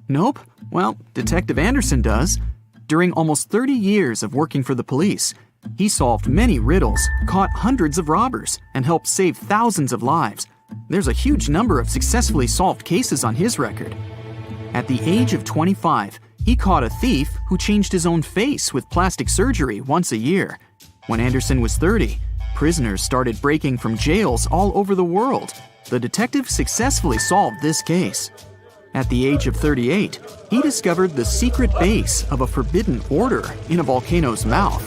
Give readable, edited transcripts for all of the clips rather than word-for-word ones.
Nope. Well, Detective Anderson does. During almost 30 years of working for the police, he solved many riddles, caught hundreds of robbers, and helped save thousands of lives. There's a huge number of successfully solved cases on his record. At the age of 25, he caught a thief who changed his own face with plastic surgery once a year. When Anderson was 30, prisoners started breaking from jails all over the world. The detective successfully solved this case. At the age of 38, he discovered the secret base of a forbidden order in a volcano's mouth.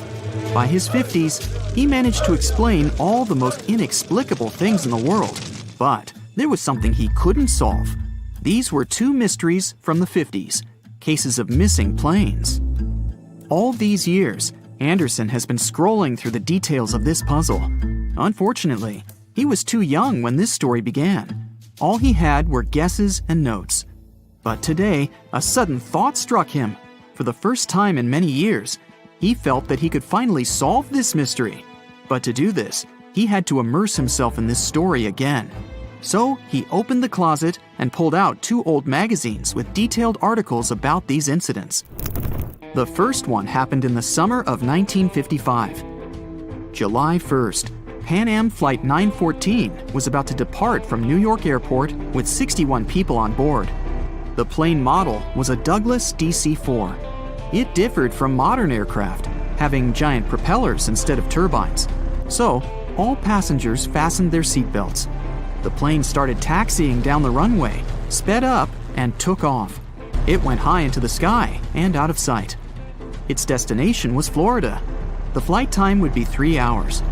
By his 50s, he managed to explain all the most inexplicable things in the world. But there was something he couldn't solve. These were two mysteries from the 50s, cases of missing planes. All these years, Anderson has been scrolling through the details of this puzzle. Unfortunately, he was too young when this story began. All he had were guesses and notes. But today, a sudden thought struck him. For the first time in many years, he felt that he could finally solve this mystery. But to do this, he had to immerse himself in this story again. So he opened the closet and pulled out two old magazines with detailed articles about these incidents. The first one happened in the summer of 1955. July 1st, Pan Am Flight 914 was about to depart from New York Airport with 61 people on board. The plane model was a Douglas DC-4. It differed from modern aircraft, having giant propellers instead of turbines. So, all passengers fastened their seatbelts. The plane started taxiing down the runway, sped up, and took off. It went high into the sky and out of sight. Its destination was Florida. The flight time would be 3 hours.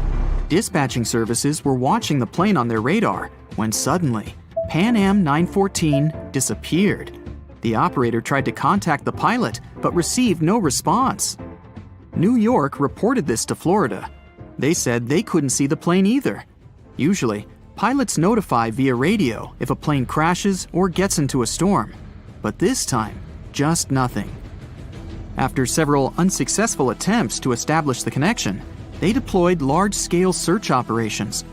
Dispatching services were watching the plane on their radar when suddenly, Pan Am 914 disappeared. The operator tried to contact the pilot, but received no response. New York reported this to Florida. They said they couldn't see the plane either. Usually, pilots notify via radio if a plane crashes or gets into a storm. But this time, just nothing. After several unsuccessful attempts to establish the connection, they deployed large-scale search operations.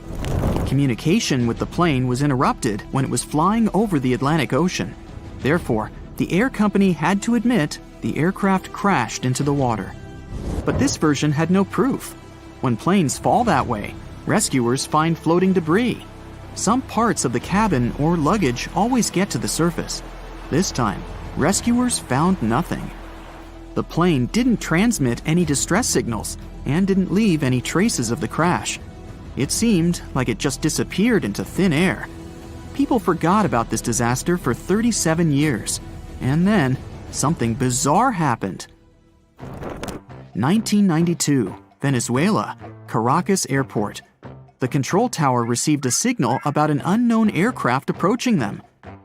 Communication with the plane was interrupted when it was flying over the Atlantic Ocean. Therefore, the air company had to admit the aircraft crashed into the water. But this version had no proof. When planes fall that way, rescuers find floating debris. Some parts of the cabin or luggage always get to the surface. This time, rescuers found nothing. The plane didn't transmit any distress signals and didn't leave any traces of the crash. It seemed like it just disappeared into thin air. People forgot about this disaster for 37 years. And then, something bizarre happened. 1992, Venezuela, Caracas Airport. The control tower received a signal about an unknown aircraft approaching them.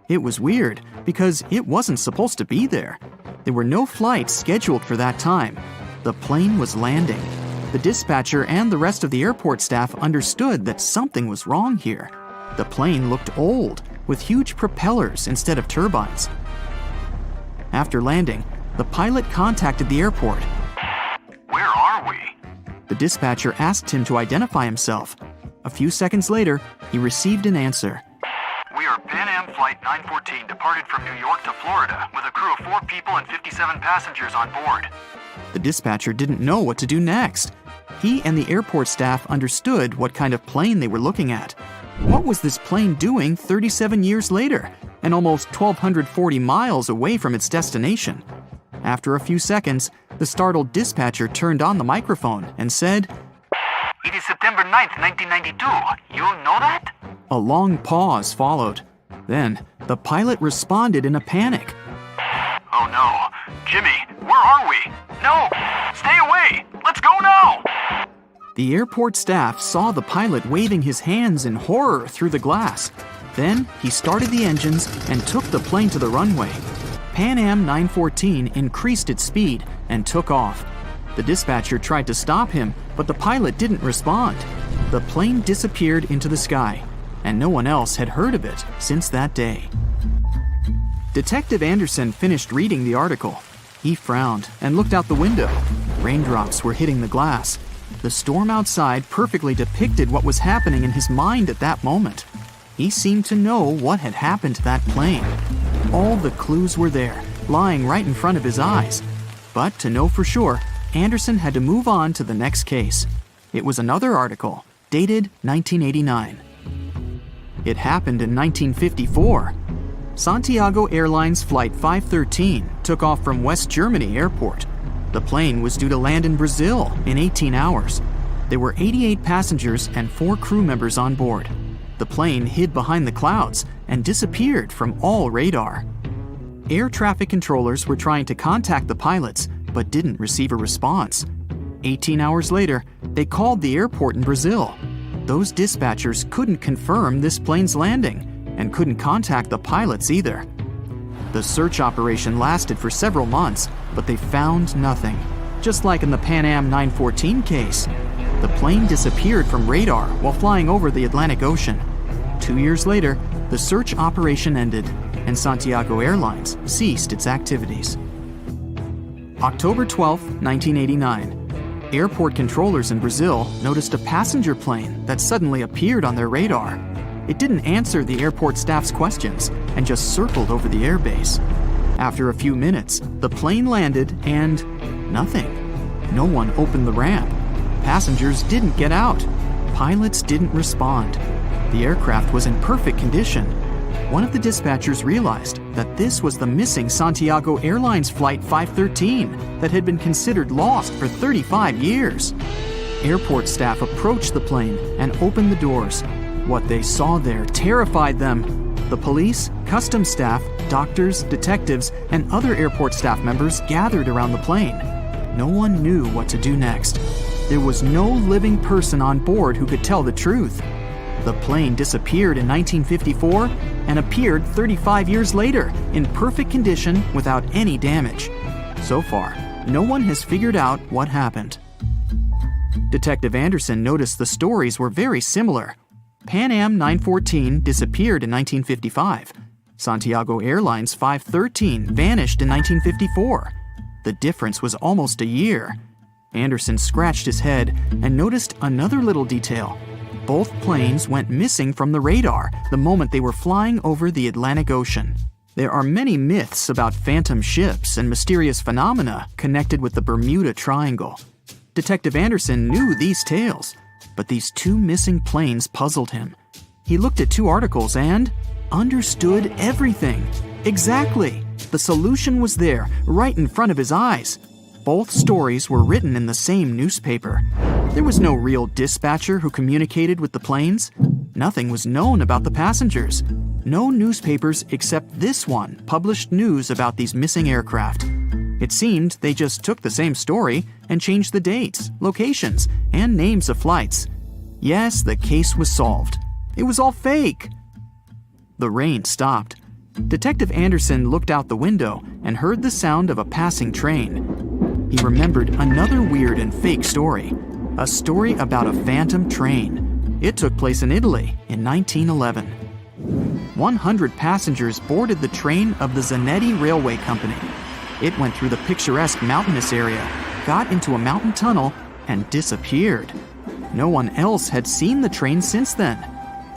It was weird because it wasn't supposed to be there. There were no flights scheduled for that time. The plane was landing. The dispatcher and the rest of the airport staff understood that something was wrong here. The plane looked old, with huge propellers instead of turbines. After landing, the pilot contacted the airport. Where are we? The dispatcher asked him to identify himself. A few seconds later, he received an answer. We are Pan Am Flight 914 departed from New York to Florida with a crew of 4 people and 57 passengers on board. The dispatcher didn't know what to do next. He and the airport staff understood what kind of plane they were looking at. What was this plane doing 37 years later, and almost 1,240 miles away from its destination? After a few seconds, the startled dispatcher turned on the microphone and said, It is September 9th, 1992. You know that? A long pause followed. Then, the pilot responded in a panic. Oh no. Jimmy, where are we? No! Stay away! Let's go now! The airport staff saw the pilot waving his hands in horror through the glass. Then, he started the engines and took the plane to the runway. Pan Am 914 increased its speed and took off. The dispatcher tried to stop him, but the pilot didn't respond. The plane disappeared into the sky, and no one else had heard of it since that day. Detective Anderson finished reading the article. He frowned and looked out the window. Raindrops were hitting the glass. The storm outside perfectly depicted what was happening in his mind at that moment. He seemed to know what had happened to that plane. All the clues were there, lying right in front of his eyes. But to know for sure, Anderson had to move on to the next case. It was another article, dated 1989. It happened in 1954. Santiago Airlines Flight 513 took off from West Germany Airport. The plane was due to land in Brazil in 18 hours. There were 88 passengers and 4 crew members on board. The plane hid behind the clouds and disappeared from all radar. Air traffic controllers were trying to contact the pilots, but didn't receive a response. 18 hours later, they called the airport in Brazil. Those dispatchers couldn't confirm this plane's landing and couldn't contact the pilots either. The search operation lasted for several months, but they found nothing. Just like in the Pan Am 914 case, the plane disappeared from radar while flying over the Atlantic Ocean. 2 years later, the search operation ended, and Santiago Airlines ceased its activities. October 12, 1989. Airport controllers in Brazil noticed a passenger plane that suddenly appeared on their radar. It didn't answer the airport staff's questions and just circled over the airbase. After a few minutes, the plane landed and nothing. No one opened the ramp. Passengers didn't get out. Pilots didn't respond. The aircraft was in perfect condition. One of the dispatchers realized that this was the missing Santiago Airlines Flight 513 that had been considered lost for 35 years. Airport staff approached the plane and opened the doors. What they saw there terrified them. The police, customs staff, doctors, detectives, and other airport staff members gathered around the plane. No one knew what to do next. There was no living person on board who could tell the truth. The plane disappeared in 1954 and appeared 35 years later in perfect condition without any damage. So far, no one has figured out what happened. Detective Anderson noticed the stories were very similar. Pan Am 914 disappeared in 1955. Santiago Airlines 513 vanished in 1954. The difference was almost a year. Anderson scratched his head and noticed another little detail. Both planes went missing from the radar the moment they were flying over the Atlantic Ocean. There are many myths about phantom ships and mysterious phenomena connected with the Bermuda Triangle. Detective Anderson knew these tales, but these 2 missing planes puzzled him. He looked at 2 articles and understood everything. Exactly! The solution was there, right in front of his eyes. Both stories were written in the same newspaper. There was no real dispatcher who communicated with the planes. Nothing was known about the passengers. No newspapers except this one published news about these missing aircraft. It seemed they just took the same story and changed the dates, locations, and names of flights. Yes, the case was solved. It was all fake. The rain stopped. Detective Anderson looked out the window and heard the sound of a passing train. He remembered another weird and fake story. A story about a phantom train. It took place in Italy in 1911. 100 passengers boarded the train of the Zanetti Railway Company. It went through the picturesque mountainous area, got into a mountain tunnel, and disappeared. No one else had seen the train since then.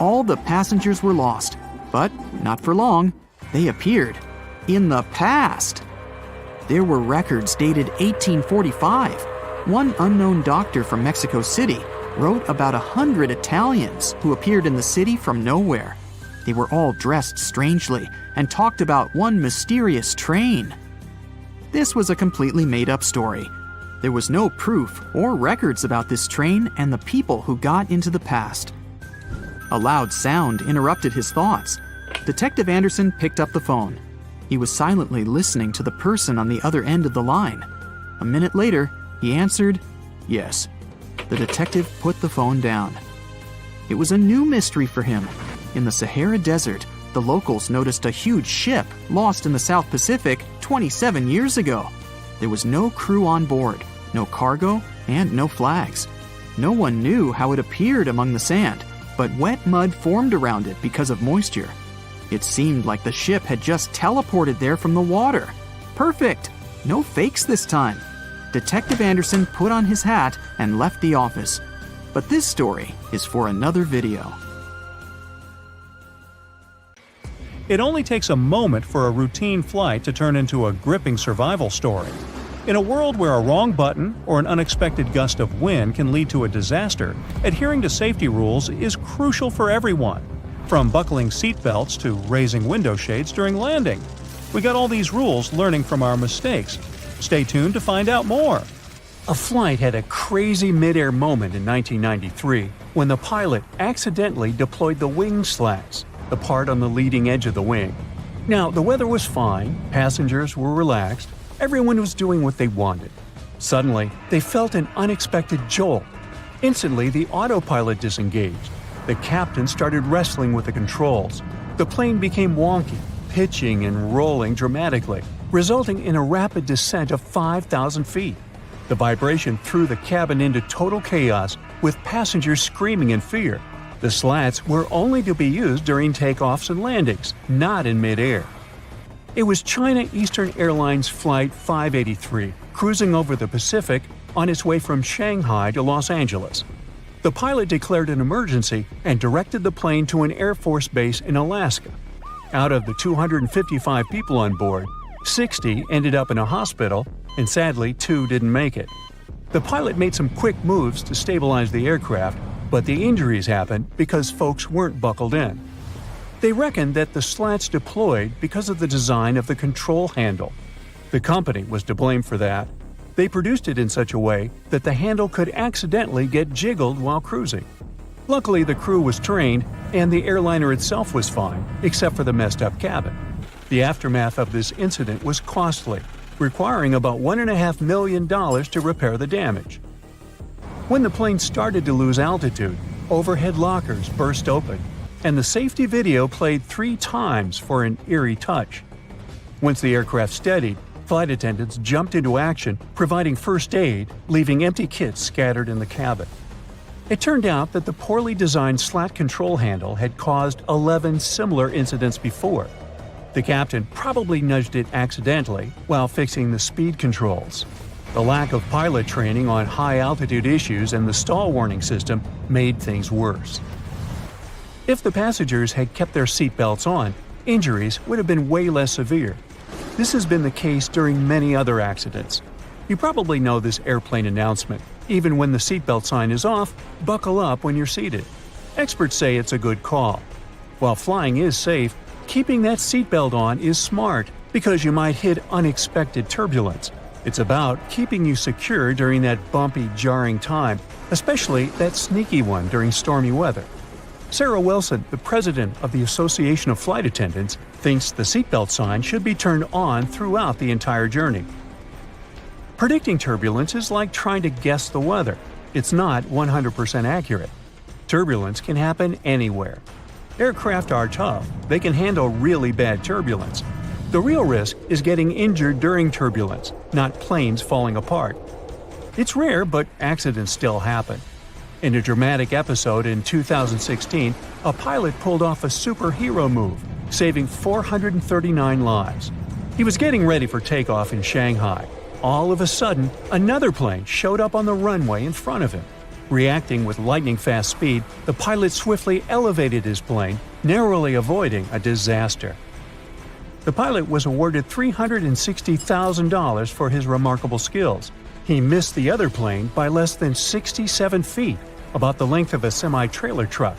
All the passengers were lost, but not for long. They appeared in the past. There were records dated 1845. One unknown doctor from Mexico City wrote about 100 Italians who appeared in the city from nowhere. They were all dressed strangely and talked about one mysterious train. This was a completely made-up story. There was no proof or records about this train and the people who got into the past. A loud sound interrupted his thoughts. Detective Anderson picked up the phone. He was silently listening to the person on the other end of the line. A minute later, he answered, "Yes." The detective put the phone down. It was a new mystery for him. In the Sahara Desert, the locals noticed a huge ship lost in the South Pacific 27 years ago. There was no crew on board, no cargo, and no flags. No one knew how it appeared among the sand, but wet mud formed around it because of moisture. It seemed like the ship had just teleported there from the water. Perfect! No fakes this time. Detective Anderson put on his hat and left the office. But this story is for another video. It only takes a moment for a routine flight to turn into a gripping survival story. In a world where a wrong button or an unexpected gust of wind can lead to a disaster, adhering to safety rules is crucial for everyone. From buckling seatbelts to raising window shades during landing. We got all these rules learning from our mistakes. Stay tuned to find out more. A flight had a crazy mid-air moment in 1993 when the pilot accidentally deployed the wing slats, the part on the leading edge of the wing. Now, the weather was fine, passengers were relaxed, everyone was doing what they wanted. Suddenly, they felt an unexpected jolt. Instantly, the autopilot disengaged. The captain started wrestling with the controls. The plane became wonky, pitching and rolling dramatically, resulting in a rapid descent of 5,000 feet. The vibration threw the cabin into total chaos, with passengers screaming in fear. The slats were only to be used during takeoffs and landings, not in midair. It was China Eastern Airlines Flight 583, cruising over the Pacific on its way from Shanghai to Los Angeles. The pilot declared an emergency and directed the plane to an Air Force base in Alaska. Out of the 255 people on board, 60 ended up in a hospital, and sadly 2 didn't make it. The pilot made some quick moves to stabilize the aircraft, but the injuries happened because folks weren't buckled in. They reckoned that the slats deployed because of the design of the control handle. The company was to blame for that. They produced it in such a way that the handle could accidentally get jiggled while cruising. Luckily, the crew was trained, and the airliner itself was fine, except for the messed-up cabin. The aftermath of this incident was costly, requiring about $1.5 million to repair the damage. When the plane started to lose altitude, overhead lockers burst open, and the safety video played 3 times for an eerie touch. Once the aircraft steadied, flight attendants jumped into action, providing first aid, leaving empty kits scattered in the cabin. It turned out that the poorly designed slat control handle had caused 11 similar incidents before. The captain probably nudged it accidentally while fixing the speed controls. The lack of pilot training on high-altitude issues and the stall warning system made things worse. If the passengers had kept their seatbelts on, injuries would have been way less severe. This has been the case during many other accidents. You probably know this airplane announcement. Even when the seatbelt sign is off, buckle up when you're seated. Experts say it's a good call. While flying is safe, keeping that seatbelt on is smart because you might hit unexpected turbulence. It's about keeping you secure during that bumpy, jarring time, especially that sneaky one during stormy weather. Sarah Wilson, the president of the Association of Flight Attendants, thinks the seatbelt sign should be turned on throughout the entire journey. Predicting turbulence is like trying to guess the weather. It's not 100% accurate. Turbulence can happen anywhere. Aircraft are tough. They can handle really bad turbulence. The real risk is getting injured during turbulence, not planes falling apart. It's rare, but accidents still happen. In a dramatic episode in 2016, a pilot pulled off a superhero move, saving 439 lives. He was getting ready for takeoff in Shanghai. All of a sudden, another plane showed up on the runway in front of him. Reacting with lightning-fast speed, the pilot swiftly elevated his plane, narrowly avoiding a disaster. The pilot was awarded $360,000 for his remarkable skills. He missed the other plane by less than 67 feet, about the length of a semi-trailer truck.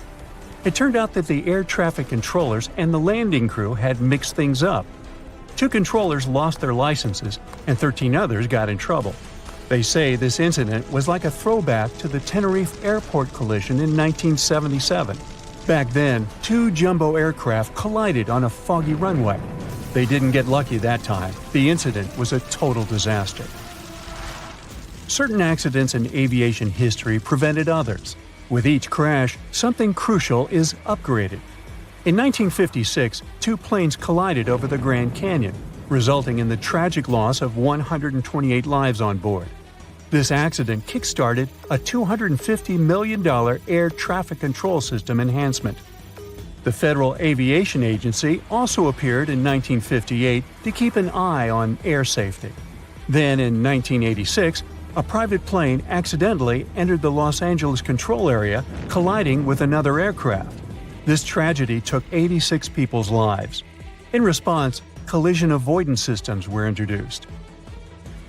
It turned out that the air traffic controllers and the landing crew had mixed things up. 2 controllers lost their licenses, and 13 others got in trouble. They say this incident was like a throwback to the Tenerife Airport collision in 1977. Back then, 2 jumbo aircraft collided on a foggy runway. They didn't get lucky that time. The incident was a total disaster. Certain accidents in aviation history prevented others. With each crash, something crucial is upgraded. In 1956, 2 planes collided over the Grand Canyon, resulting in the tragic loss of 128 lives on board. This accident kick-started a $250 million air traffic control system enhancement. The Federal Aviation Agency also appeared in 1958 to keep an eye on air safety. Then, in 1986, a private plane accidentally entered the Los Angeles control area, colliding with another aircraft. This tragedy took 86 people's lives. In response, collision avoidance systems were introduced.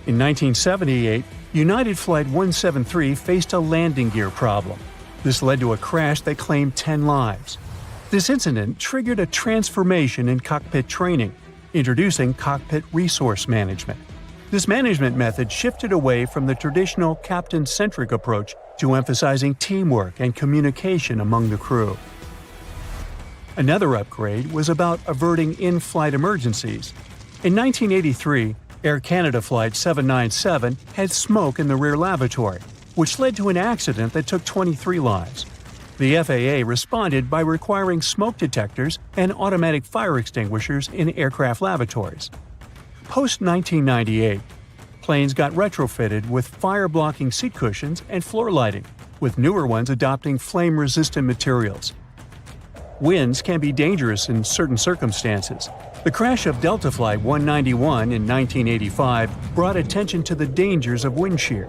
In 1978, United Flight 173 faced a landing gear problem. This led to a crash that claimed 10 lives. This incident triggered a transformation in cockpit training, introducing cockpit resource management. This management method shifted away from the traditional captain-centric approach to emphasizing teamwork and communication among the crew. Another upgrade was about averting in-flight emergencies. In 1983, Air Canada Flight 797 had smoke in the rear lavatory, which led to an accident that took 23 lives. The FAA responded by requiring smoke detectors and automatic fire extinguishers in aircraft lavatories. Post-1998, planes got retrofitted with fire-blocking seat cushions and floor lighting, with newer ones adopting flame-resistant materials. Winds can be dangerous in certain circumstances. The crash of Delta Flight 191 in 1985 brought attention to the dangers of wind shear.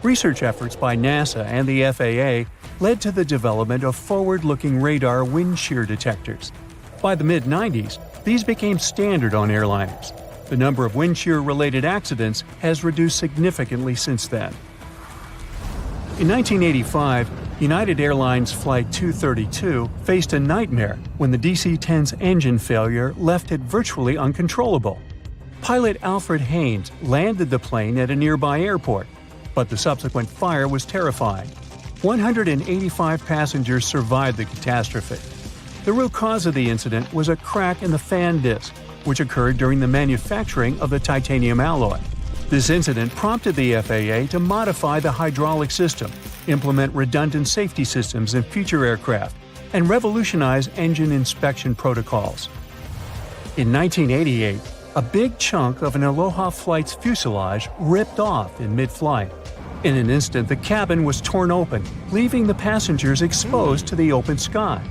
Research efforts by NASA and the FAA led to the development of forward-looking radar wind shear detectors. By the mid-90s, these became standard on airliners. The number of wind shear-related accidents has reduced significantly since then. In 1985, United Airlines Flight 232 faced a nightmare when the DC-10's engine failure left it virtually uncontrollable. Pilot Alfred Haynes landed the plane at a nearby airport, but the subsequent fire was terrifying. 185 passengers survived the catastrophe. The root cause of the incident was a crack in the fan disc, which occurred during the manufacturing of the titanium alloy. This incident prompted the FAA to modify the hydraulic system, implement redundant safety systems in future aircraft, and revolutionize engine inspection protocols. In 1988, a big chunk of an Aloha Flight's fuselage ripped off in mid-flight. In an instant, the cabin was torn open, leaving the passengers exposed to the open sky.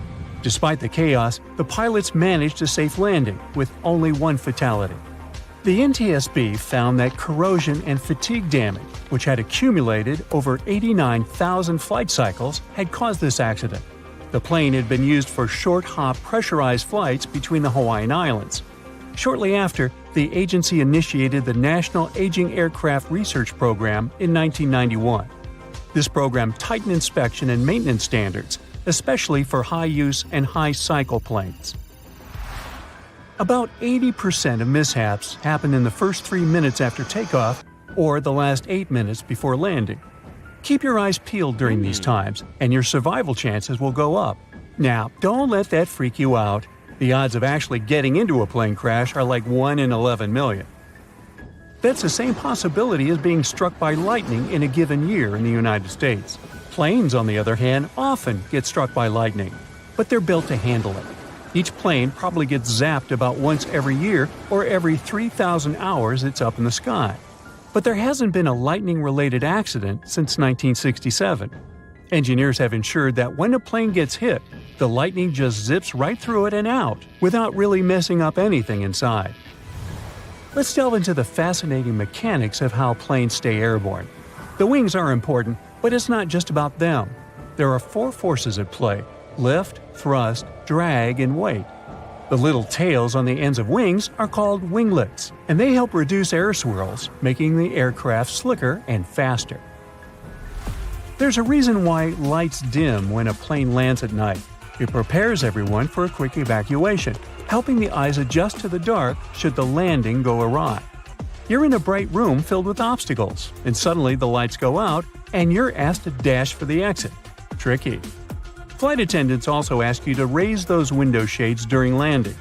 Despite the chaos, the pilots managed a safe landing, with only one fatality. The NTSB found that corrosion and fatigue damage, which had accumulated over 89,000 flight cycles, had caused this accident. The plane had been used for short-hop pressurized flights between the Hawaiian Islands. Shortly after, the agency initiated the National Aging Aircraft Research Program in 1991. This program tightened inspection and maintenance standards, especially for high-use and high-cycle planes. About 80% of mishaps happen in the first 3 minutes after takeoff or the last 8 minutes before landing. Keep your eyes peeled during these times, and your survival chances will go up. Now, don't let that freak you out. The odds of actually getting into a plane crash are like 1 in 11 million. That's the same possibility as being struck by lightning in a given year in the United States. Planes, on the other hand, often get struck by lightning, but they're built to handle it. Each plane probably gets zapped about once every year or every 3,000 hours it's up in the sky. But there hasn't been a lightning-related accident since 1967. Engineers have ensured that when a plane gets hit, the lightning just zips right through it and out without really messing up anything inside. Let's delve into the fascinating mechanics of how planes stay airborne. The wings are important, but it's not just about them. There are 4 forces at play: lift, thrust, drag, and weight. The little tails on the ends of wings are called winglets, and they help reduce air swirls, making the aircraft slicker and faster. There's a reason why lights dim when a plane lands at night. It prepares everyone for a quick evacuation, helping the eyes adjust to the dark should the landing go awry. You're in a bright room filled with obstacles, and suddenly the lights go out and you're asked to dash for the exit. Tricky. Flight attendants also ask you to raise those window shades during landing.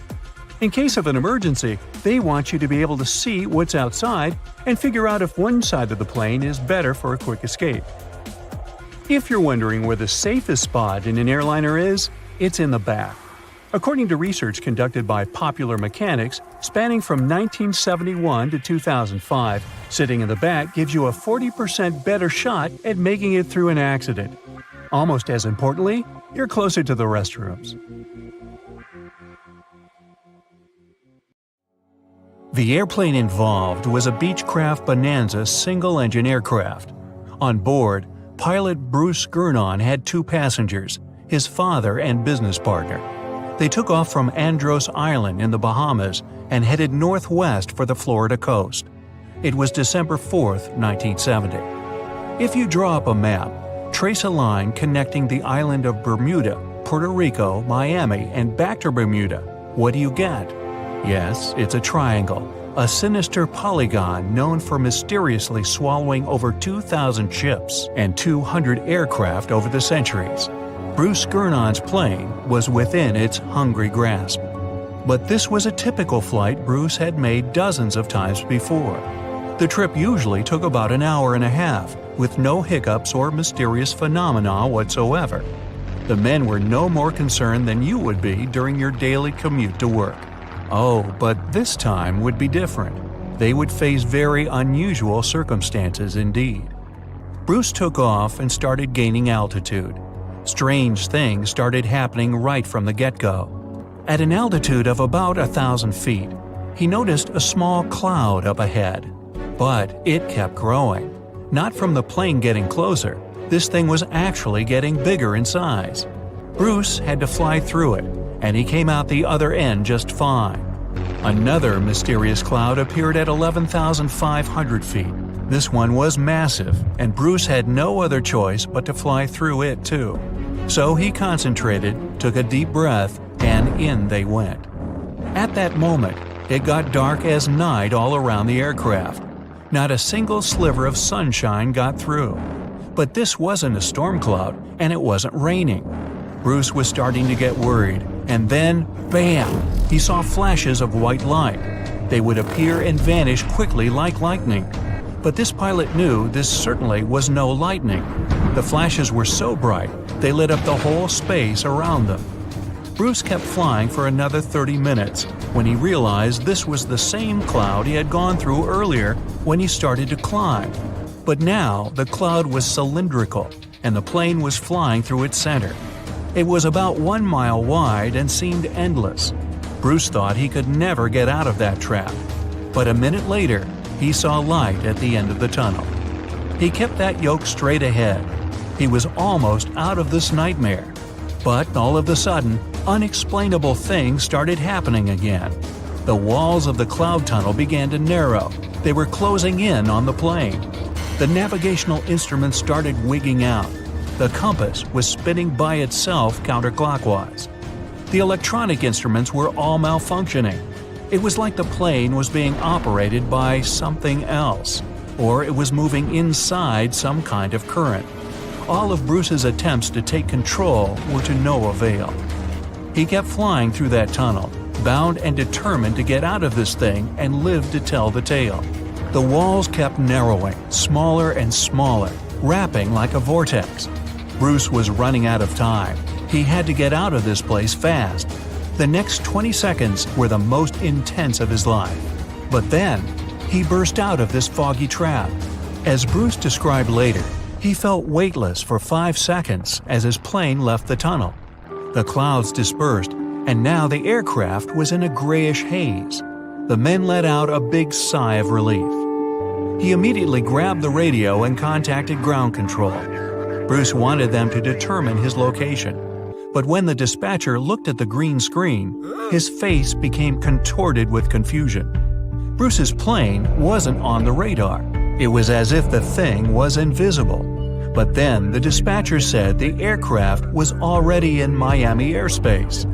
In case of an emergency, they want you to be able to see what's outside and figure out if one side of the plane is better for a quick escape. If you're wondering where the safest spot in an airliner is, it's in the back. According to research conducted by Popular Mechanics, spanning from 1971 to 2005, sitting in the back gives you a 40% better shot at making it through an accident. Almost as importantly, you're closer to the restrooms. The airplane involved was a Beechcraft Bonanza single-engine aircraft. On board, pilot Bruce Gernon had 2 passengers, his father and business partner. They took off from Andros Island in the Bahamas and headed northwest for the Florida coast. It was December 4, 1970. If you draw up a map, trace a line connecting the island of Bermuda, Puerto Rico, Miami, and back to Bermuda, what do you get? Yes, it's a triangle, a sinister polygon known for mysteriously swallowing over 2,000 ships and 200 aircraft over the centuries. Bruce Gernon's plane was within its hungry grasp. But this was a typical flight Bruce had made dozens of times before. The trip usually took about an hour and a half, with no hiccups or mysterious phenomena whatsoever. The men were no more concerned than you would be during your daily commute to work. Oh, but this time would be different. They would face very unusual circumstances indeed. Bruce took off and started gaining altitude. Strange things started happening right from the get-go. At an altitude of about 1,000 feet, he noticed a small cloud up ahead. But it kept growing. Not from the plane getting closer, this thing was actually getting bigger in size. Bruce had to fly through it, and he came out the other end just fine. Another mysterious cloud appeared at 11,500 feet. This one was massive, and Bruce had no other choice but to fly through it too. So he concentrated, took a deep breath, and in they went. At that moment, it got dark as night all around the aircraft. Not a single sliver of sunshine got through. But this wasn't a storm cloud, and it wasn't raining. Bruce was starting to get worried, and then, bam! He saw flashes of white light. They would appear and vanish quickly like lightning. But this pilot knew this certainly was no lightning. The flashes were so bright, they lit up the whole space around them. Bruce kept flying for another 30 minutes when he realized this was the same cloud he had gone through earlier when he started to climb. But now the cloud was cylindrical, and the plane was flying through its center. It was about 1 mile wide and seemed endless. Bruce thought he could never get out of that trap. But a minute later, he saw light at the end of the tunnel. He kept that yoke straight ahead. He was almost out of this nightmare. But all of a sudden, unexplainable things started happening again. The walls of the cloud tunnel began to narrow. They were closing in on the plane. The navigational instruments started wigging out. The compass was spinning by itself counterclockwise. The electronic instruments were all malfunctioning. It was like the plane was being operated by something else, or it was moving inside some kind of current. All of Bruce's attempts to take control were to no avail. He kept flying through that tunnel, bound and determined to get out of this thing and live to tell the tale. The walls kept narrowing, smaller and smaller, wrapping like a vortex. Bruce was running out of time. He had to get out of this place fast. The next 20 seconds were the most intense of his life. But then, he burst out of this foggy trap. As Bruce described later, he felt weightless for 5 seconds as his plane left the tunnel. The clouds dispersed, and now the aircraft was in a grayish haze. The men let out a big sigh of relief. He immediately grabbed the radio and contacted ground control. Bruce wanted them to determine his location. But when the dispatcher looked at the green screen, his face became contorted with confusion. Bruce's plane wasn't on the radar. It was as if the thing was invisible. But then the dispatcher said the aircraft was already in Miami airspace.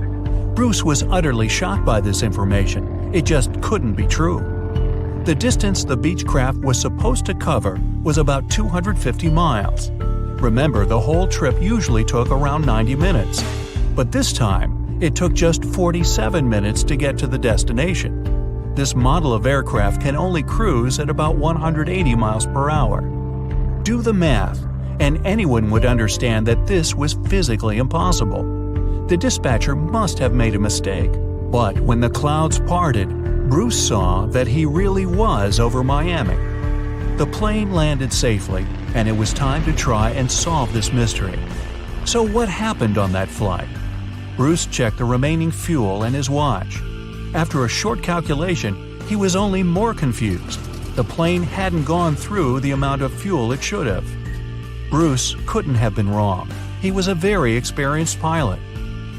Bruce was utterly shocked by this information. It just couldn't be true. The distance the Beechcraft was supposed to cover was about 250 miles. Remember, the whole trip usually took around 90 minutes. But this time, it took just 47 minutes to get to the destination. This model of aircraft can only cruise at about 180 miles per hour. Do the math, and anyone would understand that this was physically impossible. The dispatcher must have made a mistake. But when the clouds parted, Bruce saw that he really was over Miami. The plane landed safely, and it was time to try and solve this mystery. So what happened on that flight? Bruce checked the remaining fuel and his watch. After a short calculation, he was only more confused. The plane hadn't gone through the amount of fuel it should have. Bruce couldn't have been wrong. He was a very experienced pilot.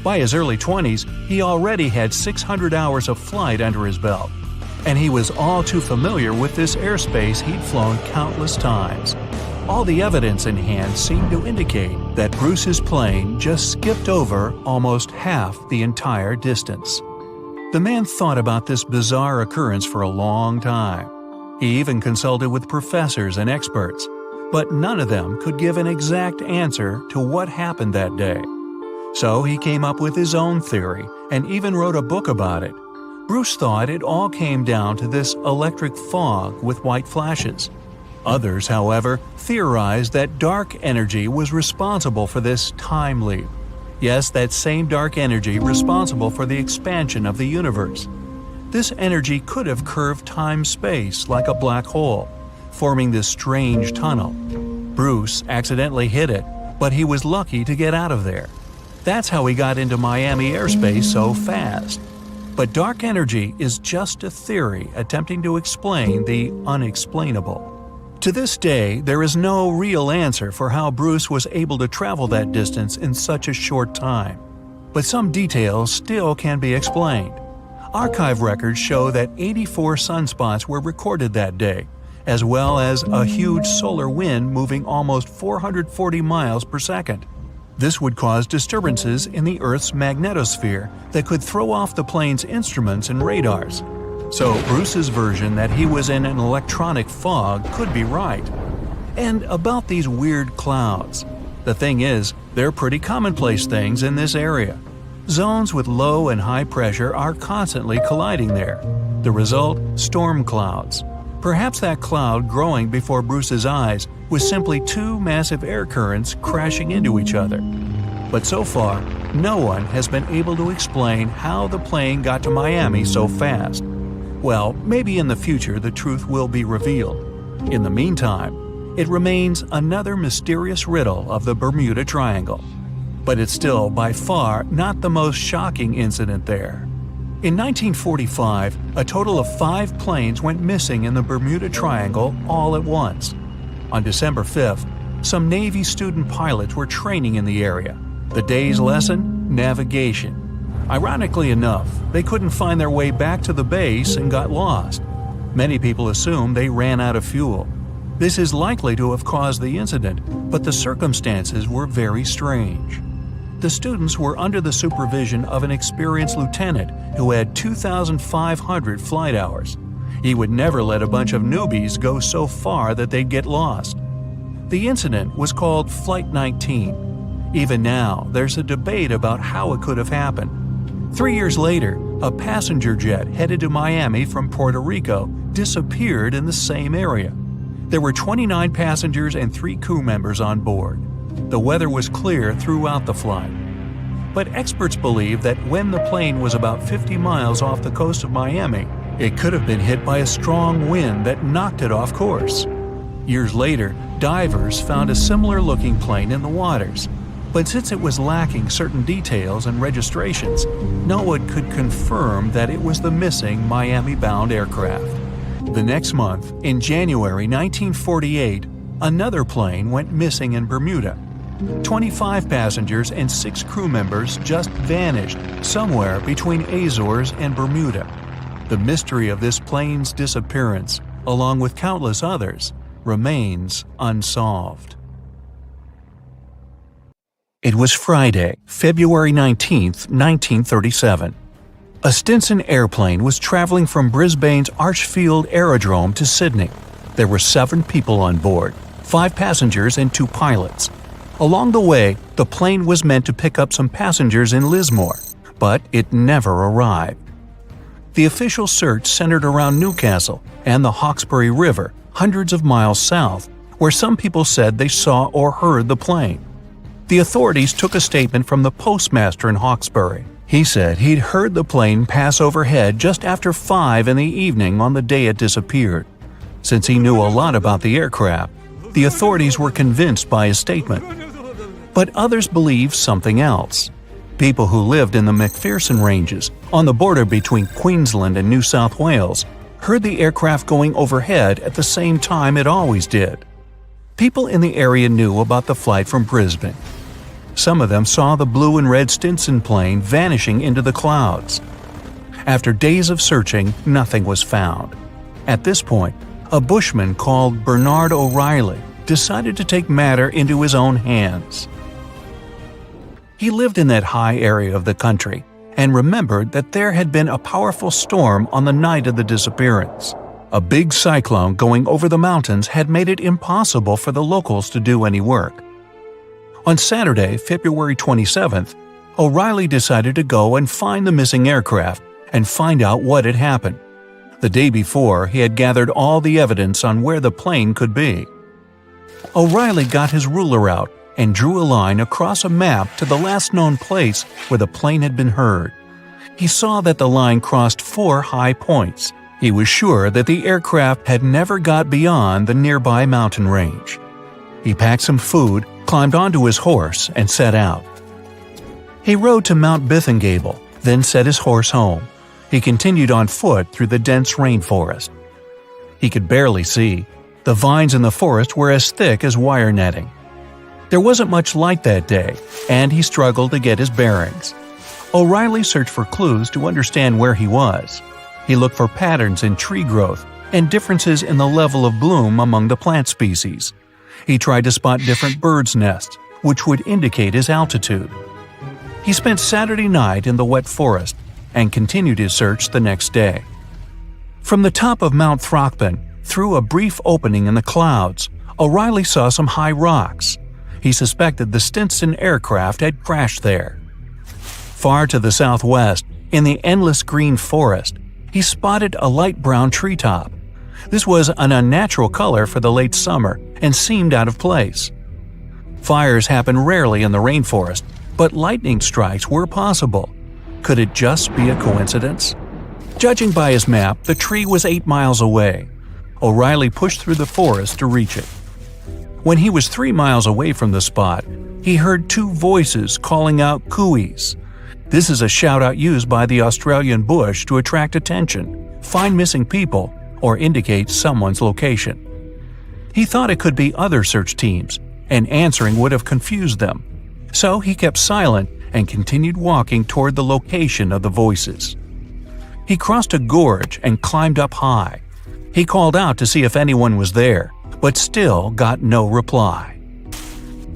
By his early 20s, he already had 600 hours of flight under his belt, and he was all too familiar with this airspace he'd flown countless times. All the evidence in hand seemed to indicate that Bruce's plane just skipped over almost half the entire distance. The man thought about this bizarre occurrence for a long time. He even consulted with professors and experts, but none of them could give an exact answer to what happened that day. So he came up with his own theory and even wrote a book about it. Bruce thought it all came down to this electric fog with white flashes. Others, however, theorized that dark energy was responsible for this time leap. Yes, that same dark energy responsible for the expansion of the universe. This energy could have curved time-space like a black hole, forming this strange tunnel. Bruce accidentally hit it, but he was lucky to get out of there. That's how he got into Miami airspace so fast. But dark energy is just a theory attempting to explain the unexplainable. To this day, there is no real answer for how Bruce was able to travel that distance in such a short time. But some details still can be explained. Archive records show that 84 sunspots were recorded that day, as well as a huge solar wind moving almost 440 miles per second. This would cause disturbances in the Earth's magnetosphere that could throw off the plane's instruments and radars. So Bruce's version that he was in an electronic fog could be right. And about these weird clouds. The thing is, they're pretty commonplace things in this area. Zones with low and high pressure are constantly colliding there. The result? Storm clouds. Perhaps that cloud growing before Bruce's eyes was simply two massive air currents crashing into each other. But so far, no one has been able to explain how the plane got to Miami so fast. Well, maybe in the future the truth will be revealed. In the meantime, it remains another mysterious riddle of the Bermuda Triangle. But it's still by far not the most shocking incident there. In 1945, a total of 5 planes went missing in the Bermuda Triangle all at once. On December 5th, some Navy student pilots were training in the area. The day's lesson? Navigation. Ironically enough, they couldn't find their way back to the base and got lost. Many people assume they ran out of fuel. This is likely to have caused the incident, but the circumstances were very strange. The students were under the supervision of an experienced lieutenant who had 2,500 flight hours. He would never let a bunch of newbies go so far that they'd get lost. The incident was called Flight 19. Even now, there's a debate about how it could have happened. 3 years later, a passenger jet headed to Miami from Puerto Rico disappeared in the same area. There were 29 passengers and 3 crew members on board. The weather was clear throughout the flight. But experts believe that when the plane was about 50 miles off the coast of Miami, it could have been hit by a strong wind that knocked it off course. Years later, divers found a similar-looking plane in the waters. But since it was lacking certain details and registrations, no one could confirm that it was the missing Miami-bound aircraft. The next month, in January 1948, another plane went missing in Bermuda. 25 passengers and 6 crew members just vanished somewhere between Azores and Bermuda. The mystery of this plane's disappearance, along with countless others, remains unsolved. It was Friday, February 19, 1937. A Stinson airplane was traveling from Brisbane's Archfield Aerodrome to Sydney. There were 7 people on board, 5 passengers and 2 pilots. Along the way, the plane was meant to pick up some passengers in Lismore, but it never arrived. The official search centered around Newcastle and the Hawkesbury River, hundreds of miles south, where some people said they saw or heard the plane. The authorities took a statement from the postmaster in Hawkesbury. He said he'd heard the plane pass overhead just after 5 in the evening on the day it disappeared. Since he knew a lot about the aircraft, the authorities were convinced by his statement. But others believed something else. People who lived in the McPherson Ranges, on the border between Queensland and New South Wales, heard the aircraft going overhead at the same time it always did. People in the area knew about the flight from Brisbane. Some of them saw the blue and red Stinson plane vanishing into the clouds. After days of searching, nothing was found. At this point, a bushman called Bernard O'Reilly decided to take matter into his own hands. He lived in that high area of the country and remembered that there had been a powerful storm on the night of the disappearance. A big cyclone going over the mountains had made it impossible for the locals to do any work. On Saturday, February 27th, O'Reilly decided to go and find the missing aircraft and find out what had happened. The day before, he had gathered all the evidence on where the plane could be. O'Reilly got his ruler out and drew a line across a map to the last known place where the plane had been heard. He saw that the line crossed 4 high points. He was sure that the aircraft had never got beyond the nearby mountain range. He packed some food, climbed onto his horse, and set out. He rode to Mount Bithingable, then set his horse home. He continued on foot through the dense rainforest. He could barely see. The vines in the forest were as thick as wire netting. There wasn't much light that day, and he struggled to get his bearings. O'Reilly searched for clues to understand where he was. He looked for patterns in tree growth and differences in the level of bloom among the plant species. He tried to spot different birds' nests, which would indicate his altitude. He spent Saturday night in the wet forest and continued his search the next day. From the top of Mount Throckmorton, through a brief opening in the clouds, O'Reilly saw some high rocks. He suspected the Stinson aircraft had crashed there. Far to the southwest, in the endless green forest, he spotted a light brown treetop. This was an unnatural color for the late summer and seemed out of place. Fires happen rarely in the rainforest, but lightning strikes were possible. Could it just be a coincidence? Judging by his map, the tree was 8 miles away. O'Reilly pushed through the forest to reach it. When he was 3 miles away from the spot, he heard 2 voices calling out cooeys. This is a shout-out used by the Australian bush to attract attention, find missing people, or indicate someone's location. He thought it could be other search teams, and answering would have confused them. So he kept silent and continued walking toward the location of the voices. He crossed a gorge and climbed up high. He called out to see if anyone was there, but still got no reply.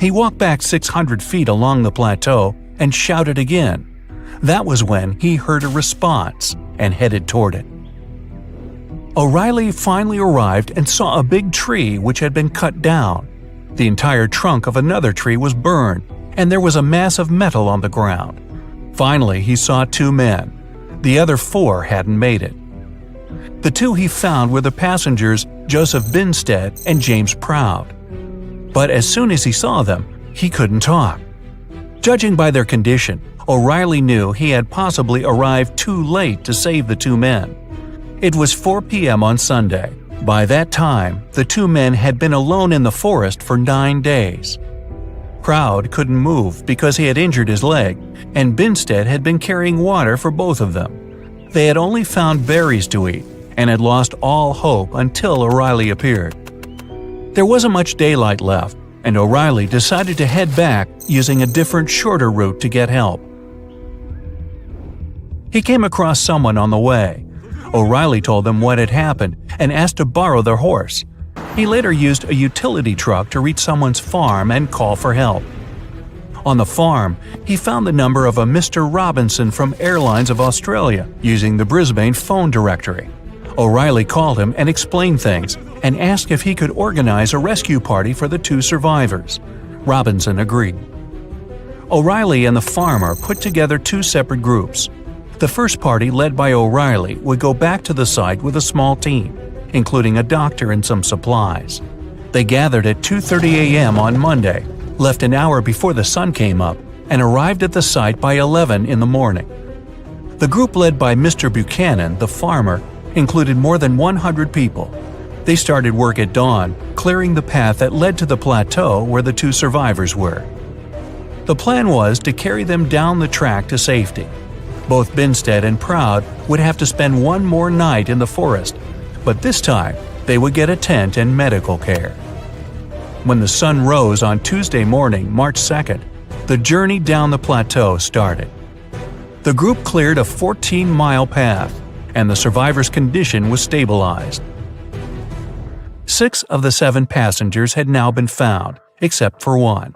He walked back 600 feet along the plateau and shouted again. That was when he heard a response and headed toward it. O'Reilly finally arrived and saw a big tree which had been cut down. The entire trunk of another tree was burned, and there was a mass of metal on the ground. Finally, he saw 2 men. The other 4 hadn't made it. The 2 he found were the passengers Joseph Binstead and James Proud. But as soon as he saw them, he couldn't talk. Judging by their condition, O'Reilly knew he had possibly arrived too late to save the 2 men. It was 4 p.m. on Sunday. By that time, the 2 men had been alone in the forest for 9 days. Proud couldn't move because he had injured his leg, and Binstead had been carrying water for both of them. They had only found berries to eat and had lost all hope until O'Reilly appeared. There wasn't much daylight left, and O'Reilly decided to head back using a different, shorter route to get help. He came across someone on the way. O'Reilly told them what had happened and asked to borrow their horse. He later used a utility truck to reach someone's farm and call for help. On the farm, he found the number of a Mr. Robinson from Airlines of Australia using the Brisbane phone directory. O'Reilly called him and explained things and asked if he could organize a rescue party for the 2 survivors. Robinson agreed. O'Reilly and the farmer put together 2 separate groups. The first party, led by O'Reilly, would go back to the site with a small team, including a doctor and some supplies. They gathered at 2:30 a.m. on Monday, left an hour before the sun came up, and arrived at the site by 11 in the morning. The group led by Mr. Buchanan, the farmer, included more than 100 people. They started work at dawn, clearing the path that led to the plateau where the 2 survivors were. The plan was to carry them down the track to safety. Both Binstead and Proud would have to spend 1 more night in the forest, but this time they would get a tent and medical care. When the sun rose on Tuesday morning, March 2nd, the journey down the plateau started. The group cleared a 14-mile path, and the survivors' condition was stabilized. 6 of the 7 passengers had now been found, except for one.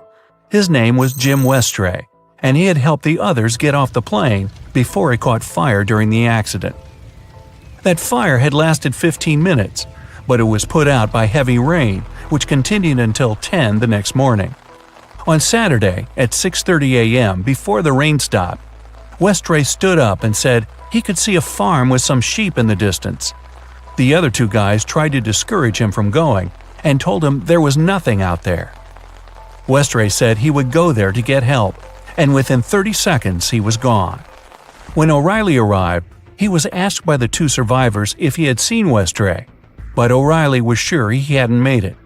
His name was Jim Westray, and he had helped the others get off the plane before it caught fire during the accident. That fire had lasted 15 minutes, but it was put out by heavy rain, which continued until 10 the next morning. On Saturday, at 6:30 a.m., before the rain stopped, Westray stood up and said he could see a farm with some sheep in the distance. The other 2 guys tried to discourage him from going and told him there was nothing out there. Westray said he would go there to get help, and within 30 seconds he was gone. When O'Reilly arrived, he was asked by the 2 survivors if he had seen Westray, but O'Reilly was sure he hadn't made it.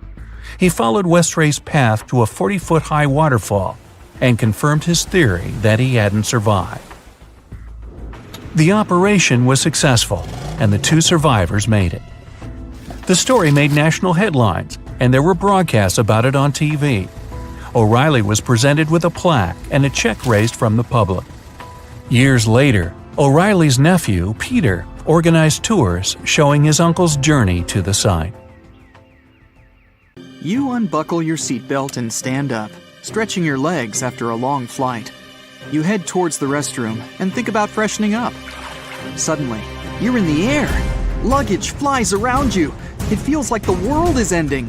He followed Westray's path to a 40-foot-high waterfall and confirmed his theory that he hadn't survived. The operation was successful, and the 2 survivors made it. The story made national headlines, and there were broadcasts about it on TV. O'Reilly was presented with a plaque and a check raised from the public. Years later, O'Reilly's nephew, Peter, organized tours showing his uncle's journey to the site. You unbuckle your seatbelt and stand up, stretching your legs after a long flight. You head towards the restroom and think about freshening up. Suddenly, you're in the air. Luggage flies around you. It feels like the world is ending.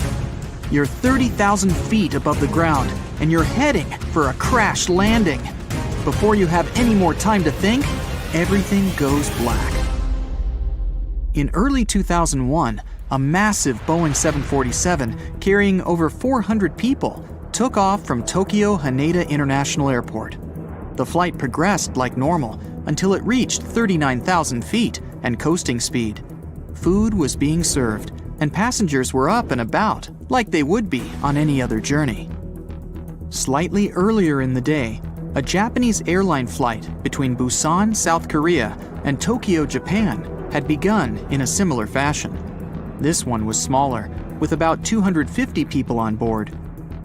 You're 30,000 feet above the ground, and you're heading for a crash landing. Before you have any more time to think, everything goes black. In early 2001, a massive Boeing 747 carrying over 400 people took off from Tokyo Haneda International Airport. The flight progressed like normal until it reached 39,000 feet and coasting speed. Food was being served, and passengers were up and about like they would be on any other journey. Slightly earlier in the day, a Japanese airline flight between Busan, South Korea, and Tokyo, Japan, had begun in a similar fashion. This one was smaller, with about 250 people on board.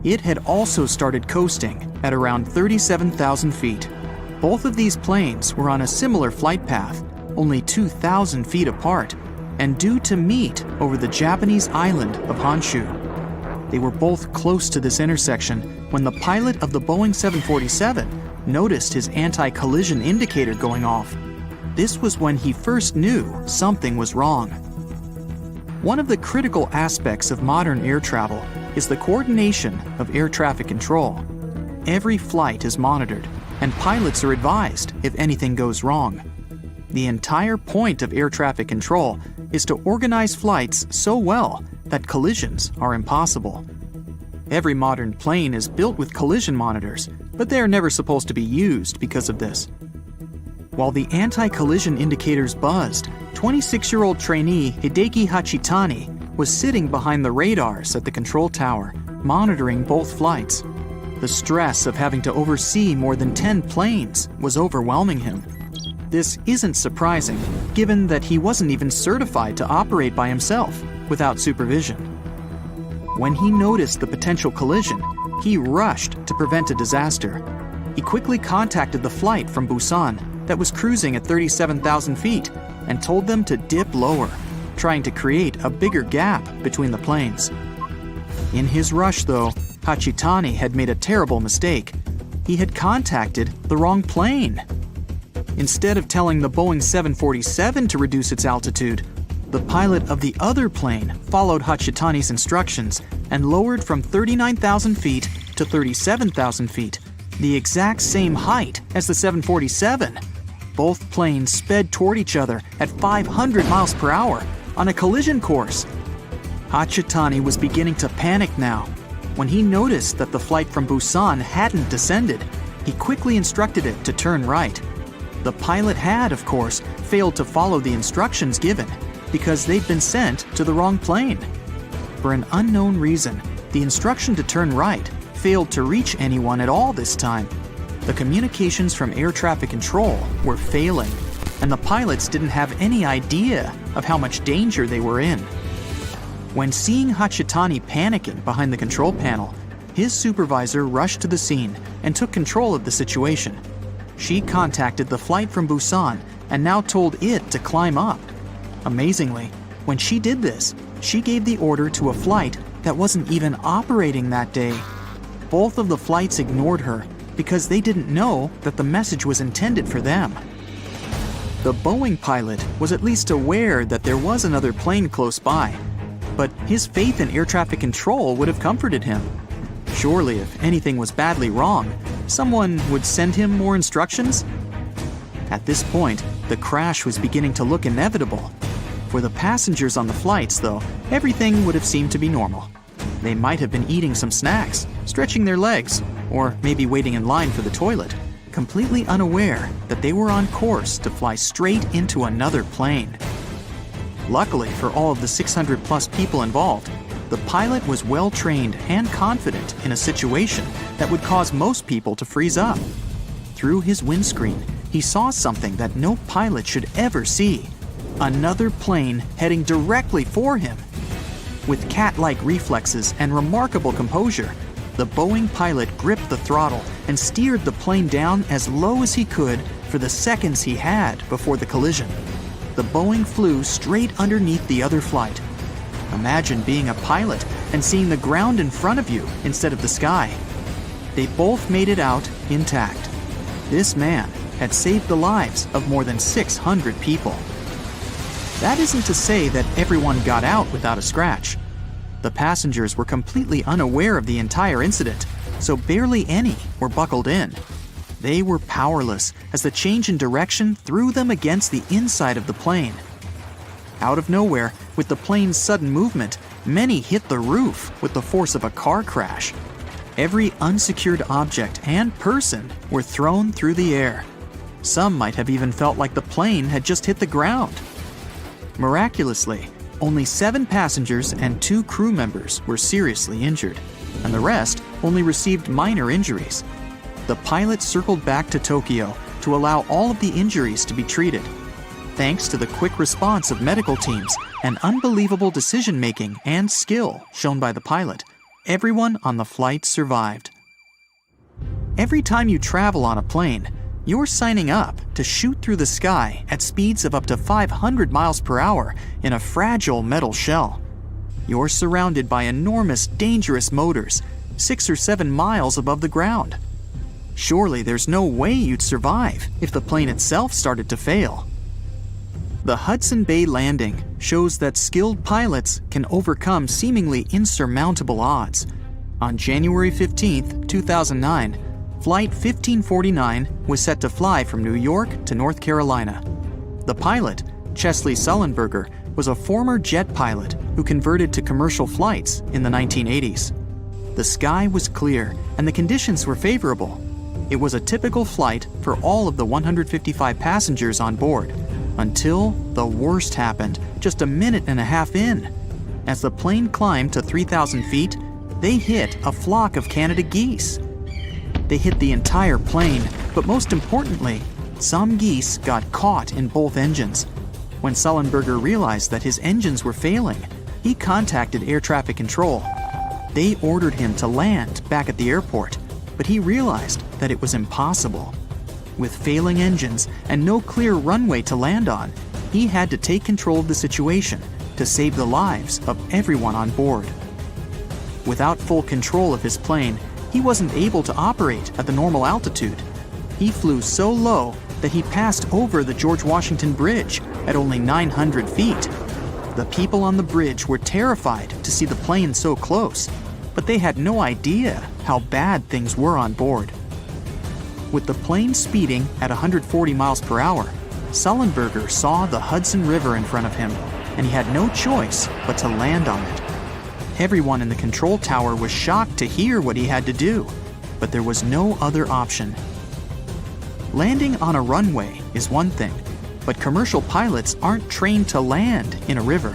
It had also started coasting at around 37,000 feet. Both of these planes were on a similar flight path, only 2,000 feet apart, and due to meet over the Japanese island of Honshu. They were both close to this intersection when the pilot of the Boeing 747 noticed his anti-collision indicator going off. This was when he first knew something was wrong. One of the critical aspects of modern air travel is the coordination of air traffic control. Every flight is monitored, and pilots are advised if anything goes wrong. The entire point of air traffic control is to organize flights so well that collisions are impossible. Every modern plane is built with collision monitors, but they are never supposed to be used because of this. While the anti-collision indicators buzzed, 26-year-old trainee Hideki Hachitani was sitting behind the radars at the control tower, monitoring both flights. The stress of having to oversee more than 10 planes was overwhelming him. This isn't surprising, given that he wasn't even certified to operate by himself without supervision. When he noticed the potential collision, he rushed to prevent a disaster. He quickly contacted the flight from Busan that was cruising at 37,000 feet and told them to dip lower, trying to create a bigger gap between the planes. In his rush, though, Hachitani had made a terrible mistake. He had contacted the wrong plane. Instead of telling the Boeing 747 to reduce its altitude, the pilot of the other plane followed Hachitani's instructions and lowered from 39,000 feet to 37,000 feet, the exact same height as the 747. Both planes sped toward each other at 500 miles per hour on a collision course. Hachitani was beginning to panic now. When he noticed that the flight from Busan hadn't descended, he quickly instructed it to turn right. The pilot had, of course, failed to follow the instructions given because they'd been sent to the wrong plane. For an unknown reason, the instruction to turn right failed to reach anyone at all this time. The communications from air traffic control were failing, and the pilots didn't have any idea of how much danger they were in. When seeing Hachitani panicking behind the control panel, his supervisor rushed to the scene and took control of the situation. She contacted the flight from Busan and now told it to climb up. Amazingly, when she did this, she gave the order to a flight that wasn't even operating that day. Both of the flights ignored her because they didn't know that the message was intended for them. The Boeing pilot was at least aware that there was another plane close by, but his faith in air traffic control would have comforted him. Surely, if anything was badly wrong, someone would send him more instructions? At this point, the crash was beginning to look inevitable. For the passengers on the flights, though, everything would have seemed to be normal. They might have been eating some snacks, stretching their legs, or maybe waiting in line for the toilet, completely unaware that they were on course to fly straight into another plane. Luckily for all of the 600-plus people involved, the pilot was well-trained and confident in a situation that would cause most people to freeze up. Through his windscreen, he saw something that no pilot should ever see: another plane heading directly for him. With cat-like reflexes and remarkable composure, the Boeing pilot gripped the throttle and steered the plane down as low as he could for the seconds he had before the collision. The Boeing flew straight underneath the other flight. Imagine being a pilot and seeing the ground in front of you instead of the sky. They both made it out intact. This man had saved the lives of more than 600 people. That isn't to say that everyone got out without a scratch. The passengers were completely unaware of the entire incident, so barely any were buckled in. They were powerless as the change in direction threw them against the inside of the plane. Out of nowhere, with the plane's sudden movement, many hit the roof with the force of a car crash. Every unsecured object and person were thrown through the air. Some might have even felt like the plane had just hit the ground. Miraculously, only 7 passengers and 2 crew members were seriously injured, and the rest only received minor injuries. The pilot circled back to Tokyo to allow all of the injuries to be treated. Thanks to the quick response of medical teams and unbelievable decision-making and skill shown by the pilot, everyone on the flight survived. Every time you travel on a plane, you're signing up to shoot through the sky at speeds of up to 500 miles per hour in a fragile metal shell. You're surrounded by enormous, dangerous motors, 6 or 7 miles above the ground. Surely there's no way you'd survive if the plane itself started to fail. The Hudson Bay landing shows that skilled pilots can overcome seemingly insurmountable odds. On January 15, 2009, Flight 1549 was set to fly from New York to North Carolina. The pilot, Chesley Sullenberger, was a former jet pilot who converted to commercial flights in the 1980s. The sky was clear and the conditions were favorable. It was a typical flight for all of the 155 passengers on board, until the worst happened just a minute and a half in. As the plane climbed to 3,000 feet, they hit a flock of Canada geese. They hit the entire plane, but most importantly, some geese got caught in both engines. When Sullenberger realized that his engines were failing, he contacted air traffic control. They ordered him to land back at the airport, but he realized that it was impossible. With failing engines and no clear runway to land on, he had to take control of the situation to save the lives of everyone on board. Without full control of his plane, he wasn't able to operate at the normal altitude. He flew so low that he passed over the George Washington Bridge at only 900 feet. The people on the bridge were terrified to see the plane so close, but they had no idea how bad things were on board. With the plane speeding at 140 miles per hour, Sullenberger saw the Hudson River in front of him, and he had no choice but to land on it. Everyone in the control tower was shocked to hear what he had to do, but there was no other option. Landing on a runway is one thing, but commercial pilots aren't trained to land in a river.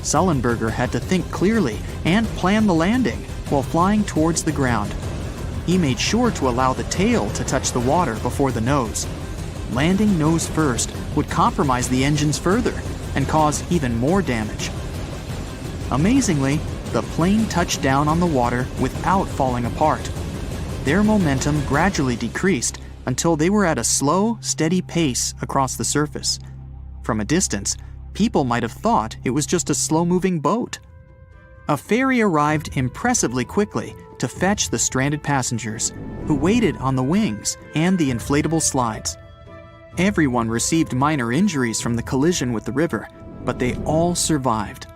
Sullenberger had to think clearly and plan the landing while flying towards the ground. He made sure to allow the tail to touch the water before the nose. Landing nose first would compromise the engines further and cause even more damage. Amazingly, the plane touched down on the water without falling apart. Their momentum gradually decreased until they were at a slow, steady pace across the surface. From a distance, people might have thought it was just a slow-moving boat. A ferry arrived impressively quickly to fetch the stranded passengers, who waited on the wings and the inflatable slides. Everyone received minor injuries from the collision with the river, but they all survived.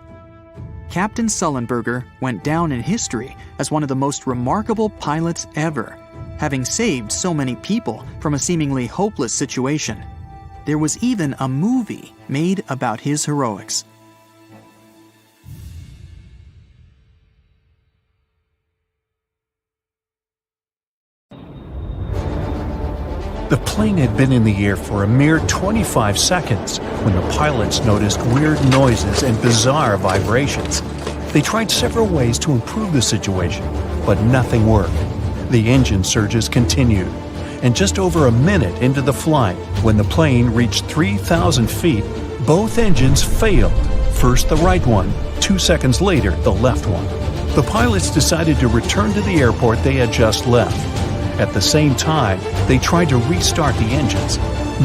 Captain Sullenberger went down in history as one of the most remarkable pilots ever, having saved so many people from a seemingly hopeless situation. There was even a movie made about his heroics. The plane had been in the air for a mere 25 seconds when the pilots noticed weird noises and bizarre vibrations. They tried several ways to improve the situation, but nothing worked. The engine surges continued, and just over a minute into the flight, when the plane reached 3,000 feet, both engines failed. First the right one, 2 seconds later the left one. The pilots decided to return to the airport they had just left. At the same time, they tried to restart the engines.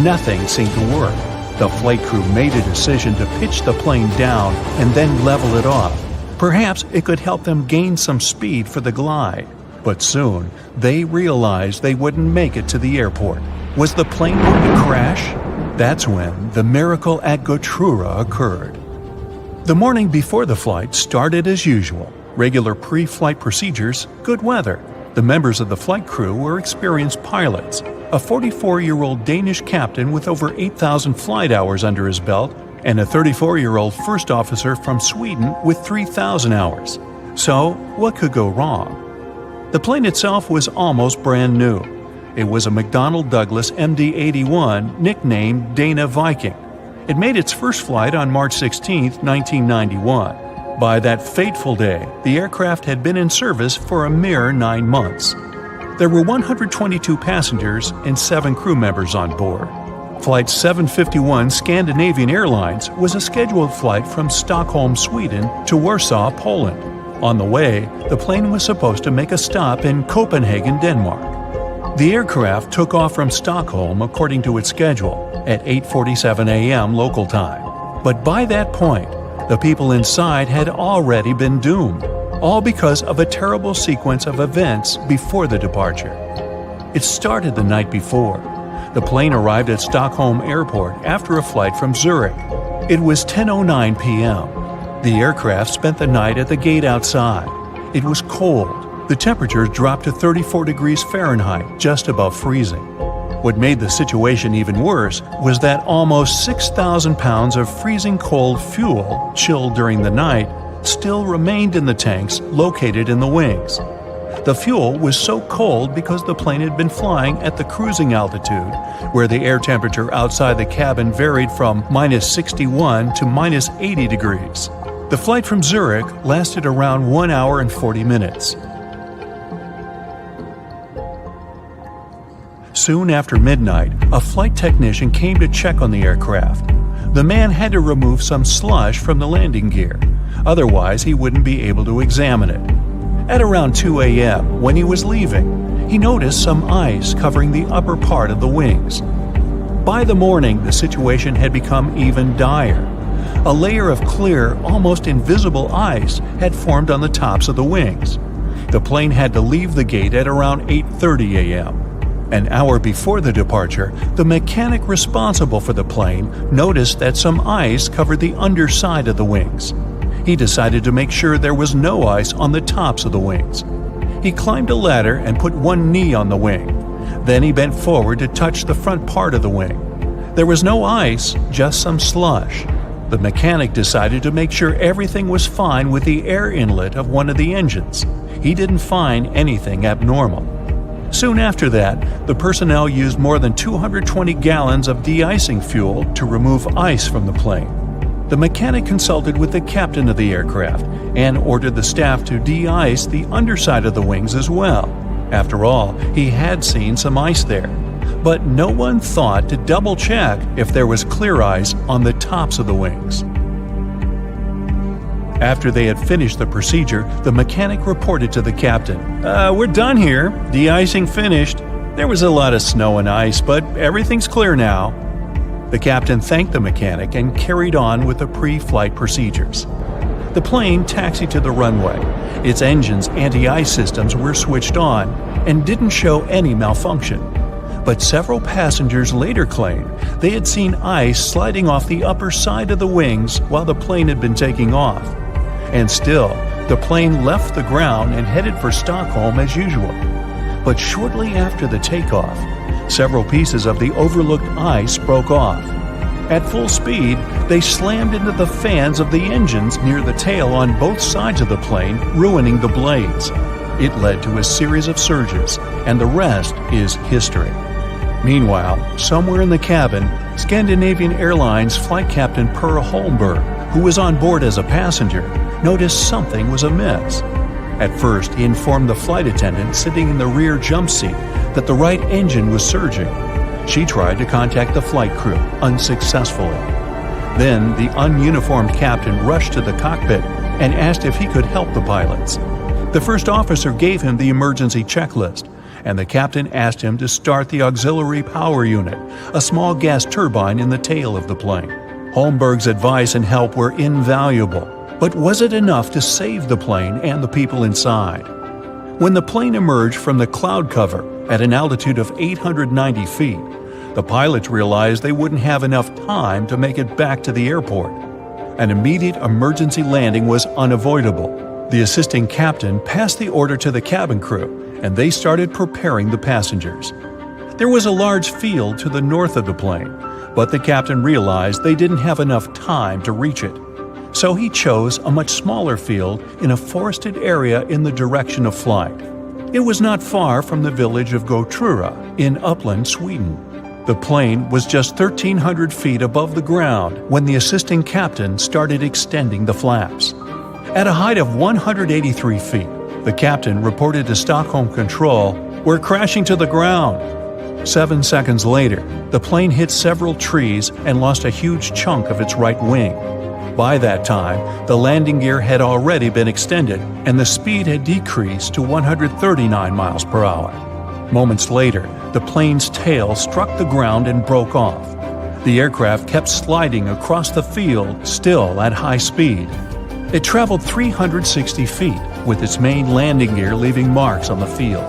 Nothing seemed to work. The flight crew made a decision to pitch the plane down and then level it off. Perhaps it could help them gain some speed for the glide. But soon, they realized they wouldn't make it to the airport. Was the plane going to crash? That's when the miracle at Gautura occurred. The morning before the flight started as usual. Regular pre-flight procedures, good weather. The members of the flight crew were experienced pilots. A 44-year-old Danish captain with over 8,000 flight hours under his belt, and a 34-year-old first officer from Sweden with 3,000 hours. So, what could go wrong? The plane itself was almost brand new. It was a McDonnell Douglas MD-81 nicknamed Dana Viking. It made its first flight on March 16, 1991. By that fateful day, the aircraft had been in service for a mere 9 months. There were 122 passengers and 7 crew members on board. Flight 751 Scandinavian Airlines was a scheduled flight from Stockholm, Sweden to Warsaw, Poland. On the way, the plane was supposed to make a stop in Copenhagen, Denmark. The aircraft took off from Stockholm according to its schedule at 8:47 a.m. local time. But by that point, the people inside had already been doomed, all because of a terrible sequence of events before the departure. It started the night before. The plane arrived at Stockholm Airport after a flight from Zurich. It was 10:09 p.m. The aircraft spent the night at the gate outside. It was cold. The temperature dropped to 34 degrees Fahrenheit, just above freezing. What made the situation even worse was that almost 6,000 pounds of freezing cold fuel, chilled during the night, still remained in the tanks located in the wings. The fuel was so cold because the plane had been flying at the cruising altitude, where the air temperature outside the cabin varied from -61 to -80 degrees. The flight from Zurich lasted around 1 hour and 40 minutes. Soon after midnight, a flight technician came to check on the aircraft. The man had to remove some slush from the landing gear. Otherwise, he wouldn't be able to examine it. At around 2 a.m., when he was leaving, he noticed some ice covering the upper part of the wings. By the morning, the situation had become even dire. A layer of clear, almost invisible ice had formed on the tops of the wings. The plane had to leave the gate at around 8:30 a.m. An hour before the departure, the mechanic responsible for the plane noticed that some ice covered the underside of the wings. He decided to make sure there was no ice on the tops of the wings. He climbed a ladder and put one knee on the wing. Then he bent forward to touch the front part of the wing. There was no ice, just some slush. The mechanic decided to make sure everything was fine with the air inlet of one of the engines. He didn't find anything abnormal. Soon after that, the personnel used more than 220 gallons of de-icing fuel to remove ice from the plane. The mechanic consulted with the captain of the aircraft and ordered the staff to de-ice the underside of the wings as well. After all, he had seen some ice there. But no one thought to double-check if there was clear ice on the tops of the wings. After they had finished the procedure, the mechanic reported to the captain, "We're done here. De-icing finished. There was a lot of snow and ice, but everything's clear now." The captain thanked the mechanic and carried on with the pre-flight procedures. The plane taxied to the runway. Its engine's anti-ice systems were switched on and didn't show any malfunction. But several passengers later claimed they had seen ice sliding off the upper side of the wings while the plane had been taking off. And still, the plane left the ground and headed for Stockholm as usual. But shortly after the takeoff, several pieces of the overlooked ice broke off. At full speed, they slammed into the fans of the engines near the tail on both sides of the plane, ruining the blades. It led to a series of surges, and the rest is history. Meanwhile, somewhere in the cabin, Scandinavian Airlines flight captain Paro Airport, who was on board as a passenger, noticed something was amiss. At first, he informed the flight attendant sitting in the rear jump seat that the right engine was surging. She tried to contact the flight crew, unsuccessfully. Then, the ununiformed captain rushed to the cockpit and asked if he could help the pilots. The first officer gave him the emergency checklist, and the captain asked him to start the auxiliary power unit, a small gas turbine in the tail of the plane. Holmberg's advice and help were invaluable, but was it enough to save the plane and the people inside? When the plane emerged from the cloud cover at an altitude of 890 feet, the pilots realized they wouldn't have enough time to make it back to the airport. An immediate emergency landing was unavoidable. The assisting captain passed the order to the cabin crew, and they started preparing the passengers. There was a large field to the north of the plane, but the captain realized they didn't have enough time to reach it. So he chose a much smaller field in a forested area in the direction of flight. It was not far from the village of Gautura in upland Sweden. The plane was just 1,300 feet above the ground when the assisting captain started extending the flaps. At a height of 183 feet, the captain reported to Stockholm Control, "We're crashing to the ground." 7 seconds later, the plane hit several trees and lost a huge chunk of its right wing. By that time, the landing gear had already been extended and the speed had decreased to 139 miles per hour. Moments later, the plane's tail struck the ground and broke off. The aircraft kept sliding across the field, still at high speed. It traveled 360 feet, with its main landing gear leaving marks on the field.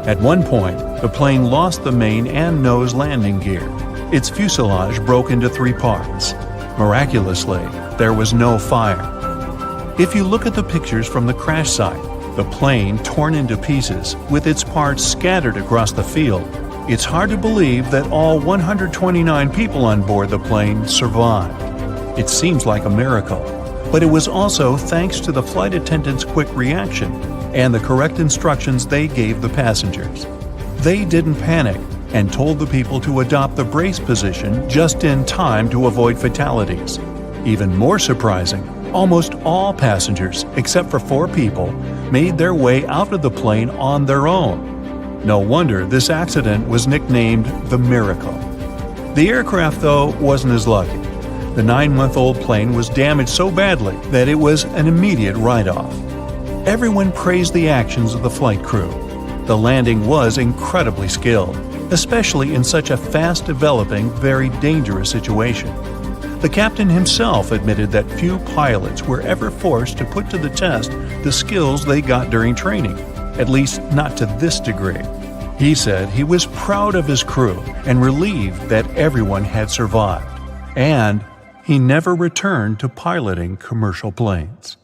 At one point, the plane lost the main and nose landing gear. Its fuselage broke into 3 parts. Miraculously, there was no fire. If you look at the pictures from the crash site, the plane torn into pieces, with its parts scattered across the field, it's hard to believe that all 129 people on board the plane survived. It seems like a miracle, but it was also thanks to the flight attendants' quick reaction and the correct instructions they gave the passengers. They didn't panic and told the people to adopt the brace position just in time to avoid fatalities. Even more surprising, almost all passengers, except for 4 people, made their way out of the plane on their own. No wonder this accident was nicknamed the Miracle. The aircraft, though, wasn't as lucky. The 9-month-old plane was damaged so badly that it was an immediate write-off. Everyone praised the actions of the flight crew. The landing was incredibly skilled, especially in such a fast-developing, very dangerous situation. The captain himself admitted that few pilots were ever forced to put to the test the skills they got during training, at least not to this degree. He said he was proud of his crew and relieved that everyone had survived. And he never returned to piloting commercial planes.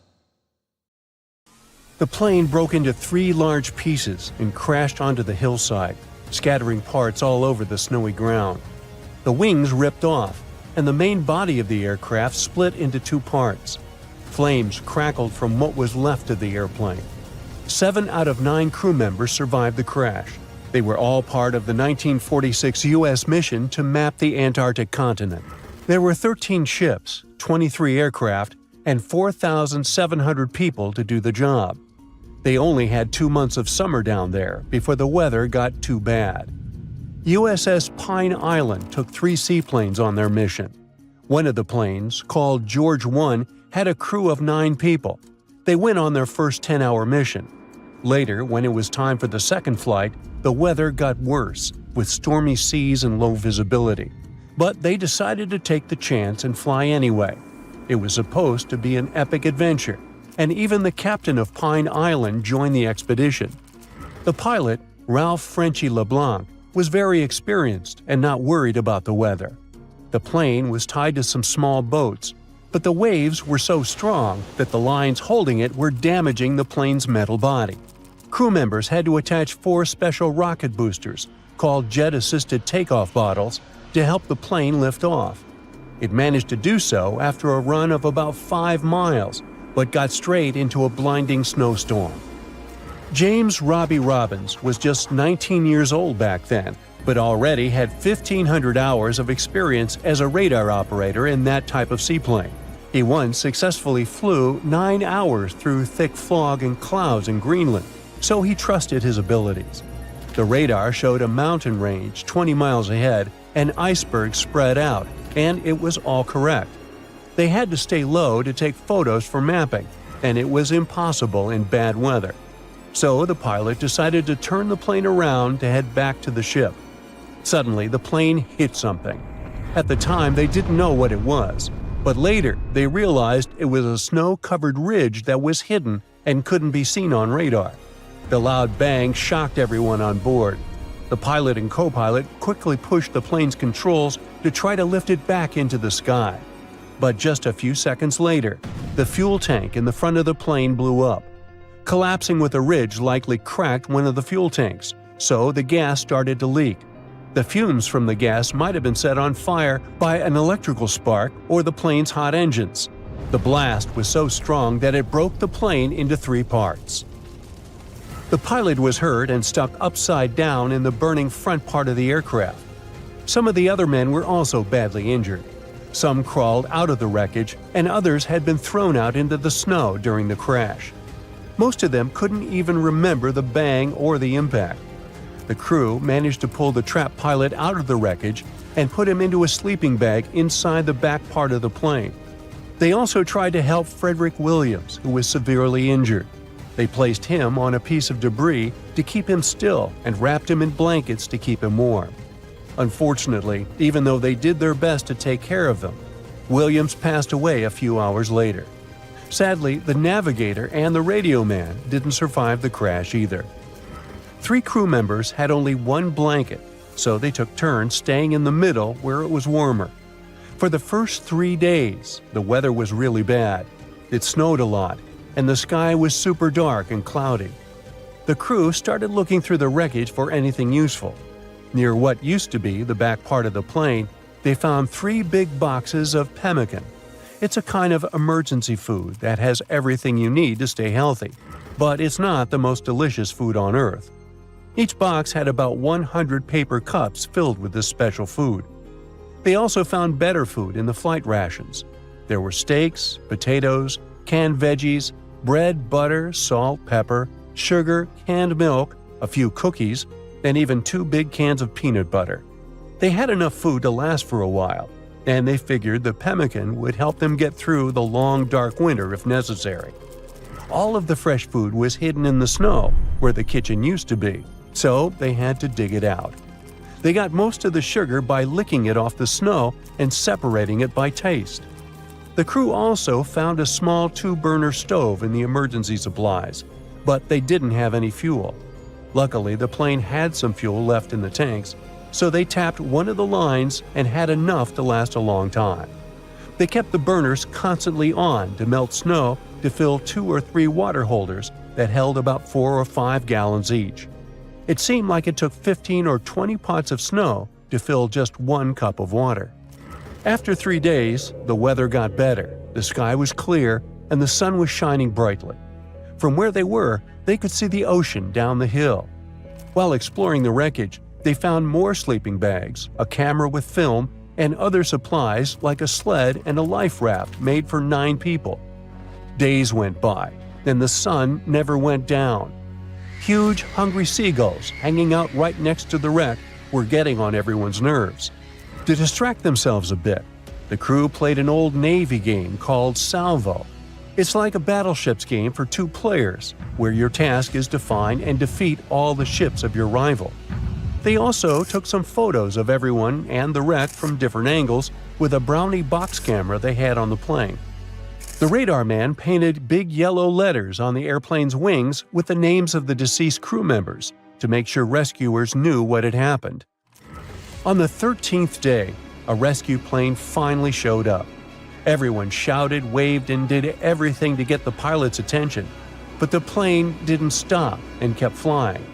The plane broke into 3 large pieces and crashed onto the hillside, scattering parts all over the snowy ground. The wings ripped off, and the main body of the aircraft split into 2 parts. Flames crackled from what was left of the airplane. 7 out of 9 crew members survived the crash. They were all part of the 1946 U.S. mission to map the Antarctic continent. There were 13 ships, 23 aircraft, and 4,700 people to do the job. They only had 2 months of summer down there before the weather got too bad. USS Pine Island took 3 seaplanes on their mission. One of the planes, called George 1, had a crew of 9 people. They went on their first 10-hour mission. Later, when it was time for the second flight, the weather got worse, with stormy seas and low visibility. But they decided to take the chance and fly anyway. It was supposed to be an epic adventure, and even the captain of Pine Island joined the expedition. The pilot, Ralph Frenchy LeBlanc, was very experienced and not worried about the weather. The plane was tied to some small boats, but the waves were so strong that the lines holding it were damaging the plane's metal body. Crew members had to attach 4 special rocket boosters, called jet-assisted takeoff bottles, to help the plane lift off. It managed to do so after a run of about 5 miles, but got straight into a blinding snowstorm. James Robbie Robbins was just 19 years old back then, but already had 1,500 hours of experience as a radar operator in that type of seaplane. He once successfully flew 9 hours through thick fog and clouds in Greenland, so he trusted his abilities. The radar showed a mountain range 20 miles ahead and icebergs spread out, and it was all correct. They had to stay low to take photos for mapping, and it was impossible in bad weather. So the pilot decided to turn the plane around to head back to the ship. Suddenly, the plane hit something. At the time, they didn't know what it was, but later they realized it was a snow-covered ridge that was hidden and couldn't be seen on radar. The loud bang shocked everyone on board. The pilot and co-pilot quickly pushed the plane's controls to try to lift it back into the sky. But just a few seconds later, the fuel tank in the front of the plane blew up. Collapsing with a ridge likely cracked one of the fuel tanks, so the gas started to leak. The fumes from the gas might have been set on fire by an electrical spark or the plane's hot engines. The blast was so strong that it broke the plane into 3 parts. The pilot was hurt and stuck upside down in the burning front part of the aircraft. Some of the other men were also badly injured. Some crawled out of the wreckage, and others had been thrown out into the snow during the crash. Most of them couldn't even remember the bang or the impact. The crew managed to pull the trapped pilot out of the wreckage and put him into a sleeping bag inside the back part of the plane. They also tried to help Frederick Williams, who was severely injured. They placed him on a piece of debris to keep him still and wrapped him in blankets to keep him warm. Unfortunately, even though they did their best to take care of them, Williams passed away a few hours later. Sadly, the navigator and the radio man didn't survive the crash either. 3 crew members had only 1 blanket, so they took turns staying in the middle where it was warmer. For the first 3 days, the weather was really bad. It snowed a lot, and the sky was super dark and cloudy. The crew started looking through the wreckage for anything useful. Near what used to be the back part of the plane, they found 3 big boxes of pemmican. It's a kind of emergency food that has everything you need to stay healthy, but it's not the most delicious food on Earth. Each box had about 100 paper cups filled with this special food. They also found better food in the flight rations. There were steaks, potatoes, canned veggies, bread, butter, salt, pepper, sugar, canned milk, a few cookies, and even 2 big cans of peanut butter. They had enough food to last for a while, and they figured the pemmican would help them get through the long, dark winter if necessary. All of the fresh food was hidden in the snow, where the kitchen used to be, so they had to dig it out. They got most of the sugar by licking it off the snow and separating it by taste. The crew also found a small 2-burner stove in the emergency supplies, but they didn't have any fuel. Luckily, the plane had some fuel left in the tanks, so they tapped one of the lines and had enough to last a long time. They kept the burners constantly on to melt snow to fill 2 or 3 water holders that held about 4 or 5 gallons each. It seemed like it took 15 or 20 pots of snow to fill just 1 cup of water. After 3 days, the weather got better, the sky was clear, and the sun was shining brightly. From where they were, they could see the ocean down the hill. While exploring the wreckage, they found more sleeping bags, a camera with film, and other supplies like a sled and a life raft made for 9 people. Days went by, and the sun never went down. Huge, hungry seagulls hanging out right next to the wreck were getting on everyone's nerves. To distract themselves a bit, The crew played an old Navy game called Salvo. It's like a battleships game for 2 players, where your task is to find and defeat all the ships of your rival. They also took some photos of everyone and the wreck from different angles with a Brownie box camera they had on the plane. The radar man painted big yellow letters on the airplane's wings with the names of the deceased crew members to make sure rescuers knew what had happened. On the 13th day, a rescue plane finally showed up. Everyone shouted, waved, and did everything to get the pilot's attention, but the plane didn't stop and kept flying.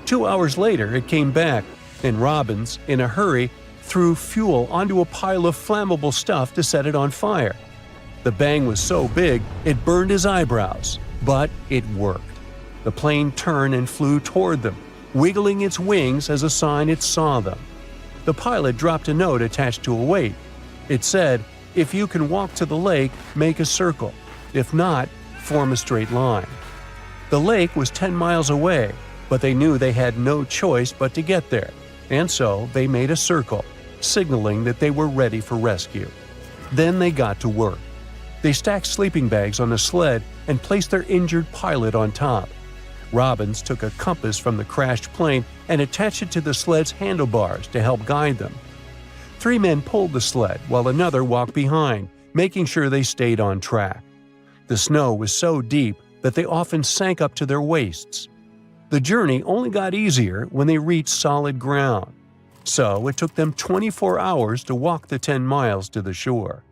2 hours later, it came back, and Robbins, in a hurry, threw fuel onto a pile of flammable stuff to set it on fire. The bang was so big, it burned his eyebrows, but it worked. The plane turned and flew toward them, wiggling its wings as a sign it saw them. The pilot dropped a note attached to a weight. It said, "If you can walk to the lake, make a circle. If not, form a straight line." The lake was 10 miles away, but they knew they had no choice but to get there, and so they made a circle, signaling that they were ready for rescue. Then they got to work. They stacked sleeping bags on the sled and placed their injured pilot on top. Robbins took a compass from the crashed plane and attached it to the sled's handlebars to help guide them. 3 men pulled the sled while another walked behind, making sure they stayed on track. The snow was so deep that they often sank up to their waists. The journey only got easier when they reached solid ground, so it took them 24 hours to walk the 10 miles to the shore.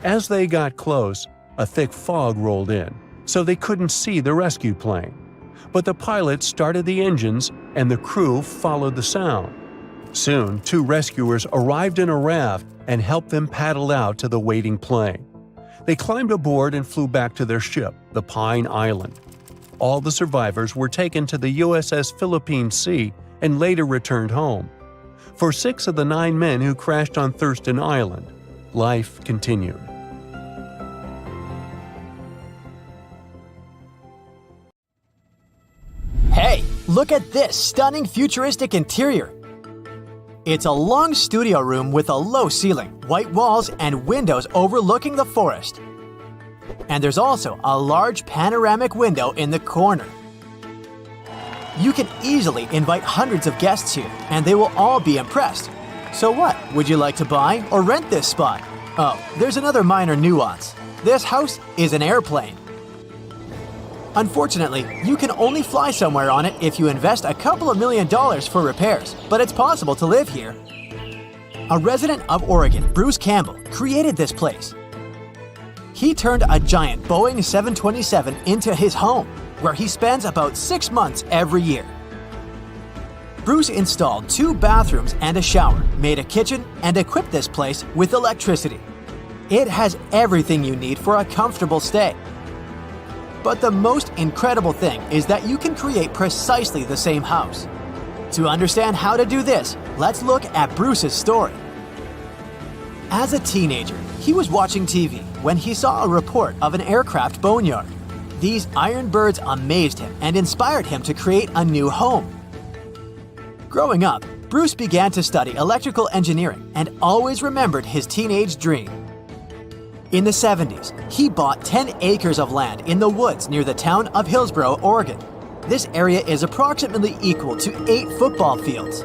As they got close, a thick fog rolled in, so they couldn't see the rescue plane. But the pilot started the engines and the crew followed the sound. Soon, 2 rescuers arrived in a raft and helped them paddle out to the waiting plane. They climbed aboard and flew back to their ship, the Pine Island. All the survivors were taken to the USS Philippine Sea and later returned home. For 6 of the 9 men who crashed on Thurston Island, life continued. Hey, look at this stunning futuristic interior. It's a long studio room with a low ceiling, white walls, and windows overlooking the forest. And there's also a large panoramic window in the corner. You can easily invite hundreds of guests here, and they will all be impressed. So what, would you like to buy or rent this spot? Oh, there's another minor nuance. This house is an airplane. Unfortunately, you can only fly somewhere on it if you invest a couple of $1 million for repairs, but it's possible to live here. A resident of Oregon, Bruce Campbell, created this place. He turned a giant Boeing 727 into his home, where he spends about 6 months every year. Bruce installed 2 bathrooms and a shower, made a kitchen, and equipped this place with electricity. It has everything you need for a comfortable stay. But the most incredible thing is that you can create precisely the same house. To understand how to do this, let's look at Bruce's story. As a teenager, he was watching TV when he saw a report of an aircraft boneyard. These iron birds amazed him and inspired him to create a new home. Growing up, Bruce began to study electrical engineering and always remembered his teenage dream. In the 70s, he bought 10 acres of land in the woods near the town of Hillsboro, Oregon. This area is approximately equal to 8 football fields.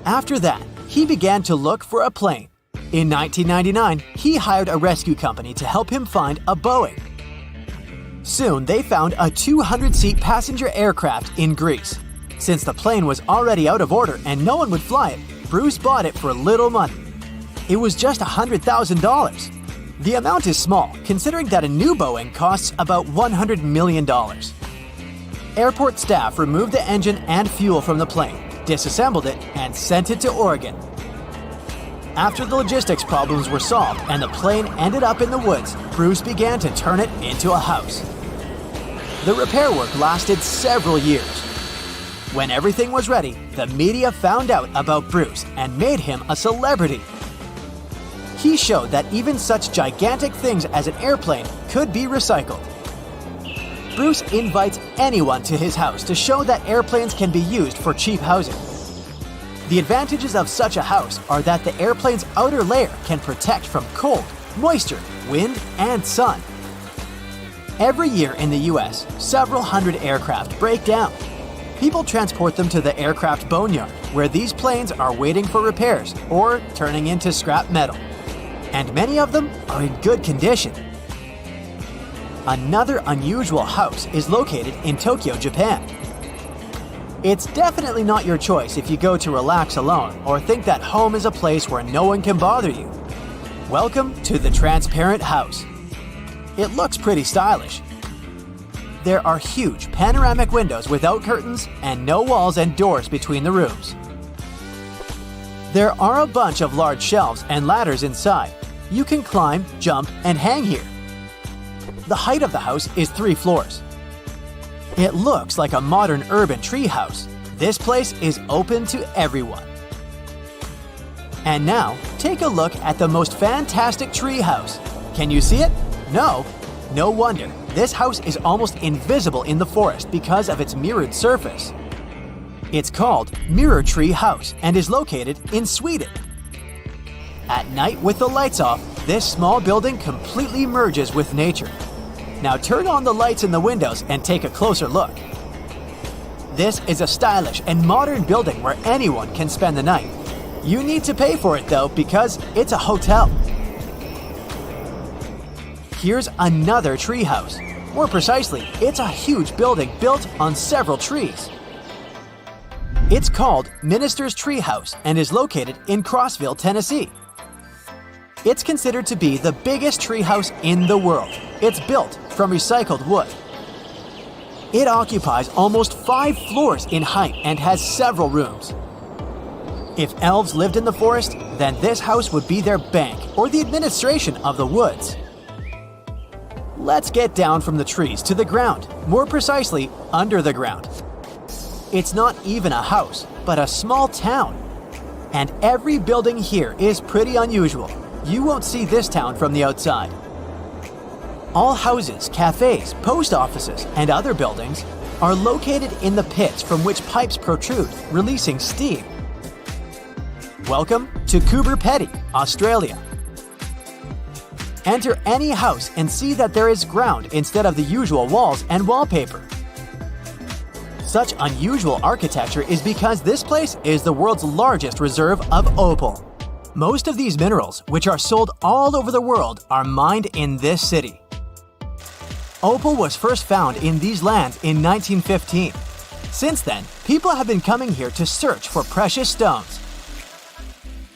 After that, he began to look for a plane. In 1999, he hired a rescue company to help him find a Boeing. Soon, they found a 200-seat passenger aircraft in Greece. Since the plane was already out of order and no one would fly it, Bruce bought it for little money. It was just $100,000. The amount is small, considering that a new Boeing costs about $100 million. Airport staff removed the engine and fuel from the plane, disassembled it, and sent it to Oregon. After the logistics problems were solved and the plane ended up in the woods, Bruce began to turn it into a house. The repair work lasted several years. When everything was ready, the media found out about Bruce and made him a celebrity. He showed that even such gigantic things as an airplane could be recycled. Bruce invites anyone to his house to show that airplanes can be used for cheap housing. The advantages of such a house are that the airplane's outer layer can protect from cold, moisture, wind, and sun. Every year in the US, several hundred aircraft break down. People transport them to the aircraft boneyard, where these planes are waiting for repairs or turning into scrap metal. And many of them are in good condition. Another unusual house is located in Tokyo, Japan. It's definitely not your choice if you go to relax alone or think that home is a place where no one can bother you. Welcome to the transparent house. It looks pretty stylish. There are huge panoramic windows without curtains and no walls and doors between the rooms. There are a bunch of large shelves and ladders inside. You can climb, jump, and hang here. The height of the house is 3 floors. It looks like a modern urban tree house. This place is open to everyone. And now, take a look at the most fantastic tree house. Can you see it? No? No wonder. This house is almost invisible in the forest because of its mirrored surface. It's called Mirror Tree House and is located in Sweden. At night with the lights off, this small building completely merges with nature. Now turn on the lights in the windows and take a closer look. This is a stylish and modern building where anyone can spend the night. You need to pay for it though because it's a hotel. Here's another tree house. More precisely, it's a huge building built on several trees. It's called Minister's Tree House and is located in Crossville, Tennessee. It's considered to be the biggest tree house in the world. It's built from recycled wood. It occupies almost 5 floors in height and has several rooms. If elves lived in the forest, then this house would be their bank or the administration of the woods. Let's get down from the trees to the ground, more precisely, under the ground. It's not even a house, but a small town. And every building here is pretty unusual. You won't see this town from the outside. All houses, cafes, post offices, and other buildings are located in the pits from which pipes protrude, releasing steam. Welcome to Coober Pedy, Australia. Enter any house and see that there is ground instead of the usual walls and wallpaper. Such unusual architecture is because this place is the world's largest reserve of opal. Most of these minerals, which are sold all over the world, are mined in this city. Opal was first found in these lands in 1915. Since then, people have been coming here to search for precious stones.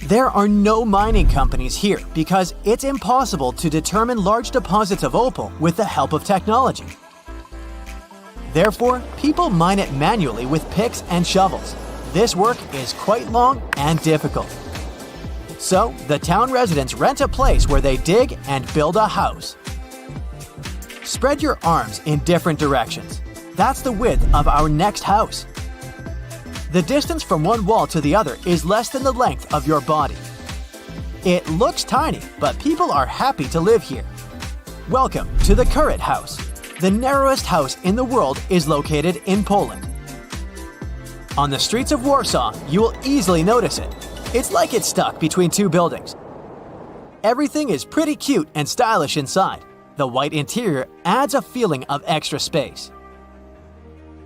There are no mining companies here because it's impossible to determine large deposits of opal with the help of technology. Therefore, people mine it manually with picks and shovels. This work is quite long and difficult. So, the town residents rent a place where they dig and build a house. Spread your arms in different directions. That's the width of our next house. The distance from one wall to the other is less than the length of your body. It looks tiny, but people are happy to live here. Welcome to the Current House. The narrowest house in the world is located in Poland. On the streets of Warsaw, you will easily notice it. It's like it's stuck between 2 buildings. Everything is pretty cute and stylish inside. The white interior adds a feeling of extra space.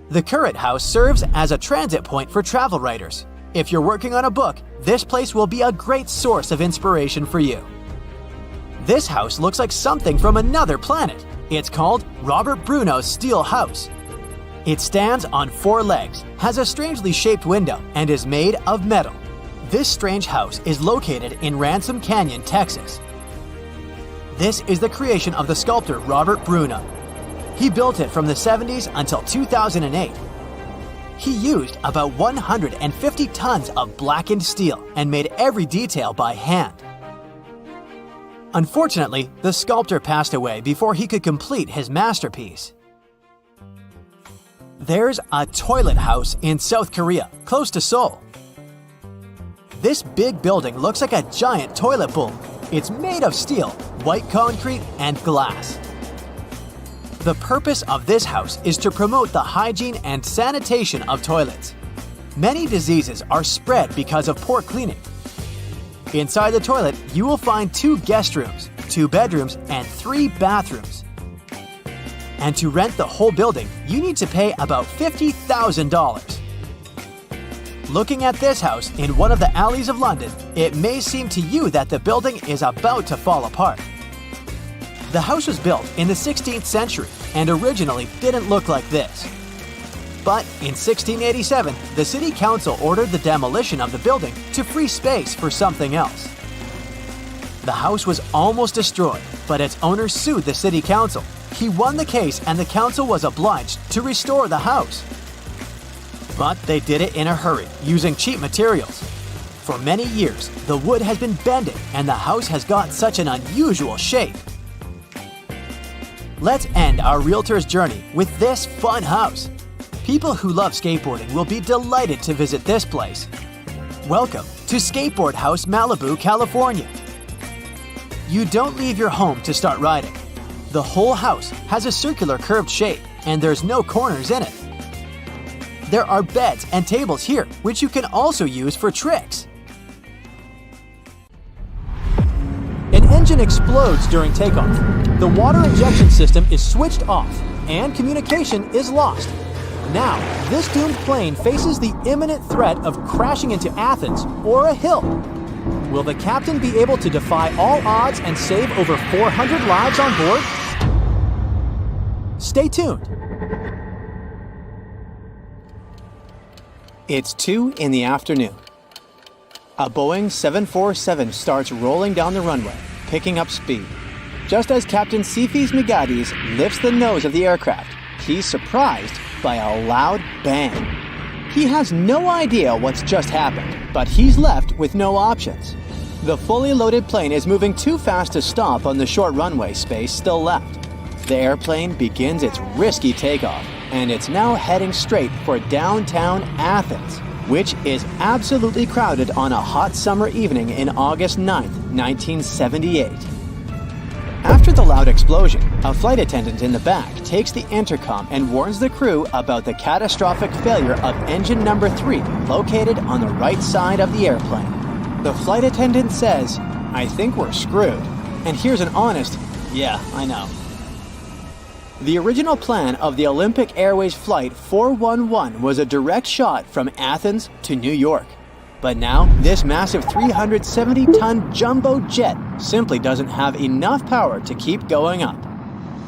The Current House serves as a transit point for travel writers. If you're working on a book, this place will be a great source of inspiration for you. This house looks like something from another planet. It's called Robert Bruno's Steel House. It stands on 4 legs, has a strangely shaped window, and is made of metal. This strange house is located in Ransom Canyon, Texas. This is the creation of the sculptor Robert Bruno. He built it from the 70s until 2008. He used about 150 tons of blackened steel and made every detail by hand. Unfortunately, the sculptor passed away before he could complete his masterpiece. There's a toilet house in South Korea, close to Seoul. This big building looks like a giant toilet bowl. It's made of steel, white concrete, and glass. The purpose of this house is to promote the hygiene and sanitation of toilets. Many diseases are spread because of poor cleaning. Inside the toilet, you will find 2 guest rooms, 2 bedrooms, and 3 bathrooms. And to rent the whole building, you need to pay about $50,000. Looking at this house in one of the alleys of London, it may seem to you that the building is about to fall apart. The house was built in the 16th century and originally didn't look like this. But in 1687, the city council ordered the demolition of the building to free space for something else. The house was almost destroyed, but its owner sued the city council. He won the case and the council was obliged to restore the house. But they did it in a hurry, using cheap materials. For many years, the wood has been bending and the house has got such an unusual shape. Let's end our realtor's journey with this fun house. People who love skateboarding will be delighted to visit this place. Welcome to Skateboard House Malibu, California. You don't leave your home to start riding. The whole house has a circular curved shape and there's no corners in it. There are beds and tables here, which you can also use for tricks. An engine explodes during takeoff. The water injection system is switched off and communication is lost. Now, this doomed plane faces the imminent threat of crashing into Athens or a hill. Will the captain be able to defy all odds and save over 400 lives on board? Stay tuned. It's 2 in the afternoon. A Boeing 747 starts rolling down the runway, picking up speed. Just as Captain Sifis Migadis lifts the nose of the aircraft, he's surprised by a loud bang. He has no idea what's just happened, but he's left with no options. The fully loaded plane is moving too fast to stop on the short runway space still left. The airplane begins its risky takeoff, and it's now heading straight for downtown Athens, which is absolutely crowded on a hot summer evening in August 9th, 1978. After the loud explosion, a flight attendant in the back takes the intercom and warns the crew about the catastrophic failure of engine number 3 located on the right side of the airplane. The flight attendant says, "I think we're screwed." And here's an honest, "Yeah, I know." The original plan of the Olympic Airways Flight 411 was a direct shot from Athens to New York. But now, this massive 370-ton jumbo jet simply doesn't have enough power to keep going up.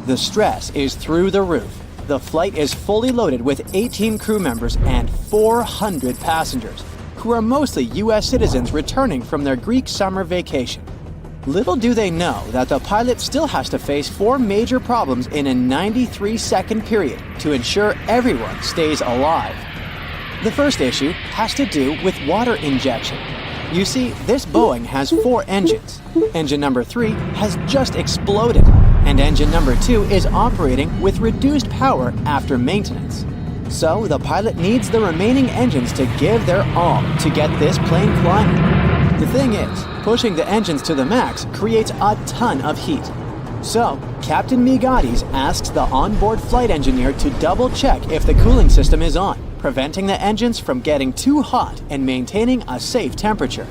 The stress is through the roof. The flight is fully loaded with 18 crew members and 400 passengers, who are mostly US citizens returning from their Greek summer vacation. Little do they know that the pilot still has to face 4 major problems in a 93-second period to ensure everyone stays alive. The first issue has to do with water injection. You see, this Boeing has 4 engines. Engine number 3 has just exploded, and engine number 2 is operating with reduced power after maintenance. So the pilot needs the remaining engines to give their all to get this plane climbing. The thing is, pushing the engines to the max creates a ton of heat. So, Captain Migadis asks the onboard flight engineer to double-check if the cooling system is on, preventing the engines from getting too hot and maintaining a safe temperature.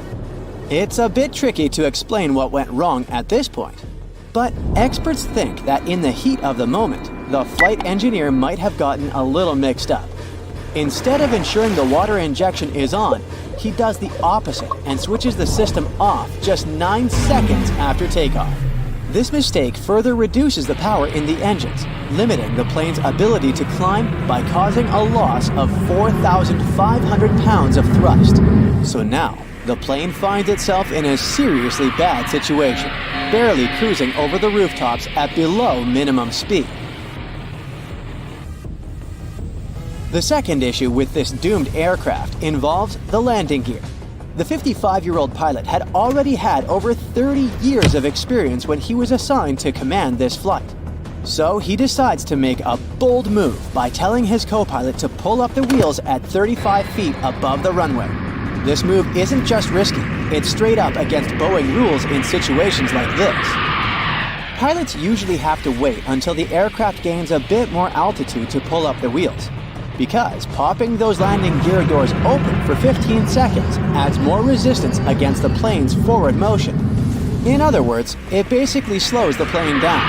It's a bit tricky to explain what went wrong at this point, but experts think that in the heat of the moment, the flight engineer might have gotten a little mixed up. Instead of ensuring the water injection is on, he does the opposite and switches the system off just 9 seconds after takeoff. This mistake further reduces the power in the engines, limiting the plane's ability to climb by causing a loss of 4,500 pounds of thrust. So now, the plane finds itself in a seriously bad situation, barely cruising over the rooftops at below minimum speed. The second issue with this doomed aircraft involves the landing gear. The 55-year-old pilot had already had over 30 years of experience when he was assigned to command this flight. So he decides to make a bold move by telling his co-pilot to pull up the wheels at 35 feet above the runway. This move isn't just risky, it's straight up against Boeing rules in situations like this. Pilots usually have to wait until the aircraft gains a bit more altitude to pull up the wheels. because popping those landing gear doors open for 15 seconds adds more resistance against the plane's forward motion. In other words, it basically slows the plane down,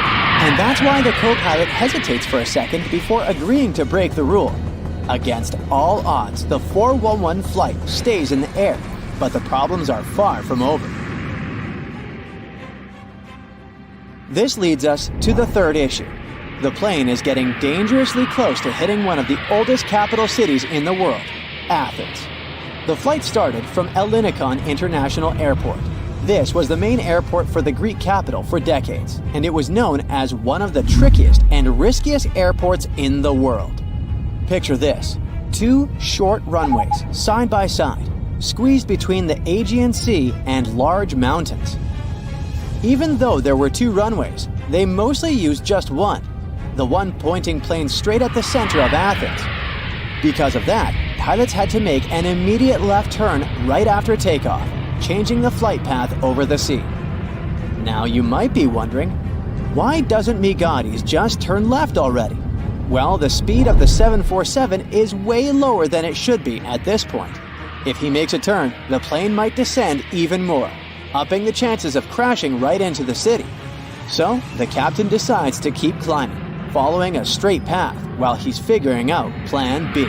and that's why the co-pilot hesitates for a second before agreeing to break the rule. Against all odds, the 411 flight stays in the air, but the problems are far from over. This leads us to the third issue. The plane is getting dangerously close to hitting one of the oldest capital cities in the world, Athens. The flight started from Ellinikon International Airport. This was the main airport for the Greek capital for decades, and it was known as one of the trickiest and riskiest airports in the world. Picture this: 2 short runways, side by side, squeezed between the Aegean Sea and large mountains. Even though there were 2 runways, they mostly used just one, the one pointing planes straight at the center of Athens. Because of that, pilots had to make an immediate left turn right after takeoff, changing the flight path over the sea. Now you might be wondering, why doesn't Migatis just turn left already? Well, the speed of the 747 is way lower than it should be at this point. If he makes a turn, the plane might descend even more, upping the chances of crashing right into the city. So, the captain decides to keep climbing, following a straight path while he's figuring out Plan B.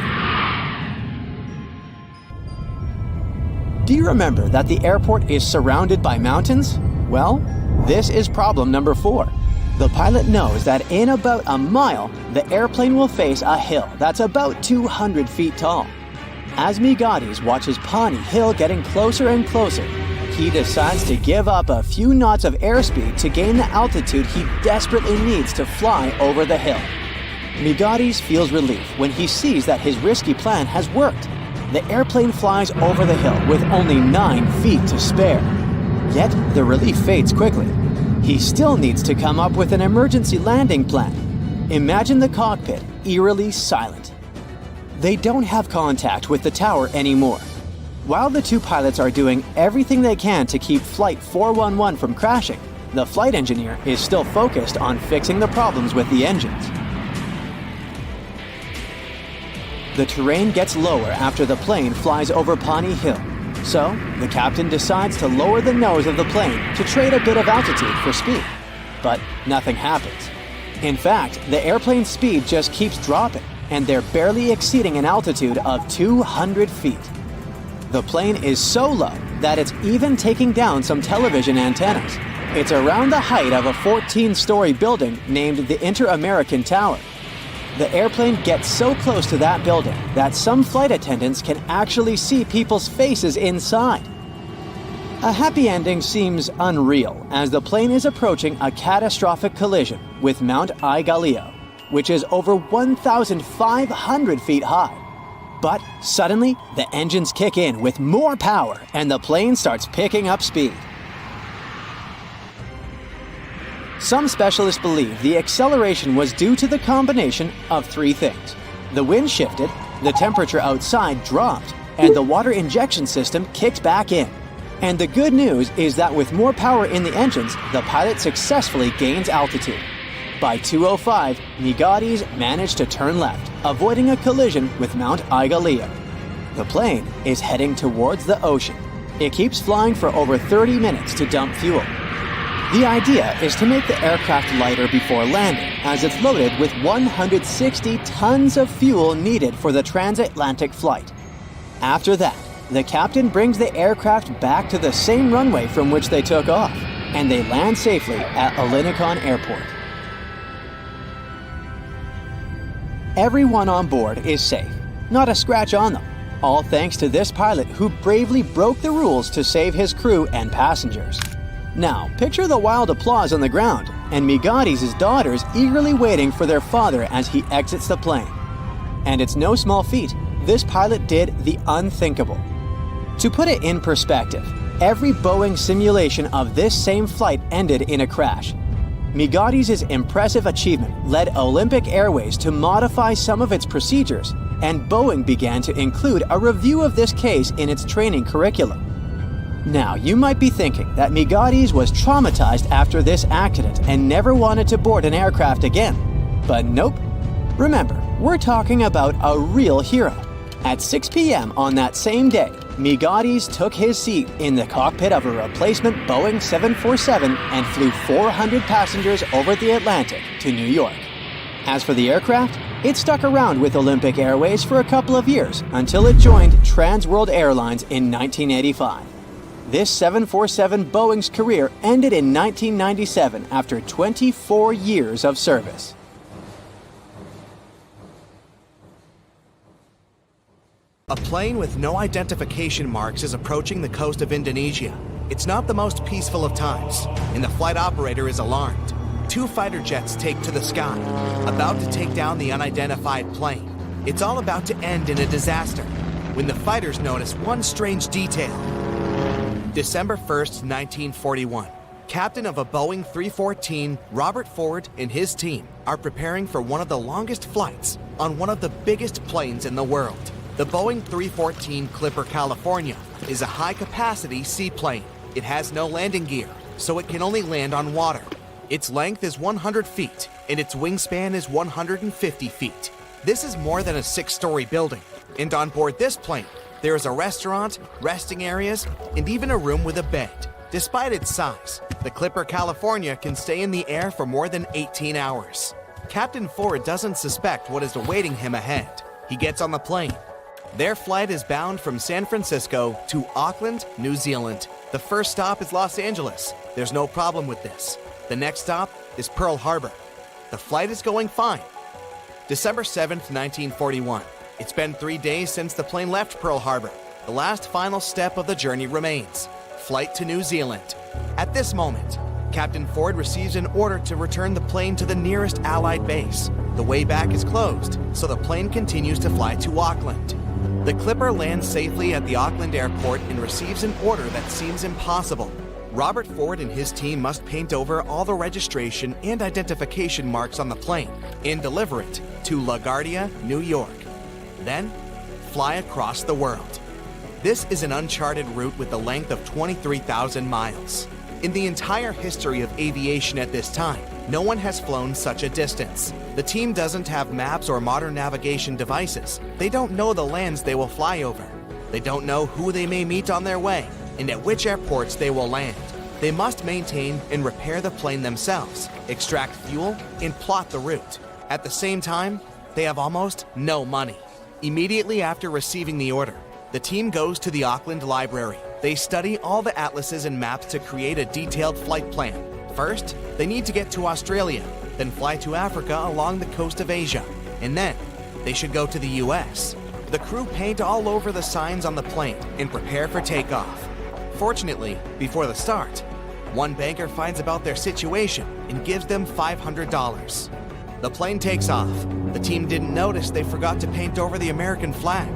Do you remember that the airport is surrounded by mountains? Well, this is problem number 4. The pilot knows that in about a mile, the airplane will face a hill that's about 200 feet tall. As Migatis watches Pawnee Hill getting closer and closer, he decides to give up a few knots of airspeed to gain the altitude he desperately needs to fly over the hill. Migatis feels relief when he sees that his risky plan has worked. The airplane flies over the hill with only 9 feet to spare. Yet, the relief fades quickly. He still needs to come up with an emergency landing plan. Imagine the cockpit eerily silent. They don't have contact with the tower anymore. While the 2 pilots are doing everything they can to keep Flight 411 from crashing, the flight engineer is still focused on fixing the problems with the engines. The terrain gets lower after the plane flies over Pawnee Hill, so the captain decides to lower the nose of the plane to trade a bit of altitude for speed. But nothing happens. In fact, the airplane's speed just keeps dropping, and they're barely exceeding an altitude of 200 feet. The plane is so low that it's even taking down some television antennas. It's around the height of a 14-story building named the Inter-American Tower. The airplane gets so close to that building that some flight attendants can actually see people's faces inside. A happy ending seems unreal as the plane is approaching a catastrophic collision with Mount Aigaleo, which is over 1,500 feet high. But suddenly, the engines kick in with more power and the plane starts picking up speed. Some specialists believe the acceleration was due to the combination of 3 things. The wind shifted, the temperature outside dropped, and the water injection system kicked back in. And the good news is that with more power in the engines, the pilot successfully gains altitude. By 2:05, Migatis managed to turn left, avoiding a collision with Mount Aigaleo. The plane is heading towards the ocean. It keeps flying for over 30 minutes to dump fuel. The idea is to make the aircraft lighter before landing, as it's loaded with 160 tons of fuel needed for the transatlantic flight. After that, the captain brings the aircraft back to the same runway from which they took off, and they land safely at Ellinikon Airport. Everyone on board is safe, not a scratch on them, all thanks to this pilot who bravely broke the rules to save his crew and passengers. Now, picture the wild applause on the ground, and Migatis' daughters eagerly waiting for their father as he exits the plane. And it's no small feat, this pilot did the unthinkable. To put it in perspective, every Boeing simulation of this same flight ended in a crash. Migatis' impressive achievement led Olympic Airways to modify some of its procedures, and Boeing began to include a review of this case in its training curriculum. Now, you might be thinking that Migatis was traumatized after this accident and never wanted to board an aircraft again. But nope. Remember, We're talking about a real hero. At 6 p.m. on that same day, Migaudis took his seat in the cockpit of a replacement Boeing 747 and flew 400 passengers over the Atlantic to New York. As for the aircraft, it stuck around with Olympic Airways for a couple of years until it joined Trans World Airlines in 1985. This 747 Boeing's career ended in 1997 after 24 years of service. A plane with no identification marks is approaching the coast of Indonesia. It's not the most peaceful of times, and the flight operator is alarmed. 2 fighter jets take to the sky, about to take down the unidentified plane. It's all about to end in a disaster, when the fighters notice one strange detail. December 1st, 1941. Captain of a Boeing 314, Robert Ford and his team are preparing for one of the longest flights on one of the biggest planes in the world. The Boeing 314 Clipper California is a high-capacity seaplane. It has no landing gear, so it can only land on water. Its length is 100 feet, and its wingspan is 150 feet. This is more than a 6-story building, and on board this plane, there is a restaurant, resting areas, and even a room with a bed. Despite its size, the Clipper California can stay in the air for more than 18 hours. Captain Ford doesn't suspect what is awaiting him ahead. He gets on the plane. Their flight is bound from San Francisco to Auckland, New Zealand. The first stop is Los Angeles. There's no problem with this. The next stop is Pearl Harbor. The flight is going fine. December 7th, 1941. It's been 3 days since the plane left Pearl Harbor. The last final step of the journey remains: flight to New Zealand. At this moment, Captain Ford receives an order to return the plane to the nearest Allied base. The way back is closed, so the plane continues to fly to Auckland. The Clipper lands safely at the Auckland airport and receives an order that seems impossible. Robert Ford and his team must paint over all the registration and identification marks on the plane and deliver it to LaGuardia, New York. Then, fly across the world. This is an uncharted route with a length of 23,000 miles. In the entire history of aviation at this time, no one has flown such a distance. The team doesn't have maps or modern navigation devices. They don't know the lands they will fly over. They don't know who they may meet on their way and at which airports they will land. They must maintain and repair the plane themselves, extract fuel, and plot the route. At the same time, they have almost no money. Immediately after receiving the order, the team goes to the Auckland Library. They study all the atlases and maps to create a detailed flight plan. First, they need to get to Australia, then fly to Africa along the coast of Asia, and then they should go to the US. The crew paint all over the signs on the plane and prepare for takeoff. Fortunately, before the start, one banker finds about their situation and gives them $500. The plane takes off. The team didn't notice they forgot to paint over the American flag.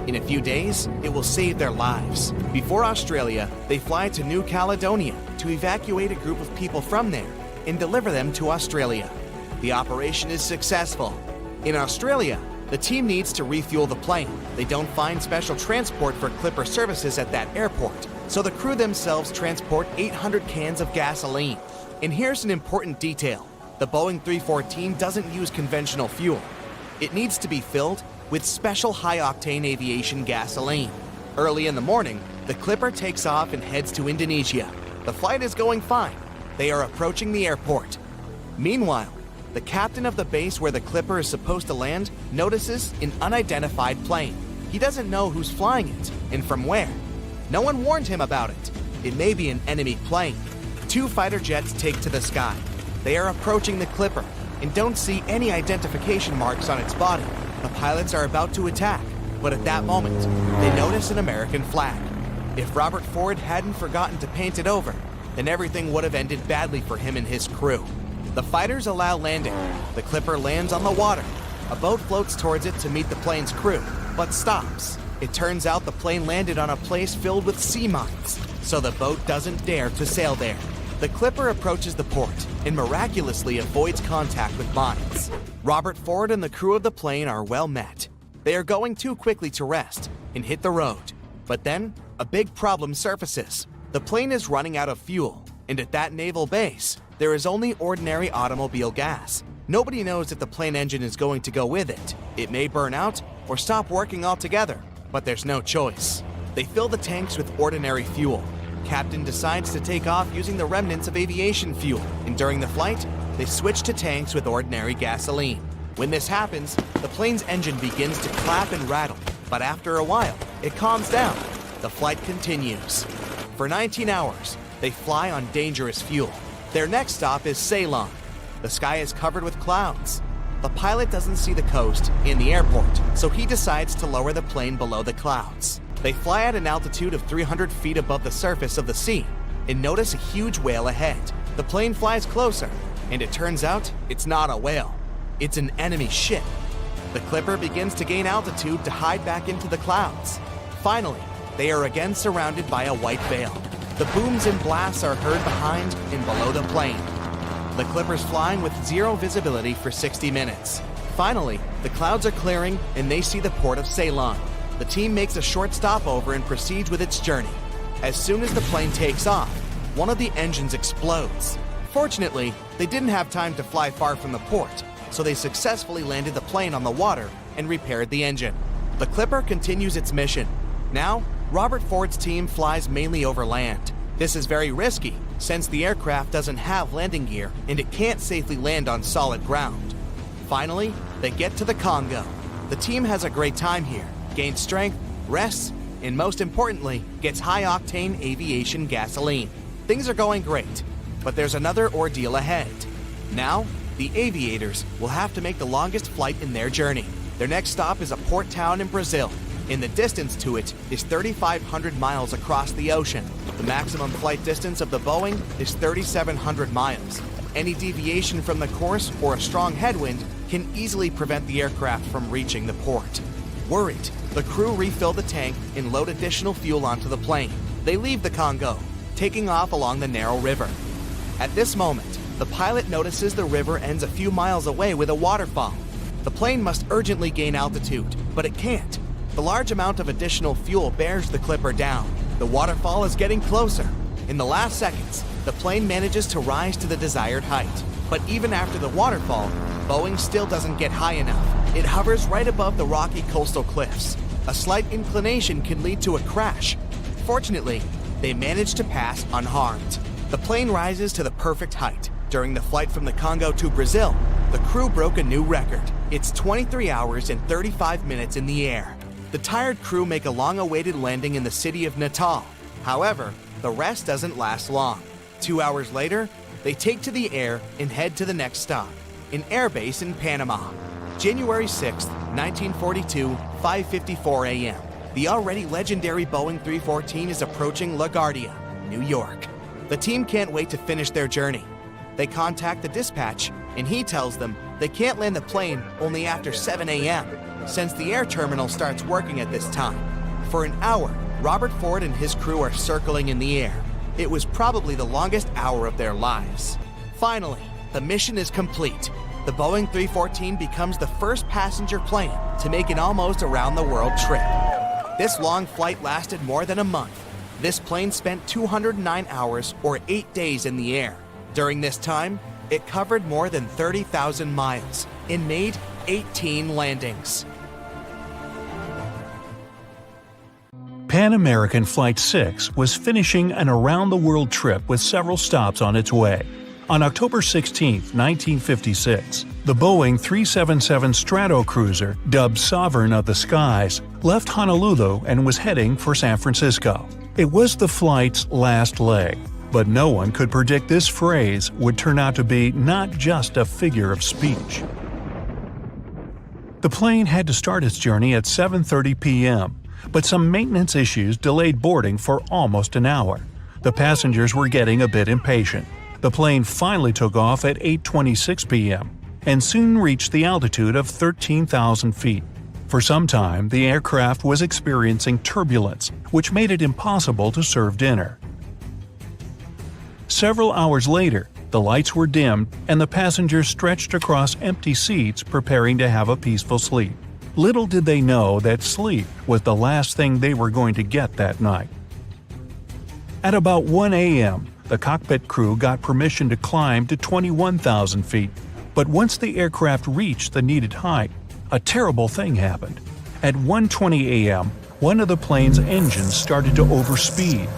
In a few days, it will save their lives. Before Australia, they fly to New Caledonia to evacuate a group of people from there and deliver them to Australia. The operation is successful. In Australia, the team needs to refuel the plane. They don't find special transport for Clipper services at that airport, so the crew themselves transport 800 cans of gasoline. And here's an important detail. The Boeing 314 doesn't use conventional fuel. It needs to be filled with special high-octane aviation gasoline. Early in the morning, the Clipper takes off and heads to Indonesia. The flight is going fine. They are approaching the airport. Meanwhile, the captain of the base where the Clipper is supposed to land notices an unidentified plane. He doesn't know who's flying it and from where. No one warned him about it. It may be an enemy plane. 2 fighter jets take to the sky. They are approaching the Clipper and don't see any identification marks on its body. The pilots are about to attack, but at that moment, they notice an American flag. If Robert Ford hadn't forgotten to paint it over, then everything would have ended badly for him and his crew. The fighters allow landing. The Clipper lands on the water. A boat floats towards it to meet the plane's crew, but stops. It turns out the plane landed on a place filled with sea mines, so the boat doesn't dare to sail there. The Clipper approaches the port and miraculously avoids contact with mines. Robert Ford and the crew of the plane are well met. They are going too quickly to rest and hit the road. But then, a big problem surfaces. The plane is running out of fuel, And at that naval base, there is only ordinary automobile gas. Nobody knows if the plane engine is going to go with it. It may burn out or stop working altogether, but there's no choice. They fill the tanks with ordinary fuel. Captain decides to take off using the remnants of aviation fuel, and during the flight, they switch to tanks with ordinary gasoline. When this happens, the plane's engine begins to clap and rattle, but after a while, it calms down. The flight continues. For 19 hours, they fly on dangerous fuel. Their next stop is Ceylon. The sky is covered with clouds. The pilot doesn't see the coast in the airport, so he decides to lower the plane below the clouds. They fly at an altitude of 300 feet above the surface of the sea and notice a huge whale ahead. The plane flies closer, and it turns out it's not a whale. It's an enemy ship. The Clipper begins to gain altitude to hide back into the clouds. Finally, they are again surrounded by a white veil. The booms and blasts are heard behind and below the plane. The Clipper's flying with zero visibility for 60 minutes. Finally, the clouds are clearing and they see the port of Ceylon. The team makes a short stopover and proceeds with its journey. As soon as the plane takes off, one of the engines explodes. Fortunately, they didn't have time to fly far from the port, so they successfully landed the plane on the water and repaired the engine. The Clipper continues its mission. Now, Robert Ford's team flies mainly over land. This is very risky, since the aircraft doesn't have landing gear and it can't safely land on solid ground. Finally, they get to the Congo. The team has a great time here, gains strength, rests, and most importantly, gets high-octane aviation gasoline. Things are going great, but there's another ordeal ahead. Now, the aviators will have to make the longest flight in their journey. Their next stop is a port town in Brazil, and the distance to it is 3,500 miles across the ocean. The maximum flight distance of the Boeing is 3,700 miles. Any deviation from the course or a strong headwind can easily prevent the aircraft from reaching the port. Worried, the crew refill the tank and load additional fuel onto the plane. They leave the Congo, taking off along the narrow river. At this moment, the pilot notices the river ends a few miles away with a waterfall. The plane must urgently gain altitude, but it can't. The large amount of additional fuel bears the Clipper down. The waterfall is getting closer. In the last seconds, the plane manages to rise to the desired height. But even after the waterfall, Boeing still doesn't get high enough. It hovers right above the rocky coastal cliffs. A slight inclination can lead to a crash. Fortunately, they manage to pass unharmed. The plane rises to the perfect height. During the flight from the Congo to Brazil, the crew broke a new record. It's 23 hours and 35 minutes in the air. The tired crew make a long-awaited landing in the city of Natal. However, the rest doesn't last long. 2 hours later, they take to the air and head to the next stop, an airbase in Panama. January 6, 1942, 5:54 a.m. The already legendary Boeing 314 is approaching LaGuardia, New York. The team can't wait to finish their journey. They contact the dispatch, and he tells them they can't land the plane only after 7 a.m., since the air terminal starts working at this time. For an hour, Robert Ford and his crew are circling in the air. It was probably the longest hour of their lives. Finally, the mission is complete. The Boeing 314 becomes the first passenger plane to make an almost around-the-world trip. This long flight lasted more than a month. This plane spent 209 hours or 8 days in the air. During this time, it covered more than 30,000 miles and made 18 landings. Pan American Flight 6 was finishing an around-the-world trip with several stops on its way. On October 16, 1956, the Boeing 377 Stratocruiser, dubbed Sovereign of the Skies, left Honolulu and was heading for San Francisco. It was the flight's last leg, but no one could predict this phrase would turn out to be not just a figure of speech. The plane had to start its journey at 7:30 p.m., but some maintenance issues delayed boarding for almost an hour. The passengers were getting a bit impatient. The plane finally took off at 8:26 p.m. and soon reached the altitude of 13,000 feet. For some time, the aircraft was experiencing turbulence, which made it impossible to serve dinner. Several hours later, the lights were dimmed and the passengers stretched across empty seats preparing to have a peaceful sleep. Little did they know that sleep was the last thing they were going to get that night. At about 1 a.m., The cockpit crew got permission to climb to 21,000 feet, but once the aircraft reached the needed height, a terrible thing happened. At 1:20 a.m., one of the plane's engines started to overspeed.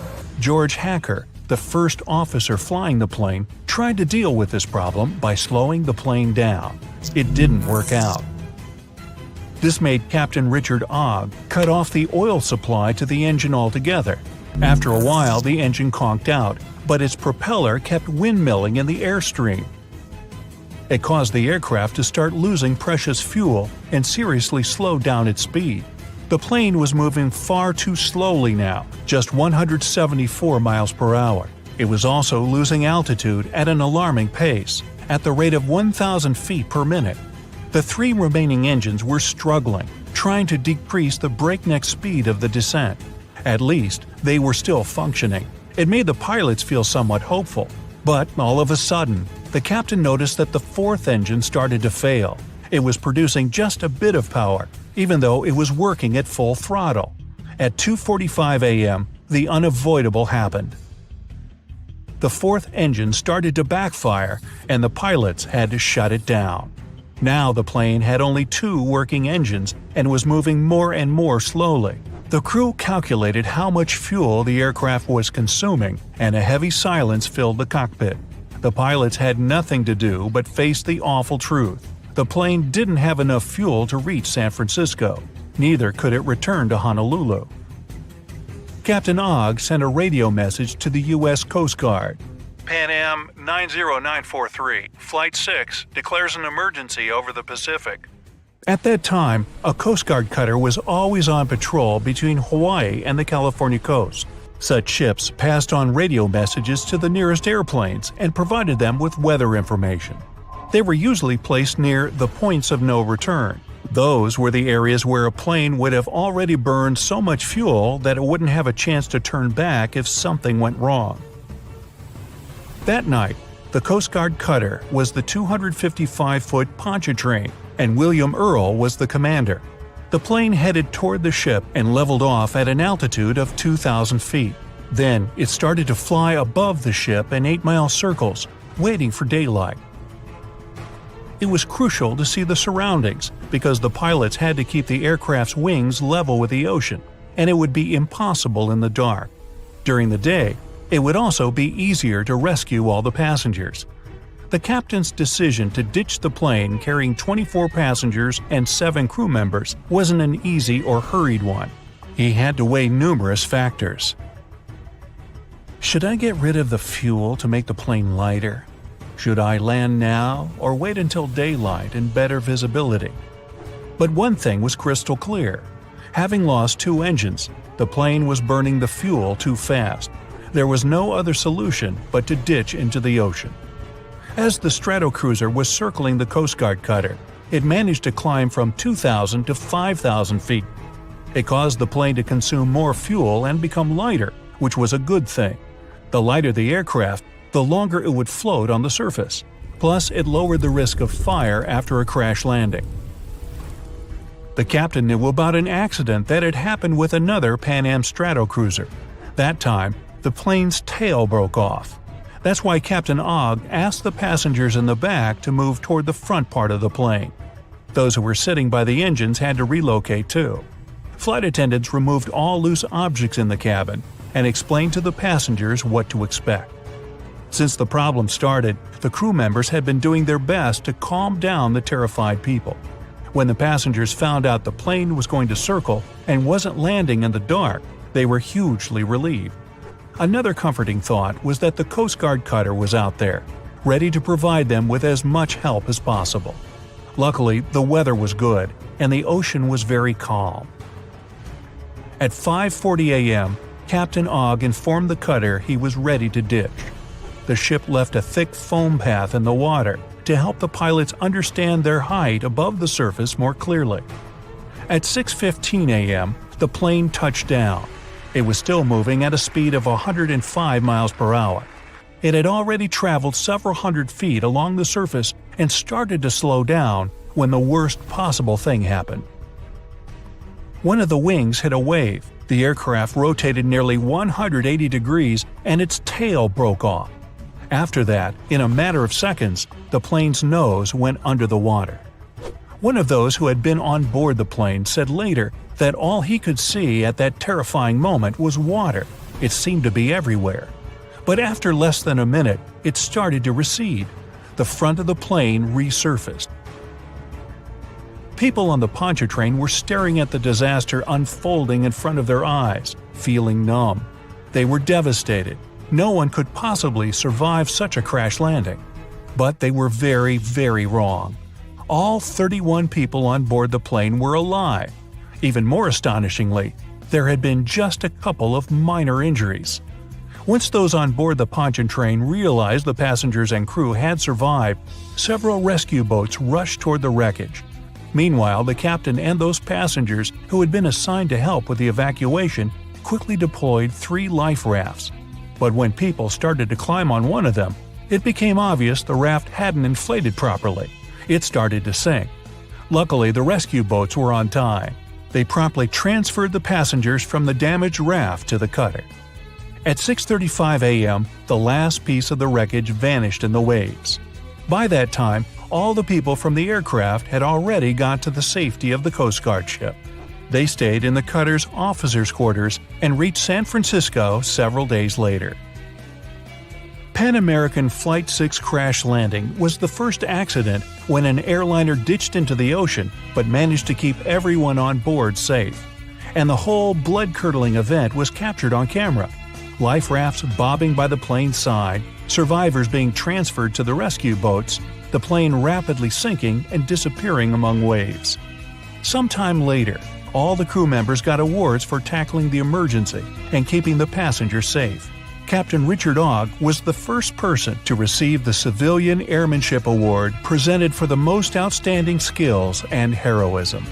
George Hacker, the first officer flying the plane, tried to deal with this problem by slowing the plane down. It didn't work out. This made Captain Richard Ogg cut off the oil supply to the engine altogether. After a while, the engine conked out, but its propeller kept windmilling in the airstream. It caused the aircraft to start losing precious fuel and seriously slowed down its speed. The plane was moving far too slowly now, just 174 miles per hour. It was also losing altitude at an alarming pace, at the rate of 1,000 feet per minute. The three remaining engines were struggling, trying to decrease the breakneck speed of the descent. At least, they were still functioning. It made the pilots feel somewhat hopeful. But all of a sudden, the captain noticed that the fourth engine started to fail. It was producing just a bit of power, even though it was working at full throttle. At 2:45 a.m., the unavoidable happened. The fourth engine started to backfire, and the pilots had to shut it down. Now the plane had only two working engines and was moving more and more slowly. The crew calculated how much fuel the aircraft was consuming, and a heavy silence filled the cockpit. The pilots had nothing to do but face the awful truth. The plane didn't have enough fuel to reach San Francisco. Neither could it return to Honolulu. Captain Ogg sent a radio message to the U.S. Coast Guard. Pan Am 90943, Flight 6, declares an emergency over the Pacific. At that time, a Coast Guard cutter was always on patrol between Hawaii and the California coast. Such ships passed on radio messages to the nearest airplanes and provided them with weather information. They were usually placed near the points of no return. Those were the areas where a plane would have already burned so much fuel that it wouldn't have a chance to turn back if something went wrong. That night, the Coast Guard cutter was the 255-foot Pontchartrain, and William Earl was the commander. The plane headed toward the ship and leveled off at an altitude of 2,000 feet. Then it started to fly above the ship in 8-mile circles, waiting for daylight. It was crucial to see the surroundings because the pilots had to keep the aircraft's wings level with the ocean, and it would be impossible in the dark. During the day, it would also be easier to rescue all the passengers. The captain's decision to ditch the plane carrying 24 passengers and 7 crew members wasn't an easy or hurried one. He had to weigh numerous factors. Should I get rid of the fuel to make the plane lighter? Should I land now or wait until daylight and better visibility? But one thing was crystal clear. Having lost 2 engines, the plane was burning the fuel too fast. There was no other solution but to ditch into the ocean. As the Stratocruiser was circling the Coast Guard cutter, it managed to climb from 2,000 to 5,000 feet. It caused the plane to consume more fuel and become lighter, which was a good thing. The lighter the aircraft, the longer it would float on the surface. Plus, it lowered the risk of fire after a crash landing. The captain knew about an accident that had happened with another Pan Am Stratocruiser. That time, the plane's tail broke off. That's why Captain Ogg asked the passengers in the back to move toward the front part of the plane. Those who were sitting by the engines had to relocate too. Flight attendants removed all loose objects in the cabin and explained to the passengers what to expect. Since the problem started, the crew members had been doing their best to calm down the terrified people. When the passengers found out the plane was going to circle and wasn't landing in the dark, they were hugely relieved. Another comforting thought was that the Coast Guard cutter was out there, ready to provide them with as much help as possible. Luckily, the weather was good, and the ocean was very calm. At 5:40 a.m., Captain Ogg informed the cutter he was ready to ditch. The ship left a thick foam path in the water to help the pilots understand their height above the surface more clearly. At 6:15 a.m., the plane touched down. It was still moving at a speed of 105 miles per hour. It had already traveled several hundred feet along the surface and started to slow down when the worst possible thing happened. One of the wings hit a wave, The aircraft rotated nearly 180 degrees and its tail broke off. After that, in a matter of seconds, the plane's nose went under the water. One of those who had been on board the plane said later that all he could see at that terrifying moment was water. It seemed to be everywhere. But after less than a minute, it started to recede. The front of the plane resurfaced. People on the Pontchartrain were staring at the disaster unfolding in front of their eyes, feeling numb. They were devastated. No one could possibly survive such a crash landing. But they were very, very wrong. All 31 people on board the plane were alive. Even more astonishingly, there had been just a couple of minor injuries. Once those on board the Pontchartrain realized the passengers and crew had survived, several rescue boats rushed toward the wreckage. Meanwhile, the captain and those passengers who had been assigned to help with the evacuation quickly deployed 3 life rafts. But when people started to climb on one of them, it became obvious the raft hadn't inflated properly. It started to sink. Luckily, the rescue boats were on time. They promptly transferred the passengers from the damaged raft to the cutter. At 6:35 a.m., the last piece of the wreckage vanished in the waves. By that time, all the people from the aircraft had already got to the safety of the Coast Guard ship. They stayed in the cutter's officers' quarters and reached San Francisco several days later. Pan American Flight 6 crash landing was the first accident when an airliner ditched into the ocean but managed to keep everyone on board safe. And the whole blood-curdling event was captured on camera. Life rafts bobbing by the plane's side, survivors being transferred to the rescue boats, the plane rapidly sinking and disappearing among waves. Sometime later, all the crew members got awards for tackling the emergency and keeping the passengers safe. Captain Richard Ogg was the first person to receive the Civilian Airmanship Award presented for the most outstanding skills and heroism.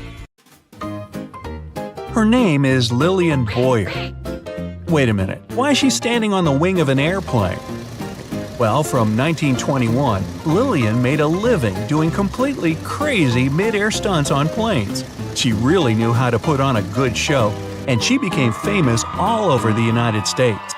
Her name is Lillian Boyer. Wait a minute, why is she standing on the wing of an airplane? Well, from 1921, Lillian made a living doing completely crazy mid-air stunts on planes. She really knew how to put on a good show, and she became famous all over the United States.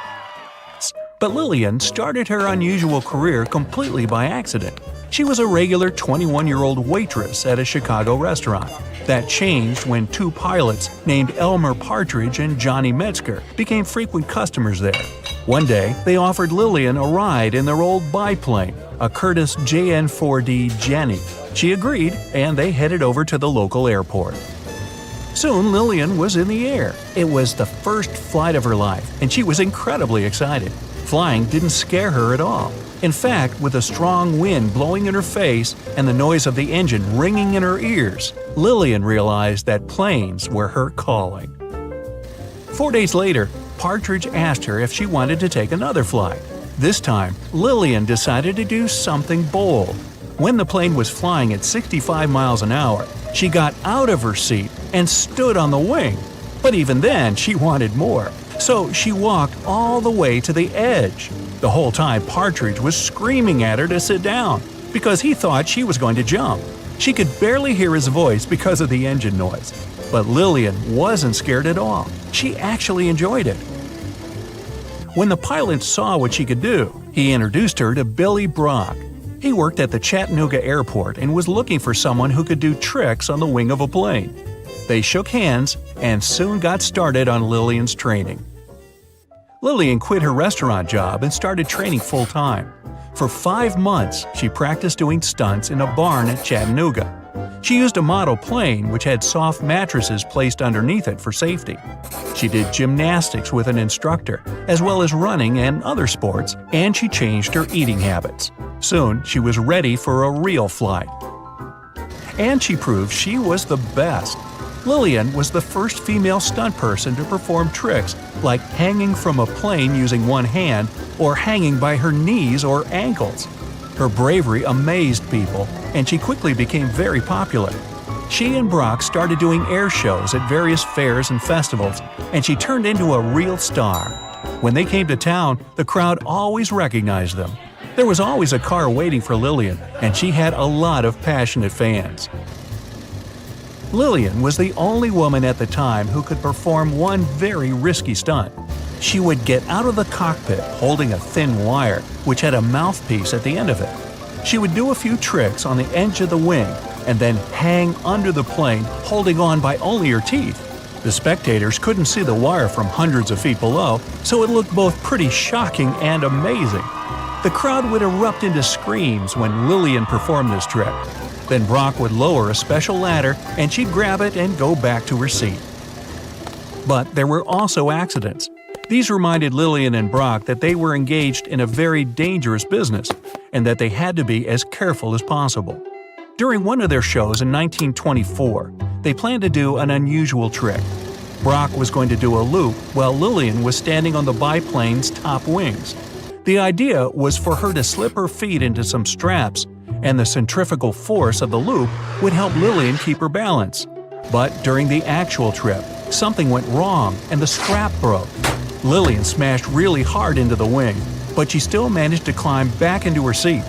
But Lillian started her unusual career completely by accident. She was a regular 21-year-old waitress at a Chicago restaurant. That changed when 2 pilots named Elmer Partridge and Johnny Metzger became frequent customers there. One day, they offered Lillian a ride in their old biplane, a Curtiss JN-4D Jenny. She agreed, and they headed over to the local airport. Soon, Lillian was in the air. It was the first flight of her life, and she was incredibly excited. Flying didn't scare her at all. In fact, with a strong wind blowing in her face and the noise of the engine ringing in her ears, Lillian realized that planes were her calling. 4 days later, Partridge asked her if she wanted to take another flight. This time, Lillian decided to do something bold. When the plane was flying at 65 miles an hour, she got out of her seat and stood on the wing. But even then, she wanted more. So she walked all the way to the edge. The whole time, Partridge was screaming at her to sit down because he thought she was going to jump. She could barely hear his voice because of the engine noise. But Lillian wasn't scared at all. She actually enjoyed it. When the pilot saw what she could do, he introduced her to Billy Brock. He worked at the Chattanooga airport and was looking for someone who could do tricks on the wing of a plane. They shook hands and soon got started on Lillian's training. Lillian quit her restaurant job and started training full-time. For 5 months, she practiced doing stunts in a barn at Chattanooga. She used a model plane which had soft mattresses placed underneath it for safety. She did gymnastics with an instructor, as well as running and other sports, and she changed her eating habits. Soon, she was ready for a real flight. And she proved she was the best. Lillian was the first female stunt person to perform tricks like hanging from a plane using one hand or hanging by her knees or ankles. Her bravery amazed people, and she quickly became very popular. She and Brock started doing air shows at various fairs and festivals, and she turned into a real star. When they came to town, the crowd always recognized them. There was always a car waiting for Lillian, and she had a lot of passionate fans. Lillian was the only woman at the time who could perform one very risky stunt. She would get out of the cockpit holding a thin wire, which had a mouthpiece at the end of it. She would do a few tricks on the edge of the wing and then hang under the plane holding on by only her teeth. The spectators couldn't see the wire from hundreds of feet below, so it looked both pretty shocking and amazing. The crowd would erupt into screams when Lillian performed this trick. Then Brock would lower a special ladder and she'd grab it and go back to her seat. But there were also accidents. These reminded Lillian and Brock that they were engaged in a very dangerous business and that they had to be as careful as possible. During one of their shows in 1924, they planned to do an unusual trick. Brock was going to do a loop while Lillian was standing on the biplane's top wings. The idea was for her to slip her feet into some straps, and the centrifugal force of the loop would help Lillian keep her balance. But during the actual trip, something went wrong and the strap broke. Lillian smashed really hard into the wing, but she still managed to climb back into her seat.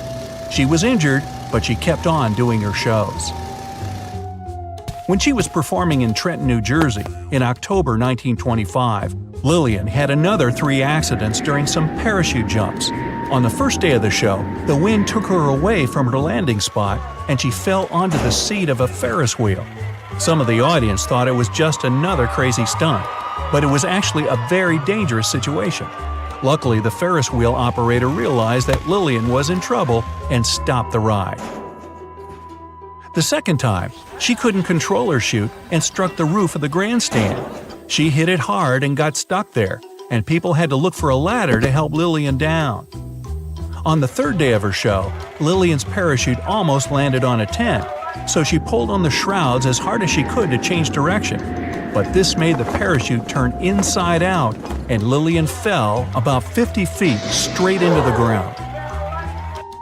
She was injured, but she kept on doing her shows. When she was performing in Trenton, New Jersey, in October 1925, Lillian had another 3 accidents during some parachute jumps. On the first day of the show, the wind took her away from her landing spot and she fell onto the seat of a Ferris wheel. Some of the audience thought it was just another crazy stunt, but it was actually a very dangerous situation. Luckily, the Ferris wheel operator realized that Lillian was in trouble and stopped the ride. The second time, she couldn't control her chute and struck the roof of the grandstand. She hit it hard and got stuck there, and people had to look for a ladder to help Lillian down. On the third day of her show, Lillian's parachute almost landed on a tent, so she pulled on the shrouds as hard as she could to change direction. But this made the parachute turn inside out, and Lillian fell about 50 feet straight into the ground.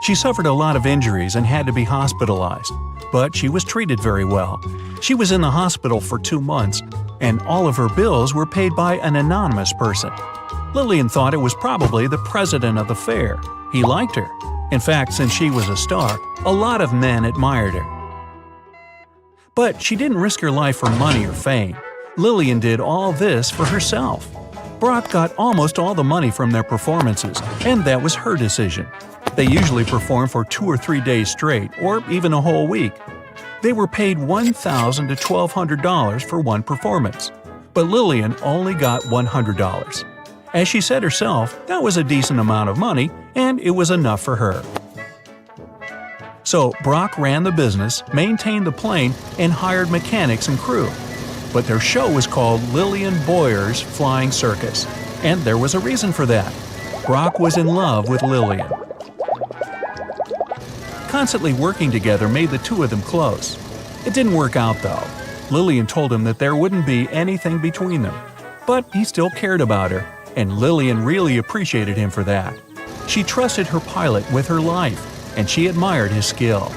She suffered a lot of injuries and had to be hospitalized, but she was treated very well. She was in the hospital for 2 months, and all of her bills were paid by an anonymous person. Lillian thought it was probably the president of the fair. He liked her. In fact, since she was a star, a lot of men admired her. But she didn't risk her life for money or fame. Lillian did all this for herself. Brock got almost all the money from their performances, and that was her decision. They usually perform for 2 or 3 days straight, or even a whole week. They were paid $1,000 to $1,200 for one performance, but Lillian only got $100. As she said herself, that was a decent amount of money, and it was enough for her. So Brock ran the business, maintained the plane, and hired mechanics and crew. But their show was called Lillian Boyer's Flying Circus, and there was a reason for that. Brock was in love with Lillian. Constantly working together made the two of them close. It didn't work out though. Lillian told him that there wouldn't be anything between them. But he still cared about her, and Lillian really appreciated him for that. She trusted her pilot with her life, and she admired his skill.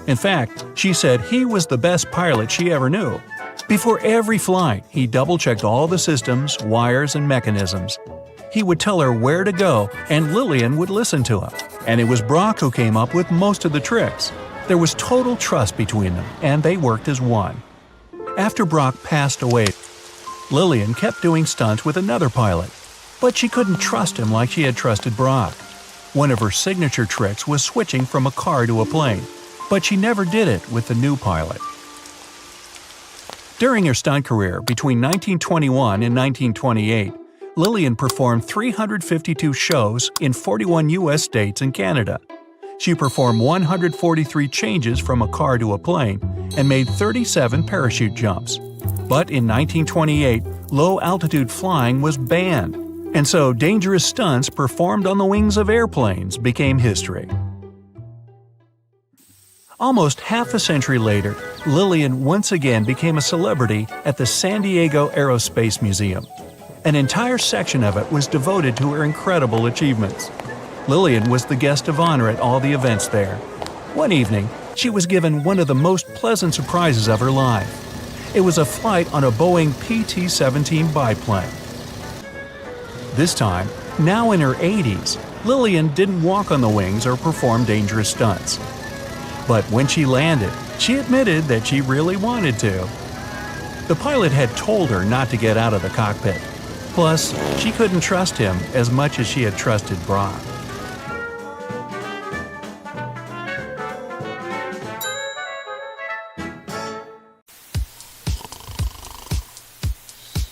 In fact, she said he was the best pilot she ever knew. Before every flight, he double-checked all the systems, wires, and mechanisms. He would tell her where to go, and Lillian would listen to him. And it was Brock who came up with most of the tricks. There was total trust between them, and they worked as one. After Brock passed away, Lillian kept doing stunts with another pilot, but she couldn't trust him like she had trusted Brock. One of her signature tricks was switching from a car to a plane, but she never did it with the new pilot. During her stunt career between 1921 and 1928, Lillian performed 352 shows in 41 U.S. states and Canada. She performed 143 changes from a car to a plane and made 37 parachute jumps. But in 1928, low-altitude flying was banned, and so dangerous stunts performed on the wings of airplanes became history. Almost half a century later, Lillian once again became a celebrity at the San Diego Aerospace Museum. An entire section of it was devoted to her incredible achievements. Lillian was the guest of honor at all the events there. One evening, she was given one of the most pleasant surprises of her life. It was a flight on a Boeing PT-17 biplane. This time, now in her 80s, Lillian didn't walk on the wings or perform dangerous stunts. But when she landed, She admitted that she really wanted to. The pilot had told her not to get out of the cockpit. Plus, she couldn't trust him as much as she had trusted Brock.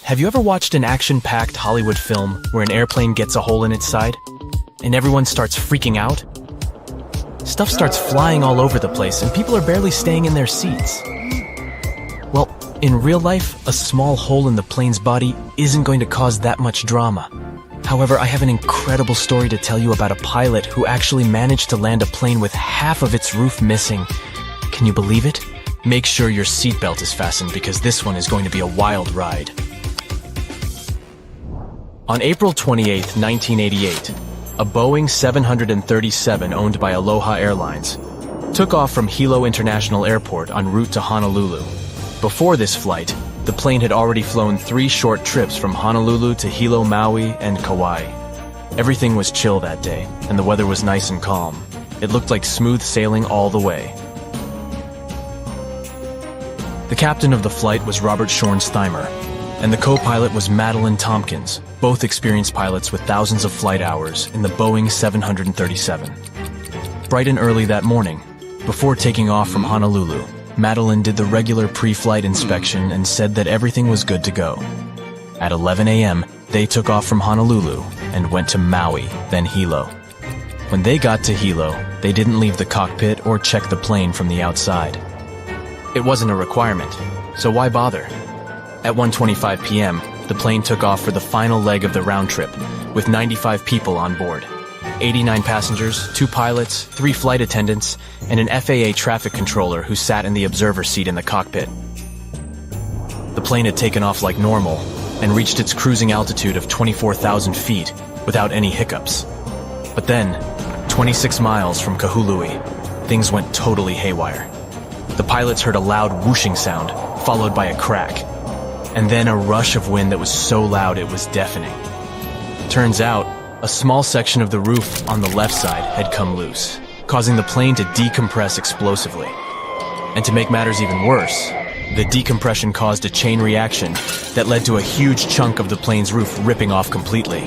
Have you ever watched an action-packed Hollywood film where an airplane gets a hole in its side and everyone starts freaking out? Stuff starts flying all over the place and people are barely staying in their seats. Well, in real life, a small hole in the plane's body isn't going to cause that much drama. However, I have an incredible story to tell you about a pilot who actually managed to land a plane with half of its roof missing. Can you believe it? Make sure your seatbelt is fastened because this one is going to be a wild ride. On April 28, 1988, a Boeing 737 owned by Aloha Airlines took off from Hilo International Airport en route to Honolulu. Before this flight, the plane had already flown 3 short trips from Honolulu to Hilo, Maui, and Kauai. Everything was chill that day, and the weather was nice and calm. It looked like smooth sailing all the way. The captain of the flight was Robert Schornsteimer, and the co-pilot was Madeline Tompkins, both experienced pilots with thousands of flight hours in the Boeing 737. Bright and early that morning, before taking off from Honolulu, Madeline did the regular pre-flight inspection and said that everything was good to go. At 11 a.m., they took off from Honolulu and went to Maui, then Hilo. When they got to Hilo, they didn't leave the cockpit or check the plane from the outside. It wasn't a requirement, so why bother? At 1:25 p.m., the plane took off for the final leg of the round trip, with 95 people on board. 89 passengers, 2 pilots, 3 flight attendants, and an FAA traffic controller who sat in the observer seat in the cockpit. The plane had taken off like normal and reached its cruising altitude of 24,000 feet without any hiccups. But then, 26 miles from Kahului, things went totally haywire. The pilots heard a loud whooshing sound, followed by a crack, and then a rush of wind that was so loud it was deafening. Turns out, a small section of the roof on the left side had come loose, causing the plane to decompress explosively. And to make matters even worse, the decompression caused a chain reaction that led to a huge chunk of the plane's roof ripping off completely.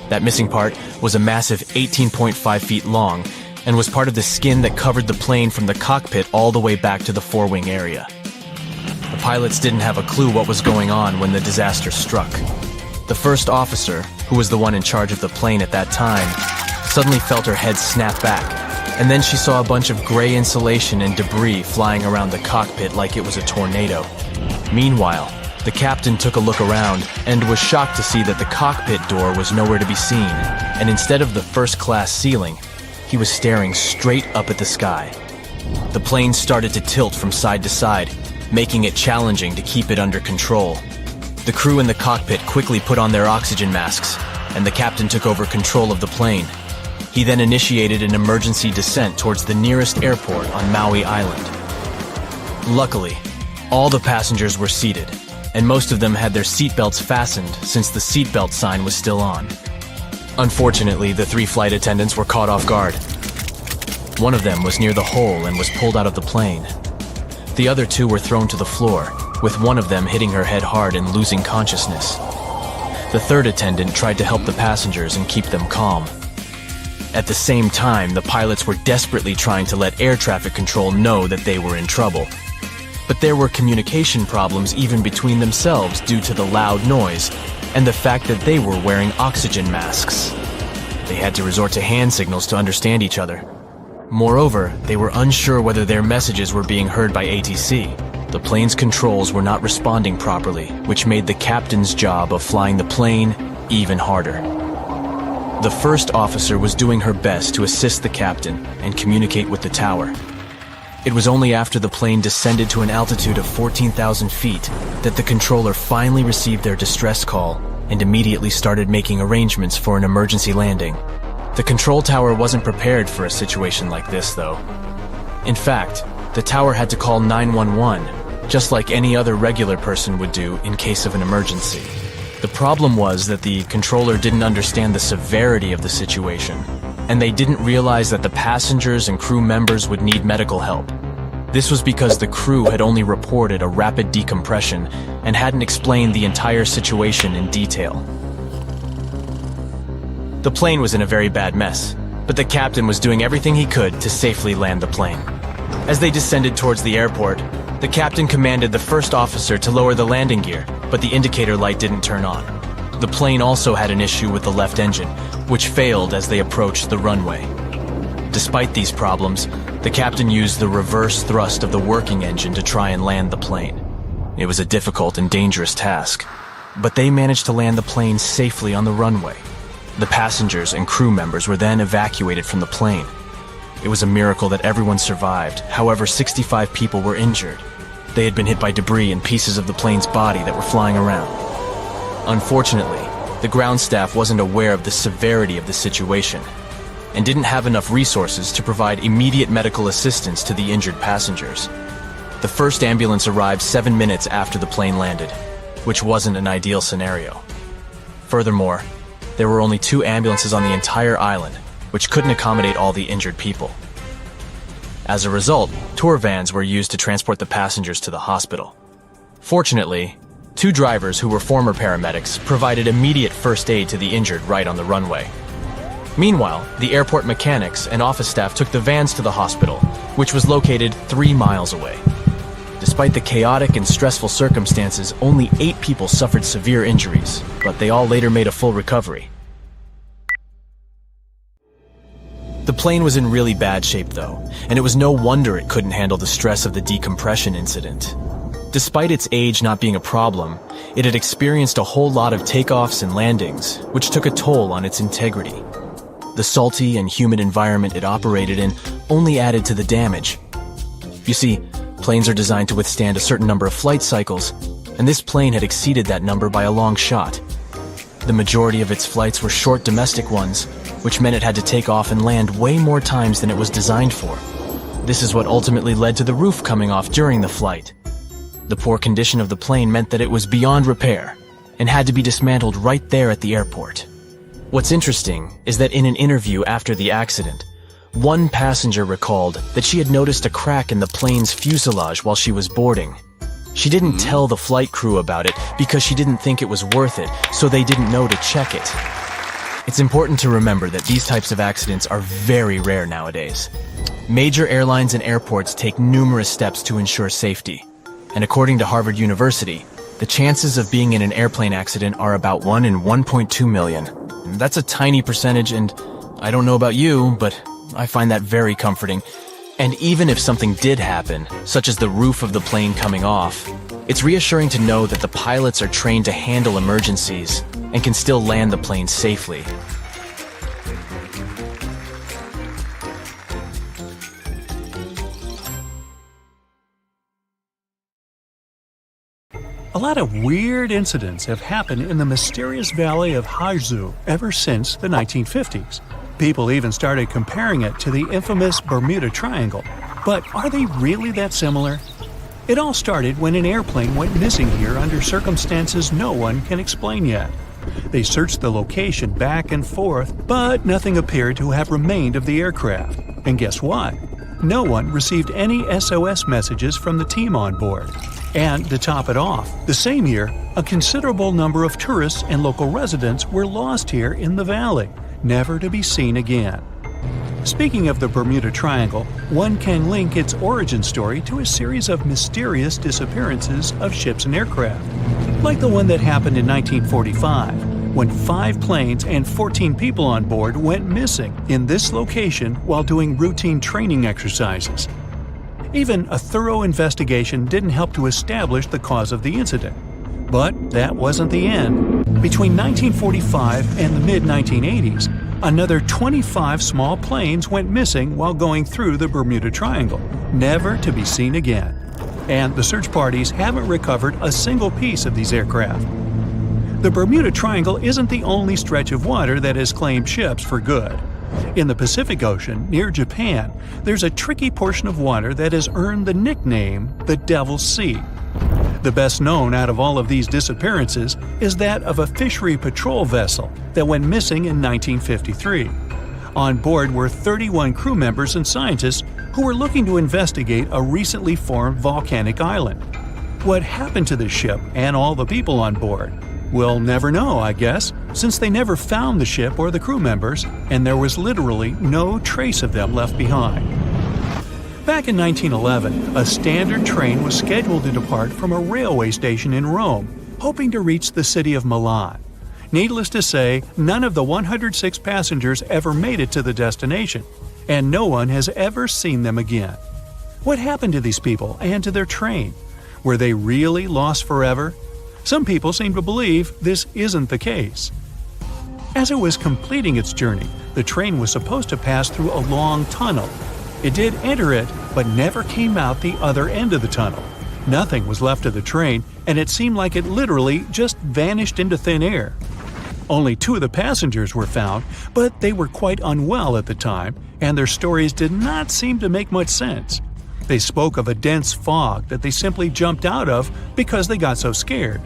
That missing part was a massive 18.5 feet long and was part of the skin that covered the plane from the cockpit all the way back to the forewing area. The pilots didn't have a clue what was going on when the disaster struck. The first officer, who was the one in charge of the plane at that time, suddenly felt her head snap back, and then she saw a bunch of gray insulation and debris flying around the cockpit like it was a tornado. Meanwhile, the captain took a look around and was shocked to see that the cockpit door was nowhere to be seen, and instead of the first-class ceiling, he was staring straight up at the sky. The plane started to tilt from side to side, making it challenging to keep it under control. The crew in the cockpit quickly put on their oxygen masks, and the captain took over control of the plane. He then initiated an emergency descent towards the nearest airport on Maui Island. Luckily, all the passengers were seated, and most of them had their seatbelts fastened since the seatbelt sign was still on. Unfortunately, the 3 flight attendants were caught off guard. One of them was near the hole and was pulled out of the plane. The other 2 were thrown to the floor, with one of them hitting her head hard and losing consciousness. The third attendant tried to help the passengers and keep them calm. At the same time, the pilots were desperately trying to let air traffic control know that they were in trouble. But there were communication problems even between themselves due to the loud noise and the fact that they were wearing oxygen masks. They had to resort to hand signals to understand each other. Moreover, they were unsure whether their messages were being heard by ATC. The plane's controls were not responding properly, which made the captain's job of flying the plane even harder. The first officer was doing her best to assist the captain and communicate with the tower. It was only after the plane descended to an altitude of 14,000 feet that the controller finally received their distress call and immediately started making arrangements for an emergency landing. The control tower wasn't prepared for a situation like this, though. In fact, the tower had to call 911, just like any other regular person would do in case of an emergency. The problem was that the controller didn't understand the severity of the situation, and they didn't realize that the passengers and crew members would need medical help. This was because the crew had only reported a rapid decompression and hadn't explained the entire situation in detail. The plane was in a very bad mess, but the captain was doing everything he could to safely land the plane. As they descended towards the airport, the captain commanded the first officer to lower the landing gear, but the indicator light didn't turn on. The plane also had an issue with the left engine, which failed as they approached the runway. Despite these problems, the captain used the reverse thrust of the working engine to try and land the plane. It was a difficult and dangerous task, but they managed to land the plane safely on the runway. The passengers and crew members were then evacuated from the plane. It was a miracle that everyone survived. However, 65 people were injured. They had been hit by debris and pieces of the plane's body that were flying around. Unfortunately, the ground staff wasn't aware of the severity of the situation and didn't have enough resources to provide immediate medical assistance to the injured passengers. The first ambulance arrived 7 minutes after the plane landed, which wasn't an ideal scenario. Furthermore, there were only 2 ambulances on the entire island, which couldn't accommodate all the injured people. As a result, tour vans were used to transport the passengers to the hospital. Fortunately, 2 drivers who were former paramedics provided immediate first aid to the injured right on the runway. Meanwhile, the airport mechanics and office staff took the vans to the hospital, which was located 3 miles away. Despite the chaotic and stressful circumstances, only 8 people suffered severe injuries, but they all later made a full recovery. The plane was in really bad shape though, and it was no wonder it couldn't handle the stress of the decompression incident. Despite its age not being a problem, it had experienced a whole lot of takeoffs and landings, which took a toll on its integrity. The salty and humid environment it operated in only added to the damage. You see, planes are designed to withstand a certain number of flight cycles, and this plane had exceeded that number by a long shot. The majority of its flights were short domestic ones, which meant it had to take off and land way more times than it was designed for. This is what ultimately led to the roof coming off during the flight. The poor condition of the plane meant that it was beyond repair and had to be dismantled right there at the airport. What's interesting is that in an interview after the accident, one passenger recalled that she had noticed a crack in the plane's fuselage while she was boarding. She didn't tell the flight crew about it because she didn't think it was worth it, so they didn't know to check it. It's important to remember that these types of accidents are very rare nowadays. Major airlines and airports take numerous steps to ensure safety, and according to Harvard University, the chances of being in an airplane accident are about 1 in 1.2 million. That's a tiny percentage, and I don't know about you, but I find that very comforting. And even if something did happen, such as the roof of the plane coming off, it's reassuring to know that the pilots are trained to handle emergencies and can still land the plane safely. A lot of weird incidents have happened in the mysterious valley of Hudson ever since the 1950s. People even started comparing it to the infamous Bermuda Triangle. But are they really that similar? It all started when an airplane went missing here under circumstances no one can explain yet. They searched the location back and forth, but nothing appeared to have remained of the aircraft. And guess what? No one received any SOS messages from the team on board. And to top it off, the same year, a considerable number of tourists and local residents were lost here in the valley, never to be seen again. Speaking of the Bermuda Triangle, one can link its origin story to a series of mysterious disappearances of ships and aircraft, like the one that happened in 1945, when 5 planes and 14 people on board went missing in this location while doing routine training exercises. Even a thorough investigation didn't help to establish the cause of the incident. But that wasn't the end. Between 1945 and the mid-1980s, another 25 small planes went missing while going through the Bermuda Triangle, never to be seen again. And the search parties haven't recovered a single piece of these aircraft. The Bermuda Triangle isn't the only stretch of water that has claimed ships for good. In the Pacific Ocean, near Japan, there's a tricky portion of water that has earned the nickname the Devil's Sea. The best known out of all of these disappearances is that of a fishery patrol vessel that went missing in 1953. On board were 31 crew members and scientists who were looking to investigate a recently formed volcanic island. What happened to the ship and all the people on board? We'll never know, I guess, since they never found the ship or the crew members, and there was literally no trace of them left behind. Back in 1911, a standard train was scheduled to depart from a railway station in Rome, hoping to reach the city of Milan. Needless to say, none of the 106 passengers ever made it to the destination, and no one has ever seen them again. What happened to these people and to their train? Were they really lost forever? Some people seem to believe this isn't the case. As it was completing its journey, the train was supposed to pass through a long tunnel. It did enter it, but never came out the other end of the tunnel. Nothing was left of the train, and it seemed like it literally just vanished into thin air. Only 2 of the passengers were found, but they were quite unwell at the time, and their stories did not seem to make much sense. They spoke of a dense fog that they simply jumped out of because they got so scared.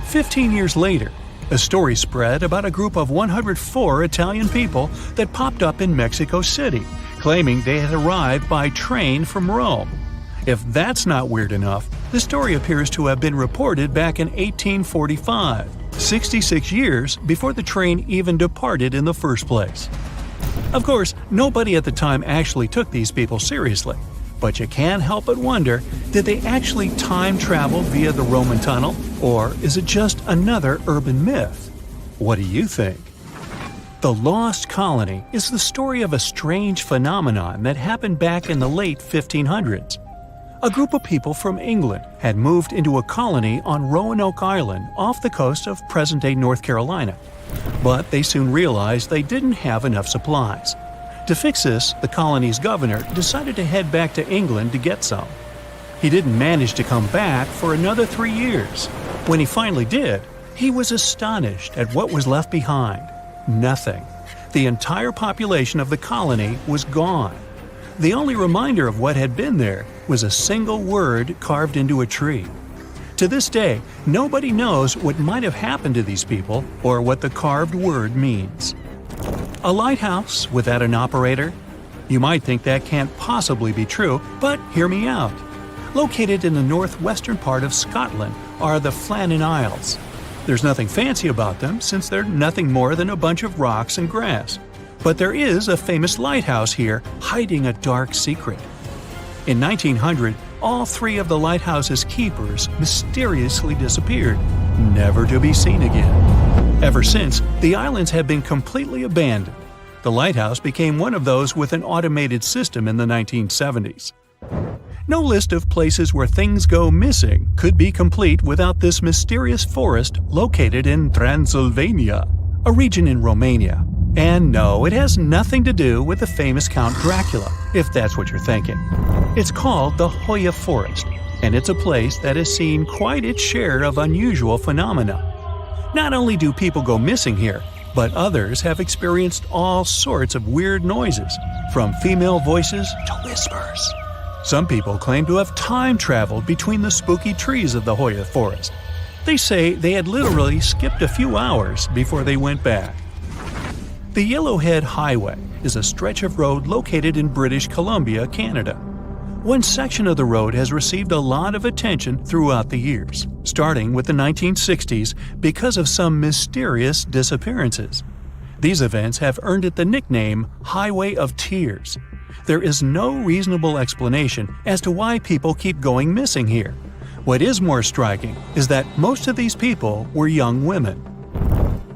15 years later, a story spread about a group of 104 Italian people that popped up in Mexico City, claiming they had arrived by train from Rome. If that's not weird enough, the story appears to have been reported back in 1845, 66 years before the train even departed in the first place. Of course, nobody at the time actually took these people seriously. But you can't help but wonder, did they actually time travel via the Roman tunnel, or is it just another urban myth? What do you think? The Lost Colony is the story of a strange phenomenon that happened back in the late 1500s. A group of people from England had moved into a colony on Roanoke Island off the coast of present-day North Carolina. But they soon realized they didn't have enough supplies. To fix this, the colony's governor decided to head back to England to get some. He didn't manage to come back for another 3 years. When he finally did, he was astonished at what was left behind. Nothing. The entire population of the colony was gone. The only reminder of what had been there was a single word carved into a tree. To this day, nobody knows what might have happened to these people or what the carved word means. A lighthouse without an operator? You might think that can't possibly be true, but hear me out. Located in the northwestern part of Scotland are the Flannan Isles. There's nothing fancy about them since they're nothing more than a bunch of rocks and grass. But there is a famous lighthouse here hiding a dark secret. In 1900, all 3 of the lighthouse's keepers mysteriously disappeared, never to be seen again. Ever since, the islands have been completely abandoned. The lighthouse became one of those with an automated system in the 1970s. No list of places where things go missing could be complete without this mysterious forest located in Transylvania, a region in Romania. And no, it has nothing to do with the famous Count Dracula, if that's what you're thinking. It's called the Hoya Forest, and it's a place that has seen quite its share of unusual phenomena. Not only do people go missing here, but others have experienced all sorts of weird noises, from female voices to whispers. Some people claim to have time traveled between the spooky trees of the Hoya Forest. They say they had literally skipped a few hours before they went back. The Yellowhead Highway is a stretch of road located in British Columbia, Canada. One section of the road has received a lot of attention throughout the years, starting with the 1960s because of some mysterious disappearances. These events have earned it the nickname Highway of Tears. There is no reasonable explanation as to why people keep going missing here. What is more striking is that most of these people were young women.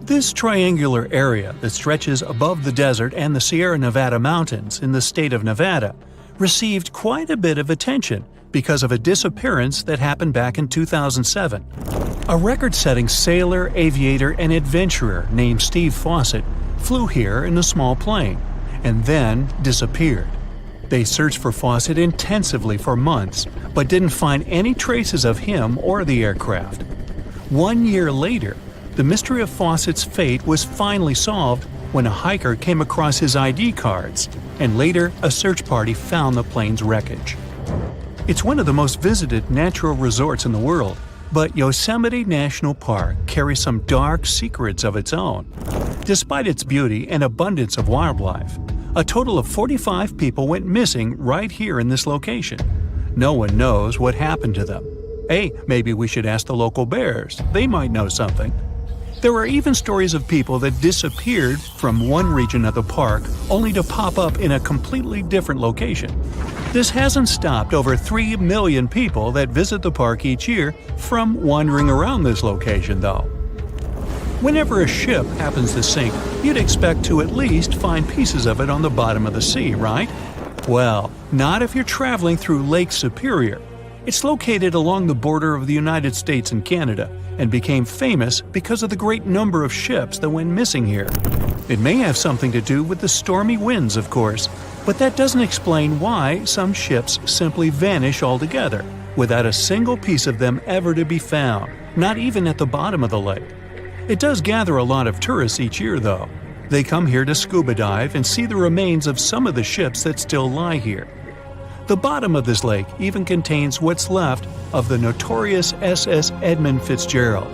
This triangular area that stretches above the desert and the Sierra Nevada mountains in the state of Nevada received quite a bit of attention because of a disappearance that happened back in 2007. A record-setting sailor, aviator, and adventurer named Steve Fawcett flew here in a small plane and then disappeared. They searched for Fawcett intensively for months, but didn't find any traces of him or the aircraft. 1 year later, the mystery of Fawcett's fate was finally solved when a hiker came across his ID cards, and later a search party found the plane's wreckage. It's one of the most visited natural resorts in the world, but Yosemite National Park carries some dark secrets of its own. Despite its beauty and abundance of wildlife, A total of 45 people went missing right here in this location. No one knows what happened to them. Hey, maybe we should ask the local bears. They might know something. There are even stories of people that disappeared from one region of the park only to pop up in a completely different location. This hasn't stopped over 3 million people that visit the park each year from wandering around this location, though. Whenever a ship happens to sink, you'd expect to at least find pieces of it on the bottom of the sea, right? Well, not if you're traveling through Lake Superior. It's located along the border of the United States and Canada, and became famous because of the great number of ships that went missing here. It may have something to do with the stormy winds, of course, but that doesn't explain why some ships simply vanish altogether, without a single piece of them ever to be found, not even at the bottom of the lake. It does gather a lot of tourists each year, though. They come here to scuba dive and see the remains of some of the ships that still lie here. The bottom of this lake even contains what's left of the notorious SS Edmund Fitzgerald.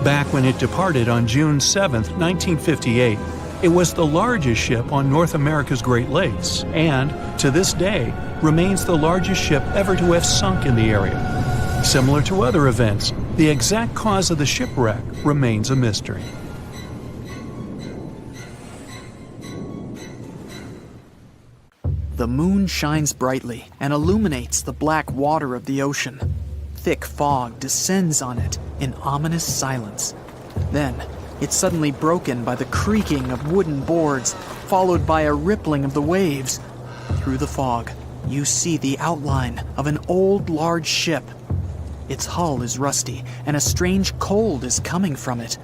Back when it departed on June 7, 1958, it was the largest ship on North America's Great Lakes and, to this day, remains the largest ship ever to have sunk in the area. Similar to other events, the exact cause of the shipwreck remains a mystery. The moon shines brightly and illuminates the black water of the ocean. Thick fog descends on it in ominous silence. Then, it's suddenly broken by the creaking of wooden boards, followed by a rippling of the waves. Through the fog, you see the outline of an old, large ship. Its hull is rusty, and a strange cold is coming from it.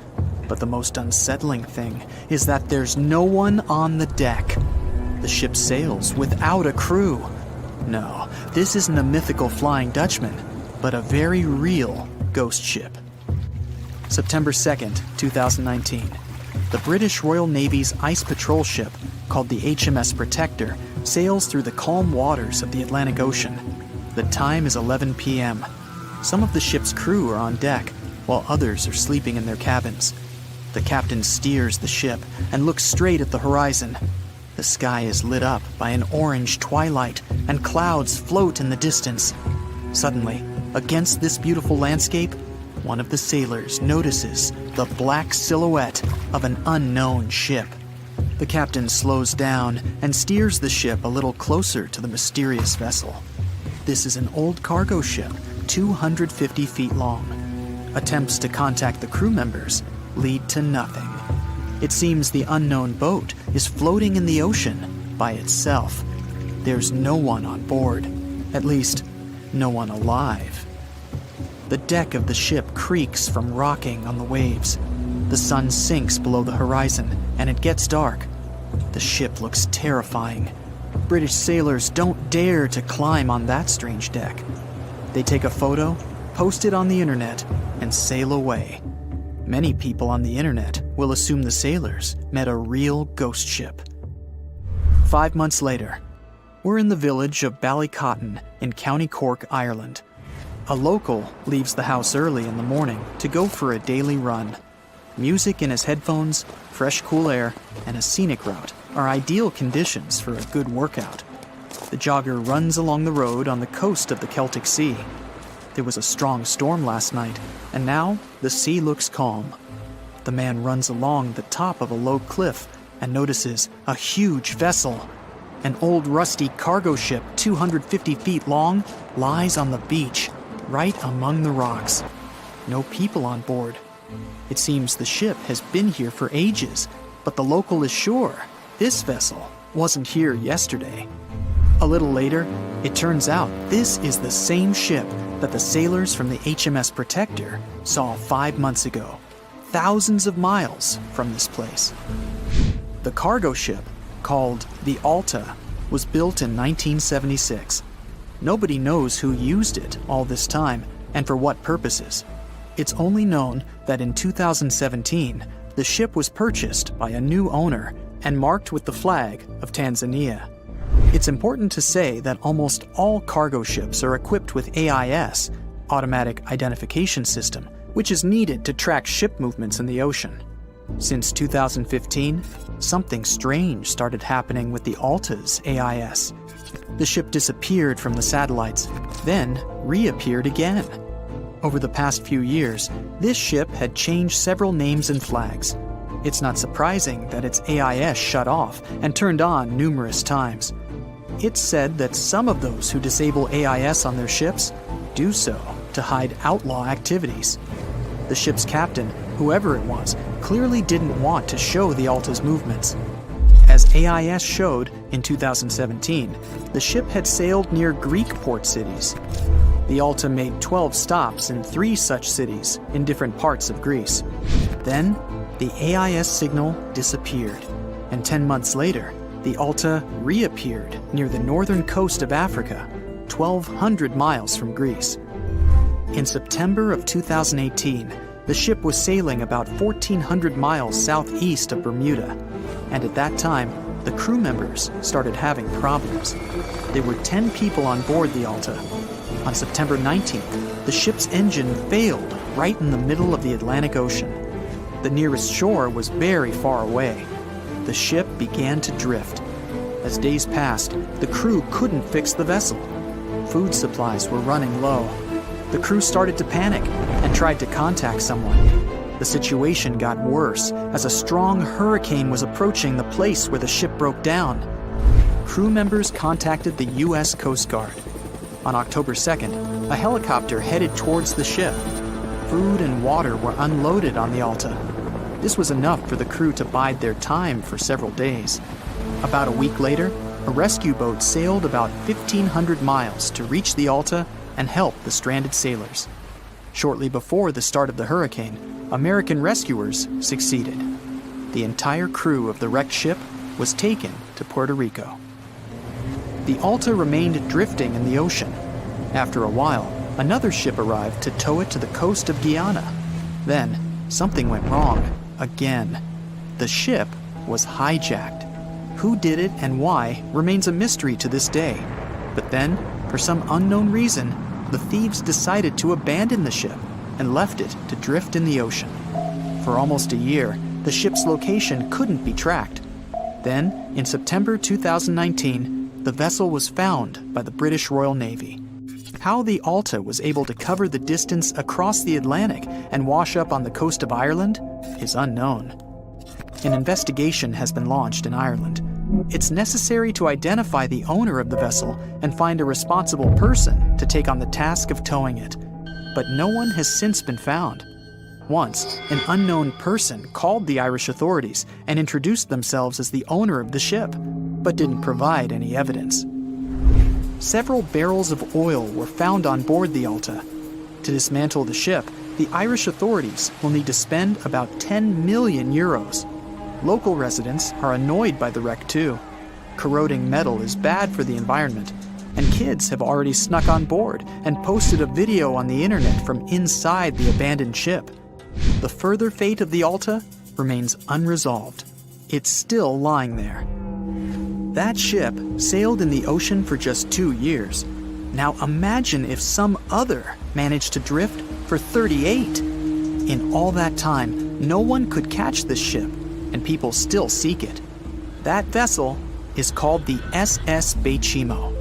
But the most unsettling thing is that there's no one on the deck. The ship sails without a crew. No, this isn't a mythical Flying Dutchman, but a very real ghost ship. September 2nd, 2019. The British Royal Navy's ice patrol ship, called the HMS Protector, sails through the calm waters of the Atlantic Ocean. The time is 11 p.m. Some of the ship's crew are on deck, while others are sleeping in their cabins. The captain steers the ship and looks straight at the horizon. The sky is lit up by an orange twilight, and clouds float in the distance. Suddenly, against this beautiful landscape, one of the sailors notices the black silhouette of an unknown ship. The captain slows down and steers the ship a little closer to the mysterious vessel. This is an old cargo ship, 250 feet long. Attempts to contact the crew members lead to nothing. It seems the unknown boat is floating in the ocean by itself. There's no one on board, at least, no one alive. The deck of the ship creaks from rocking on the waves. The sun sinks below the horizon, and it gets dark. The ship looks terrifying. British sailors don't dare to climb on that strange deck. They take a photo, post it on the internet, and sail away. Many people on the internet will assume the sailors met a real ghost ship. 5 months later, we're in the village of Ballycotton in County Cork, Ireland. A local leaves the house early in the morning to go for a daily run. Music in his headphones, fresh cool air, and a scenic route are ideal conditions for a good workout. The jogger runs along the road on the coast of the Celtic Sea. There was a strong storm last night, and now the sea looks calm. The man runs along the top of a low cliff and notices a huge vessel. An old rusty cargo ship 250 feet long lies on the beach, right among the rocks. No people on board. It seems the ship has been here for ages, but the local is sure this vessel wasn't here yesterday. A little later, it turns out this is the same ship that the sailors from the HMS Protector saw 5 months ago, thousands of miles from this place. The cargo ship, called the Alta, was built in 1976. Nobody knows who used it all this time and for what purposes. It's only known that in 2017, the ship was purchased by a new owner and marked with the flag of Tanzania. It's important to say that almost all cargo ships are equipped with AIS, Automatic Identification System, which is needed to track ship movements in the ocean. Since 2015, something strange started happening with the Alta's AIS. The ship disappeared from the satellites, then reappeared again. Over the past few years, this ship had changed several names and flags. It's not surprising that its AIS shut off and turned on numerous times. It's said that some of those who disable AIS on their ships do so to hide outlaw activities. The ship's captain, whoever it was, clearly didn't want to show the Alta's movements. As AIS showed in 2017, the ship had sailed near Greek port cities. The Alta made 12 stops in 3 such cities in different parts of Greece. Then, the AIS signal disappeared, and 10 months later, the Alta reappeared near the northern coast of Africa, 1,200 miles from Greece. In September of 2018, the ship was sailing about 1,400 miles southeast of Bermuda, and at that time, the crew members started having problems. There were 10 people on board the Alta. On September 19th, the ship's engine failed right in the middle of the Atlantic Ocean. The nearest shore was very far away. The ship began to drift. As days passed, the crew couldn't fix the vessel. Food supplies were running low. The crew started to panic and tried to contact someone. The situation got worse as a strong hurricane was approaching the place where the ship broke down. Crew members contacted the U.S. Coast Guard. On October 2nd, a helicopter headed towards the ship. Food and water were unloaded on the Alta. This was enough for the crew to bide their time for several days. About a week later, a rescue boat sailed about 1,500 miles to reach the Alta and help the stranded sailors. Shortly before the start of the hurricane, American rescuers succeeded. The entire crew of the wrecked ship was taken to Puerto Rico. The Alta remained drifting in the ocean. After a while, another ship arrived to tow it to the coast of Guyana. Then, something went wrong again. The ship was hijacked. Who did it and why remains a mystery to this day. But then, for some unknown reason, the thieves decided to abandon the ship and left it to drift in the ocean. For almost a year, the ship's location couldn't be tracked. Then, in September 2019, the vessel was found by the British Royal Navy. How the Alta was able to cover the distance across the Atlantic and wash up on the coast of Ireland is unknown. An investigation has been launched in Ireland. It's necessary to identify the owner of the vessel and find a responsible person to take on the task of towing it. But no one has since been found. Once, an unknown person called the Irish authorities and introduced themselves as the owner of the ship, but didn't provide any evidence. Several barrels of oil were found on board the Alta. To dismantle the ship, the Irish authorities will need to spend about 10 million euros. Local residents are annoyed by the wreck too. Corroding metal is bad for the environment, and kids have already snuck on board and posted a video on the internet from inside the abandoned ship. The further fate of the Alta remains unresolved. It's still lying there. That ship sailed in the ocean for just 2 years. Now imagine if some other managed to drift for 38. In all that time, no one could catch this ship, and people still seek it. That vessel is called the SS Beimo.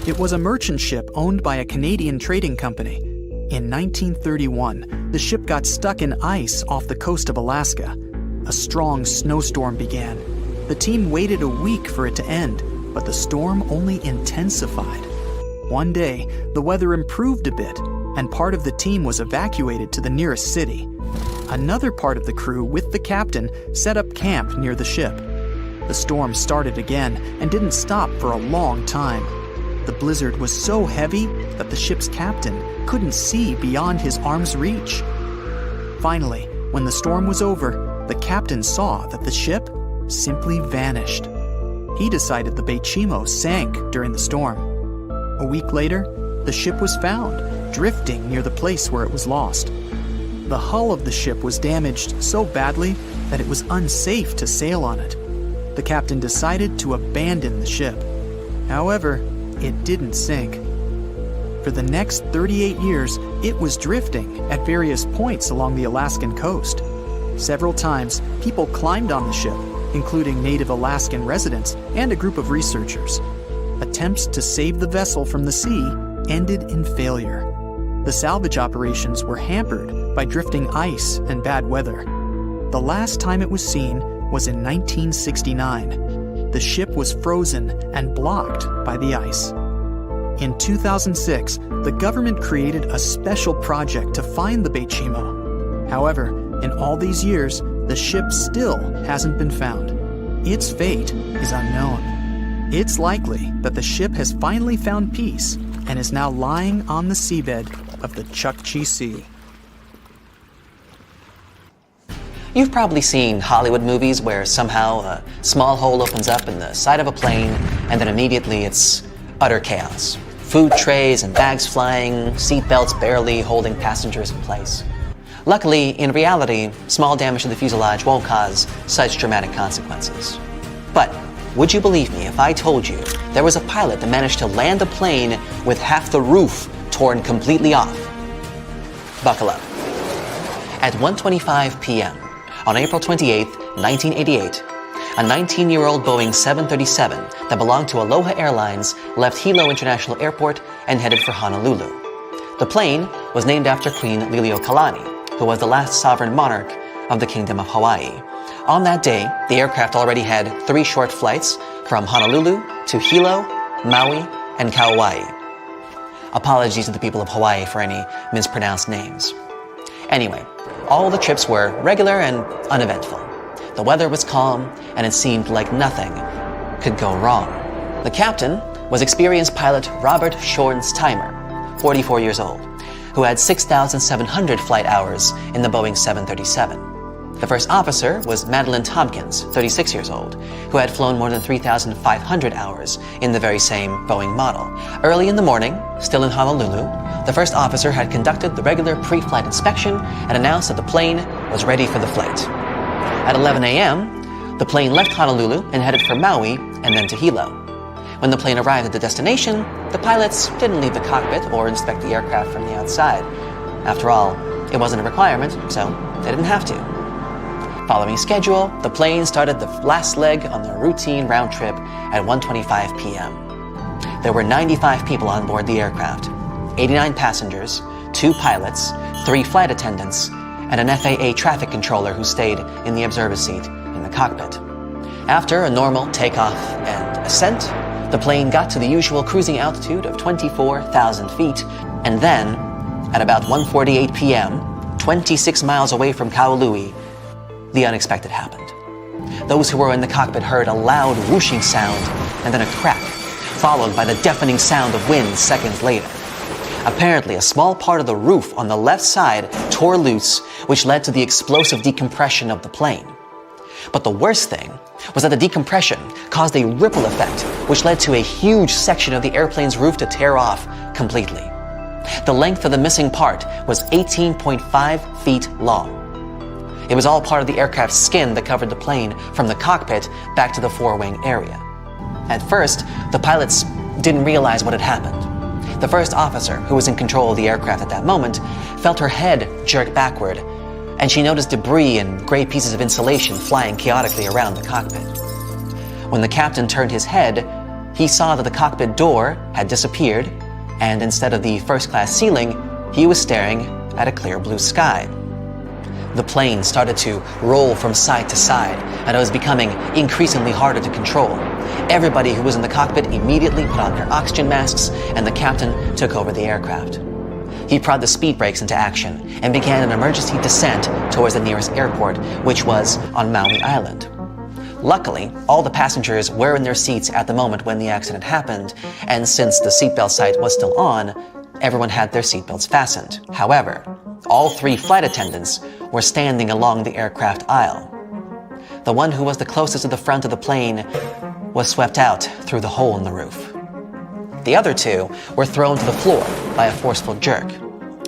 It was a merchant ship owned by a Canadian trading company. In 1931, the ship got stuck in ice off the coast of Alaska. A strong snowstorm began. The team waited a week for it to end, but the storm only intensified. One day, the weather improved a bit, and part of the team was evacuated to the nearest city. Another part of the crew, with the captain, set up camp near the ship. The storm started again and didn't stop for a long time. The blizzard was so heavy that the ship's captain couldn't see beyond his arm's reach. Finally, when the storm was over, the captain saw that the ship simply vanished. He decided the Beimo sank during the storm. A week later, the ship was found, drifting near the place where it was lost. The hull of the ship was damaged so badly that it was unsafe to sail on it. The captain decided to abandon the ship. However, it didn't sink. For the next 38 years, it was drifting at various points along the Alaskan coast. Several times, people climbed on the ship, including native Alaskan residents and a group of researchers. Attempts to save the vessel from the sea ended in failure. The salvage operations were hampered by drifting ice and bad weather. The last time it was seen was in 1969. The ship was frozen and blocked by the ice. In 2006, the government created a special project to find the Beimo. However, in all these years, the ship still hasn't been found. Its fate is unknown. It's likely that the ship has finally found peace and is now lying on the seabed of the Chukchi Sea. You've probably seen Hollywood movies where somehow a small hole opens up in the side of a plane and then immediately it's utter chaos. Food trays and bags flying, seatbelts barely holding passengers in place. Luckily, in reality, small damage to the fuselage won't cause such dramatic consequences. But would you believe me if I told you there was a pilot that managed to land a plane with half the roof torn completely off? Buckle up. At 1:25 p.m. on April 28, 1988, a 19-year-old Boeing 737 that belonged to Aloha Airlines left Hilo International Airport and headed for Honolulu. The plane was named after Queen Liliuokalani, who was the last sovereign monarch of the Kingdom of Hawaii. On that day, the aircraft already had 3 short flights from Honolulu to Hilo, Maui, and Kauai. Apologies to the people of Hawaii for any mispronounced names. Anyway, all the trips were regular and uneventful. The weather was calm, and it seemed like nothing could go wrong. The captain was experienced pilot Robert Schornsteimer, 44 years old, who had 6,700 flight hours in the Boeing 737. The first officer was Madeline Tompkins, 36 years old, who had flown more than 3,500 hours in the very same Boeing model. Early in the morning, still in Honolulu, the first officer had conducted the regular pre-flight inspection and announced that the plane was ready for the flight. At 11 a.m., the plane left Honolulu and headed for Maui and then to Hilo. When the plane arrived at the destination, the pilots didn't leave the cockpit or inspect the aircraft from the outside. After all, it wasn't a requirement, so they didn't have to. Following schedule, the plane started the last leg on the routine round trip at 1:25 p.m. There were 95 people on board the aircraft, 89 passengers, 2 pilots, 3 flight attendants, and an FAA traffic controller who stayed in the observer seat in the cockpit. After a normal takeoff and ascent, the plane got to the usual cruising altitude of 24,000 feet, and then, at about 1:48 p.m., 26 miles away from Kaului, the unexpected happened. Those who were in the cockpit heard a loud whooshing sound and then a crack, followed by the deafening sound of wind seconds later. Apparently, a small part of the roof on the left side tore loose, which led to the explosive decompression of the plane. But the worst thing was that the decompression caused a ripple effect, which led to a huge section of the airplane's roof to tear off completely. The length of the missing part was 18.5 feet long. It was all part of the aircraft's skin that covered the plane from the cockpit back to the forewing area. At first, the pilots didn't realize what had happened. The first officer, who was in control of the aircraft at that moment, felt her head jerk backward, and she noticed debris and gray pieces of insulation flying chaotically around the cockpit. When the captain turned his head, he saw that the cockpit door had disappeared, and instead of the first-class ceiling, he was staring at a clear blue sky. The plane started to roll from side to side, and it was becoming increasingly harder to control. Everybody who was in the cockpit immediately put on their oxygen masks, and the captain took over the aircraft. He prodded the speed brakes into action and began an emergency descent towards the nearest airport, which was on Maui Island. Luckily, all the passengers were in their seats at the moment when the accident happened, and since the seatbelt sight was still on, everyone had their seatbelts fastened. However, all 3 flight attendants were standing along the aircraft aisle. The one who was the closest to the front of the plane was swept out through the hole in the roof. The other 2 were thrown to the floor by a forceful jerk.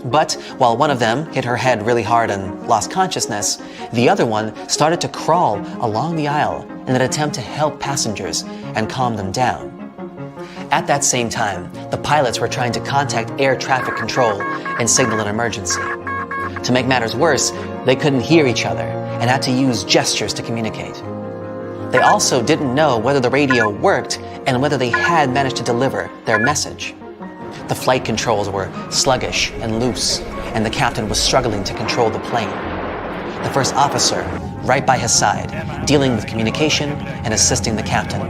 But while one of them hit her head really hard and lost consciousness, the other one started to crawl along the aisle in an attempt to help passengers and calm them down. At that same time, the pilots were trying to contact air traffic control and signal an emergency. To make matters worse, they couldn't hear each other and had to use gestures to communicate. They also didn't know whether the radio worked and whether they had managed to deliver their message. The flight controls were sluggish and loose, and the captain was struggling to control the plane. The first officer, right by his side, dealing with communication and assisting the captain.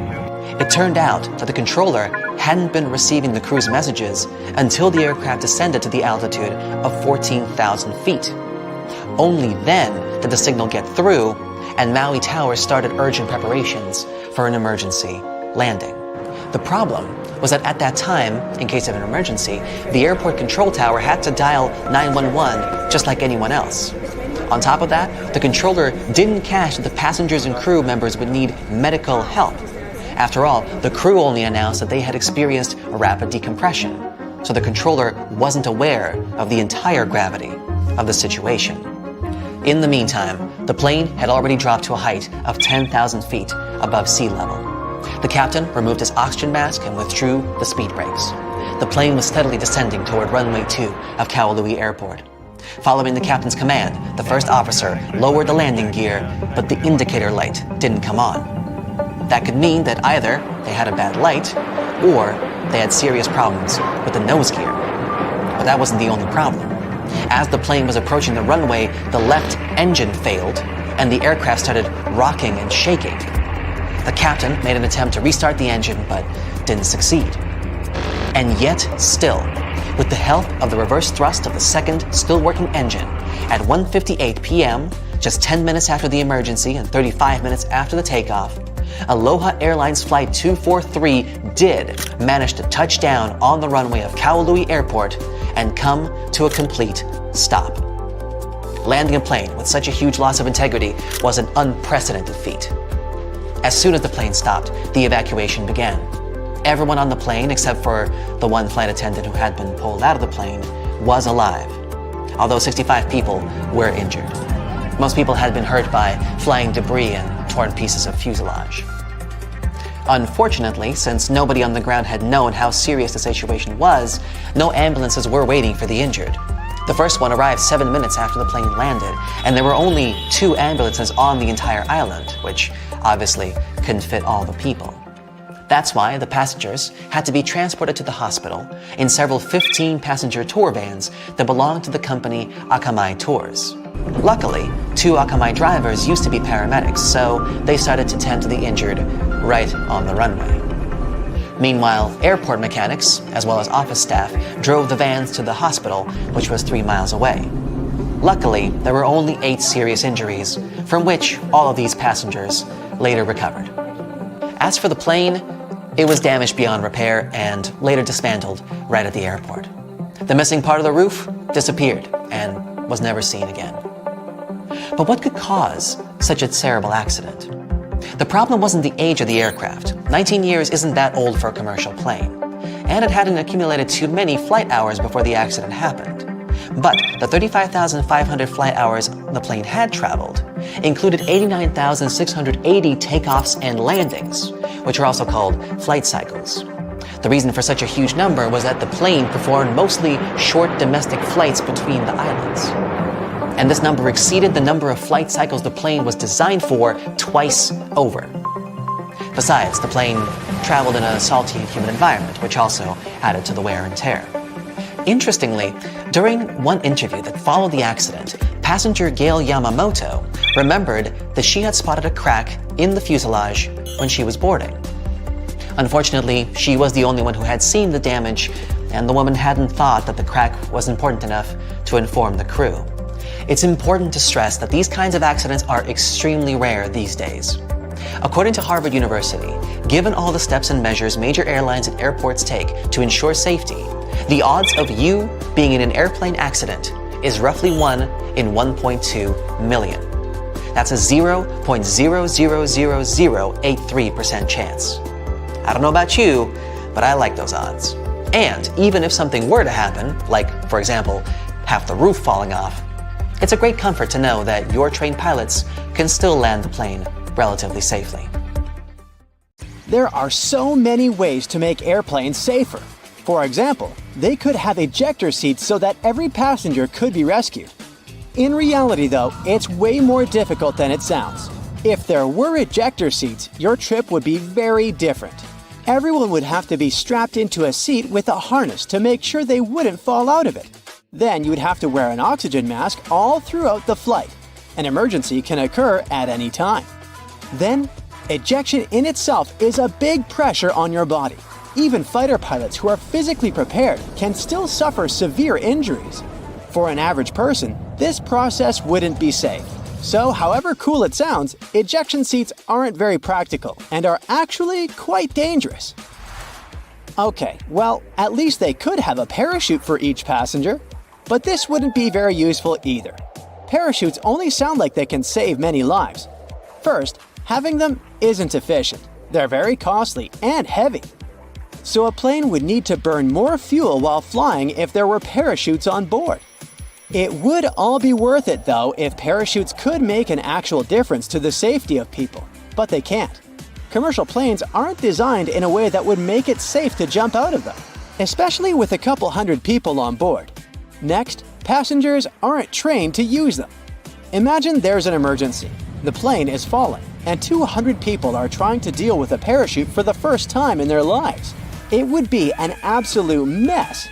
It turned out that the controller hadn't been receiving the crew's messages until the aircraft descended to the altitude of 14,000 feet. Only then did the signal get through, and Maui Tower started urgent preparations for an emergency landing. The problem was that at that time, in case of an emergency, the airport control tower had to dial 911 just like anyone else. On top of that, the controller didn't catch that the passengers and crew members would need medical help. After all, the crew only announced that they had experienced a rapid decompression, so the controller wasn't aware of the entire gravity of the situation. In the meantime, the plane had already dropped to a height of 10,000 feet above sea level. The captain removed his oxygen mask and withdrew the speed brakes. The plane was steadily descending toward runway 2 of Aloha Airport. Following the captain's command, the first officer lowered the landing gear, but the indicator light didn't come on. That could mean that either they had a bad light, or they had serious problems with the nose gear. But that wasn't the only problem. As the plane was approaching the runway, the left engine failed, and the aircraft started rocking and shaking. The captain made an attempt to restart the engine, but didn't succeed. And yet, still, with the help of the reverse thrust of the second, still working engine, at 1:58 p.m., just 10 minutes after the emergency and 35 minutes after the takeoff, Aloha Airlines Flight 243 did manage to touch down on the runway of Aloha Airport and come to a complete stop. Landing a plane with such a huge loss of integrity was an unprecedented feat. As soon as the plane stopped, the evacuation began. Everyone on the plane, except for the one flight attendant who had been pulled out of the plane, was alive, although 65 people were injured. Most people had been hurt by flying debris and torn pieces of fuselage. Unfortunately, since nobody on the ground had known how serious the situation was, no ambulances were waiting for the injured. The first one arrived 7 minutes after the plane landed, and there were only 2 ambulances on the entire island, which obviously couldn't fit all the people. That's why the passengers had to be transported to the hospital in several 15-passenger tour vans that belonged to the company Akamai Tours. Luckily, 2 Akamai drivers used to be paramedics, so they started to tend to the injured right on the runway. Meanwhile, airport mechanics, as well as office staff, drove the vans to the hospital, which was 3 miles away. Luckily, there were only 8 serious injuries, from which all of these passengers later recovered. As for the plane, it was damaged beyond repair and later dismantled right at the airport. The missing part of the roof disappeared and was never seen again. But what could cause such a terrible accident? The problem wasn't the age of the aircraft. 19 years isn't that old for a commercial plane, and it hadn't accumulated too many flight hours before the accident happened. But the 35,500 flight hours the plane had traveled included 89,680 takeoffs and landings, which are also called flight cycles. The reason for such a huge number was that the plane performed mostly short domestic flights between the islands. And this number exceeded the number of flight cycles the plane was designed for twice over. Besides, the plane traveled in a salty and humid environment, which also added to the wear and tear. Interestingly, during one interview that followed the accident, passenger Gail Yamamoto remembered that she had spotted a crack in the fuselage when she was boarding. Unfortunately, she was the only one who had seen the damage, and the woman hadn't thought that the crack was important enough to inform the crew. It's important to stress that these kinds of accidents are extremely rare these days. According to Harvard University, given all the steps and measures major airlines and airports take to ensure safety, the odds of you being in an airplane accident is roughly 1 in 1.2 million. That's a 0.0000083% chance. I don't know about you, but I like those odds. And even if something were to happen, like, for example, half the roof falling off, it's a great comfort to know that your trained pilots can still land the plane relatively safely. There are so many ways to make airplanes safer. For example, they could have ejector seats so that every passenger could be rescued. In reality though, it's way more difficult than it sounds. If there were ejector seats, your trip would be very different. Everyone would have to be strapped into a seat with a harness to make sure they wouldn't fall out of it. Then you would have to wear an oxygen mask all throughout the flight. An emergency can occur at any time. Then, ejection in itself is a big pressure on your body. Even fighter pilots who are physically prepared can still suffer severe injuries. For an average person, this process wouldn't be safe. So, however cool it sounds, ejection seats aren't very practical and are actually quite dangerous. Okay, well, at least they could have a parachute for each passenger. But this wouldn't be very useful either. Parachutes only sound like they can save many lives. First, having them isn't efficient. They're very costly and heavy. So a plane would need to burn more fuel while flying if there were parachutes on board. It would all be worth it though if parachutes could make an actual difference to the safety of people, but they can't. Commercial planes aren't designed in a way that would make it safe to jump out of them, especially with a couple hundred people on board. Next, passengers aren't trained to use them. Imagine there's an emergency. The plane is falling, and 200 people are trying to deal with a parachute for the first time in their lives. It would be an absolute mess.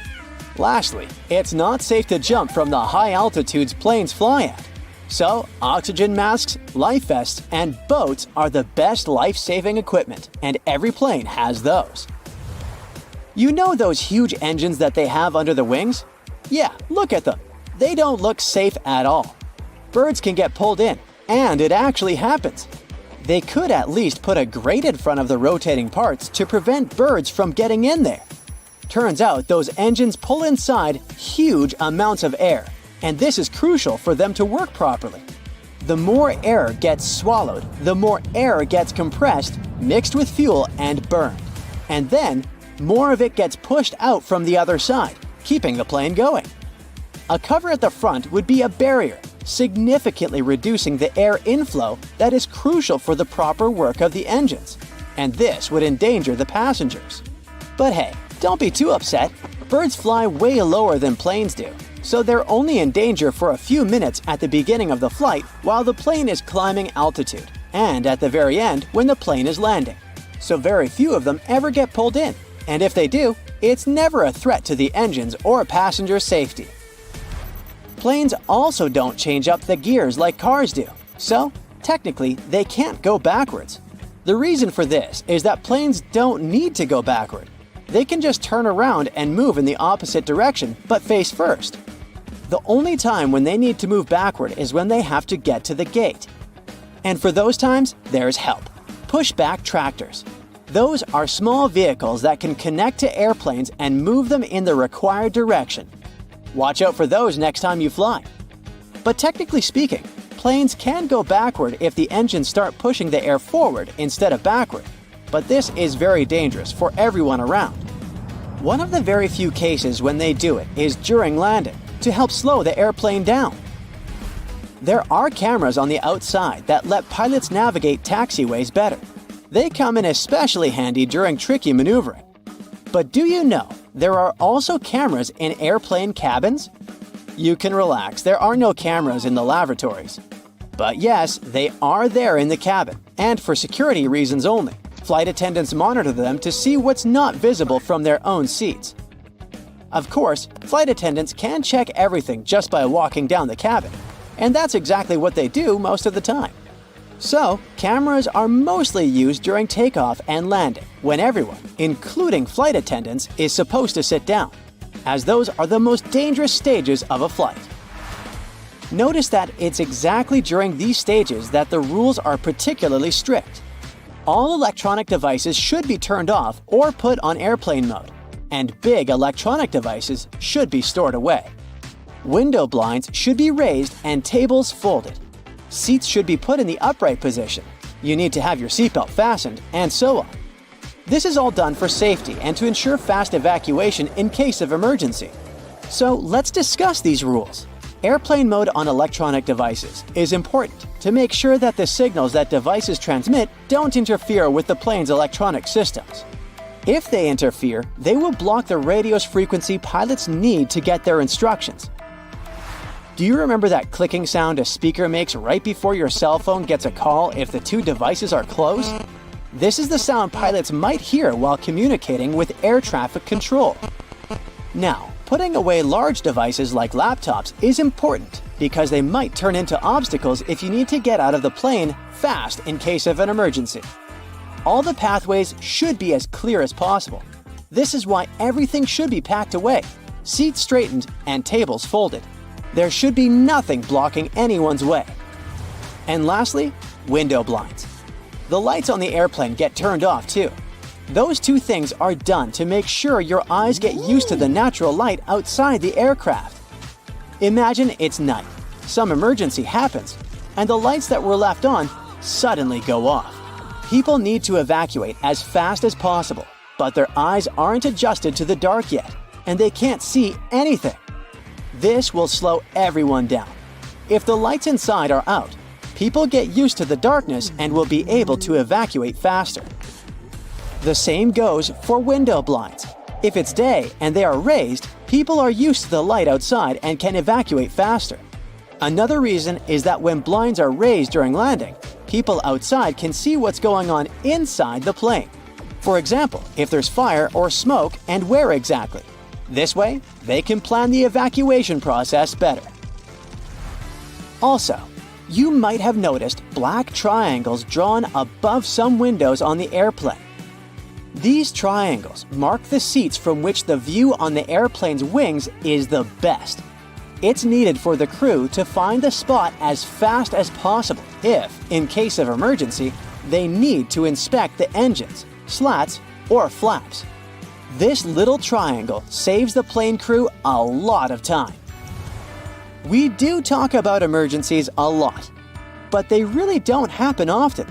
Lastly, it's not safe to jump from the high altitudes planes fly at. So, oxygen masks, life vests, and boats are the best life-saving equipment, and every plane has those. You know those huge engines that they have under the wings? Yeah, look at them. They don't look safe at all. Birds can get pulled in, and it actually happens. They could at least put a grate in front of the rotating parts to prevent birds from getting in there. Turns out those engines pull inside huge amounts of air, and this is crucial for them to work properly. The more air gets swallowed, the more air gets compressed, mixed with fuel, and burned. And then, more of it gets pushed out from the other side, keeping the plane going. A cover at the front would be a barrier, significantly reducing the air inflow that is crucial for the proper work of the engines. And this would endanger the passengers. But hey, don't be too upset. Birds fly way lower than planes do, so they're only in danger for a few minutes at the beginning of the flight while the plane is climbing altitude, and at the very end when the plane is landing. So very few of them ever get pulled in, and if they do, it's never a threat to the engines or passenger safety. Planes also don't change up the gears like cars do, so technically they can't go backwards. The reason for this is that planes don't need to go backward. They can just turn around and move in the opposite direction, but face first. The only time when they need to move backward is when they have to get to the gate. And for those times, there's help. Pushback tractors. Those are small vehicles that can connect to airplanes and move them in the required direction. Watch out for those next time you fly. But technically speaking, planes can go backward if the engines start pushing the air forward instead of backward. But this is very dangerous for everyone around. One of the very few cases when they do it is during landing, to help slow the airplane down. There are cameras on the outside that let pilots navigate taxiways better. They come in especially handy during tricky maneuvering. But do you know there are also cameras in airplane cabins? You can relax, there are no cameras in the lavatories. But yes, they are there in the cabin, and for security reasons only. Flight attendants monitor them to see what's not visible from their own seats. Of course, flight attendants can check everything just by walking down the cabin, and that's exactly what they do most of the time. So, cameras are mostly used during takeoff and landing, when everyone, including flight attendants, is supposed to sit down, as those are the most dangerous stages of a flight. Notice that it's exactly during these stages that the rules are particularly strict. All electronic devices should be turned off or put on airplane mode, and big electronic devices should be stored away. Window blinds should be raised and tables folded. Seats should be put in the upright position. You need to have your seatbelt fastened, and so on. This is all done for safety and to ensure fast evacuation in case of emergency. So let's discuss these rules. Airplane mode on electronic devices is important to make sure that the signals that devices transmit don't interfere with the plane's electronic systems. If they interfere, they will block the radio's frequency pilots need to get their instructions. Do you remember that clicking sound a speaker makes right before your cell phone gets a call if the two devices are close? This is the sound pilots might hear while communicating with air traffic control. Now, putting away large devices like laptops is important because they might turn into obstacles if you need to get out of the plane fast in case of an emergency. All the pathways should be as clear as possible. This is why everything should be packed away, seats straightened, and tables folded. There should be nothing blocking anyone's way. And lastly, window blinds. The lights on the airplane get turned off too. Those two things are done to make sure your eyes get used to the natural light outside the aircraft. Imagine it's night, some emergency happens, and the lights that were left on suddenly go off. People need to evacuate as fast as possible, but their eyes aren't adjusted to the dark yet, and they can't see anything. This will slow everyone down. If the lights inside are out, people get used to the darkness and will be able to evacuate faster. The same goes for window blinds. If it's day and they are raised, people are used to the light outside and can evacuate faster. Another reason is that when blinds are raised during landing, people outside can see what's going on inside the plane. For example, if there's fire or smoke and where exactly. This way, they can plan the evacuation process better. Also, you might have noticed black triangles drawn above some windows on the airplane. These triangles mark the seats from which the view on the airplane's wings is the best. It's needed for the crew to find the spot as fast as possible if, in case of emergency, they need to inspect the engines, slats, or flaps. This little triangle saves the plane crew a lot of time. We do talk about emergencies a lot, but they really don't happen often.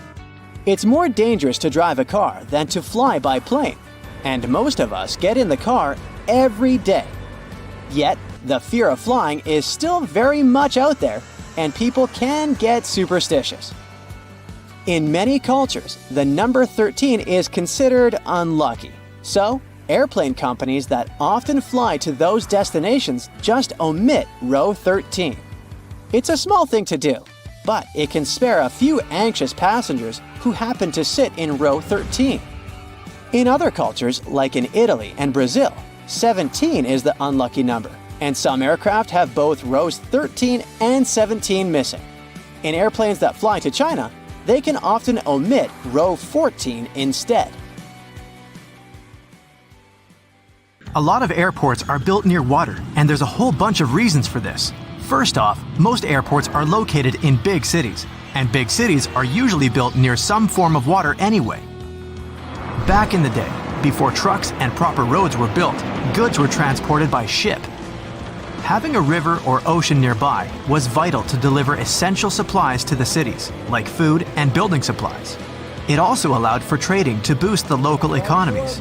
It's more dangerous to drive a car than to fly by plane, and most of us get in the car every day. Yet, the fear of flying is still very much out there, and people can get superstitious. In many cultures, the number 13 is considered unlucky, so airplane companies that often fly to those destinations just omit row 13. It's a small thing to do, but it can spare a few anxious passengers who happen to sit in row 13. In other cultures, like in Italy and Brazil, 17 is the unlucky number, and some aircraft have both rows 13 and 17 missing. In airplanes that fly to China, they can often omit row 14 instead. A lot of airports are built near water, and there's a whole bunch of reasons for this. First off, most airports are located in big cities, and big cities are usually built near some form of water anyway. Back in the day, before trucks and proper roads were built, goods were transported by ship. Having a river or ocean nearby was vital to deliver essential supplies to the cities, like food and building supplies. It also allowed for trading to boost the local economies.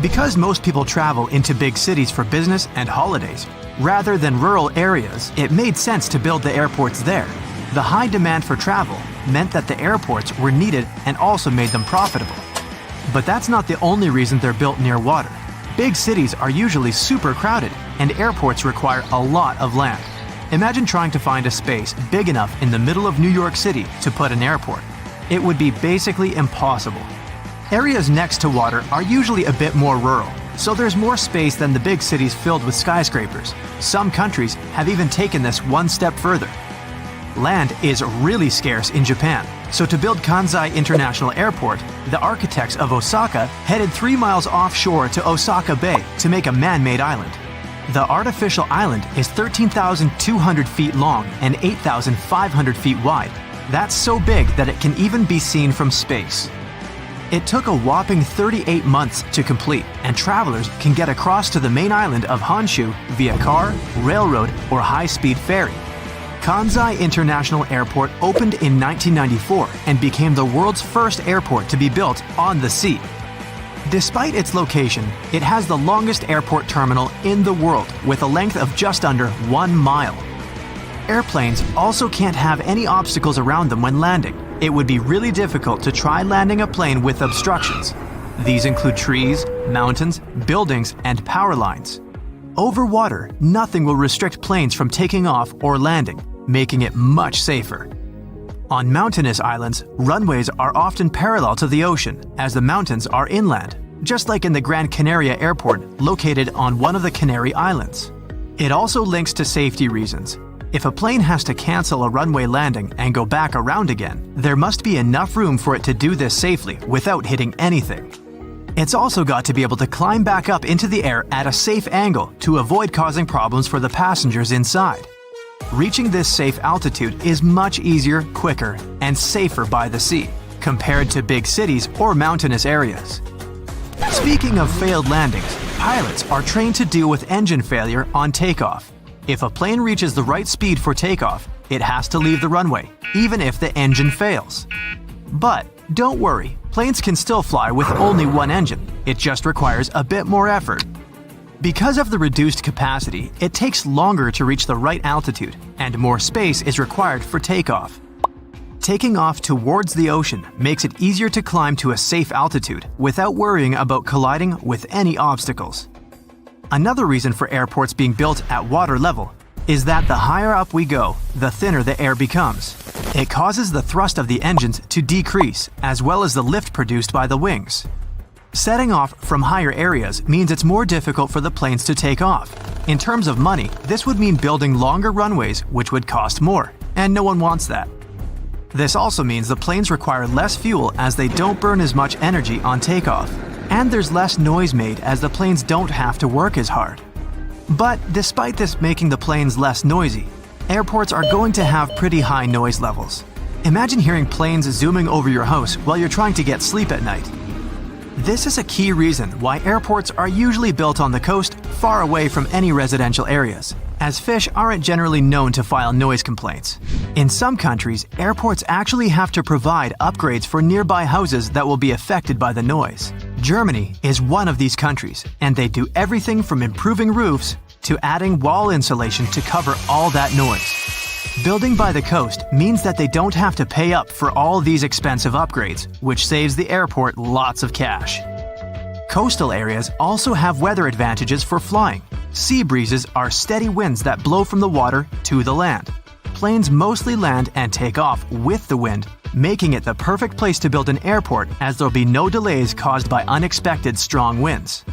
Because most people travel into big cities for business and holidays, rather than rural areas, it made sense to build the airports there. The high demand for travel meant that the airports were needed and also made them profitable. But that's not the only reason they're built near water. Big cities are usually super crowded, and airports require a lot of land. Imagine trying to find a space big enough in the middle of New York City to put an airport. It would be basically impossible. Areas next to water are usually a bit more rural, so there's more space than the big cities filled with skyscrapers. Some countries have even taken this one step further. Land is really scarce in Japan, so to build Kansai International Airport, the architects of Osaka headed 3 miles offshore to Osaka Bay to make a man-made island. The artificial island is 13,200 feet long and 8,500 feet wide. That's so big that it can even be seen from space. It took a whopping 38 months to complete, and travelers can get across to the main island of Honshu via car, railroad, or high-speed ferry. Kansai International Airport opened in 1994 and became the world's first airport to be built on the sea. Despite its location, it has the longest airport terminal in the world with a length of just under 1 mile. Airplanes also can't have any obstacles around them when landing. It would be really difficult to try landing a plane with obstructions. These include trees, mountains, buildings, and power lines. Over water, nothing will restrict planes from taking off or landing, making it much safer. On mountainous islands, runways are often parallel to the ocean, as the mountains are inland, just like in the Gran Canaria Airport located on one of the Canary Islands. It also links to safety reasons. If a plane has to cancel a runway landing and go back around again, there must be enough room for it to do this safely without hitting anything. It's also got to be able to climb back up into the air at a safe angle to avoid causing problems for the passengers inside. Reaching this safe altitude is much easier, quicker, and safer by the sea, compared to big cities or mountainous areas. Speaking of failed landings, pilots are trained to deal with engine failure on takeoff. If a plane reaches the right speed for takeoff, it has to leave the runway, even if the engine fails. But don't worry, planes can still fly with only one engine. It just requires a bit more effort. Because of the reduced capacity, it takes longer to reach the right altitude, and more space is required for takeoff. Taking off towards the ocean makes it easier to climb to a safe altitude without worrying about colliding with any obstacles. Another reason for airports being built at water level is that the higher up we go, the thinner the air becomes. It causes the thrust of the engines to decrease, as well as the lift produced by the wings. Setting off from higher areas means it's more difficult for the planes to take off. In terms of money, this would mean building longer runways, which would cost more, and no one wants that. This also means the planes require less fuel as they don't burn as much energy on takeoff, and there's less noise made as the planes don't have to work as hard. But despite this making the planes less noisy, airports are going to have pretty high noise levels. Imagine hearing planes zooming over your house while you're trying to get sleep at night. This is a key reason why airports are usually built on the coast, far away from any residential areas, as fish aren't generally known to file noise complaints. In some countries, airports actually have to provide upgrades for nearby houses that will be affected by the noise. Germany is one of these countries, and they do everything from improving roofs to adding wall insulation to cover all that noise. Building by the coast means that they don't have to pay up for all these expensive upgrades, which saves the airport lots of cash. Coastal areas also have weather advantages for flying. Sea breezes are steady winds that blow from the water to the land. Planes mostly land and take off with the wind, making it the perfect place to build an airport as there'll be no delays caused by unexpected strong winds.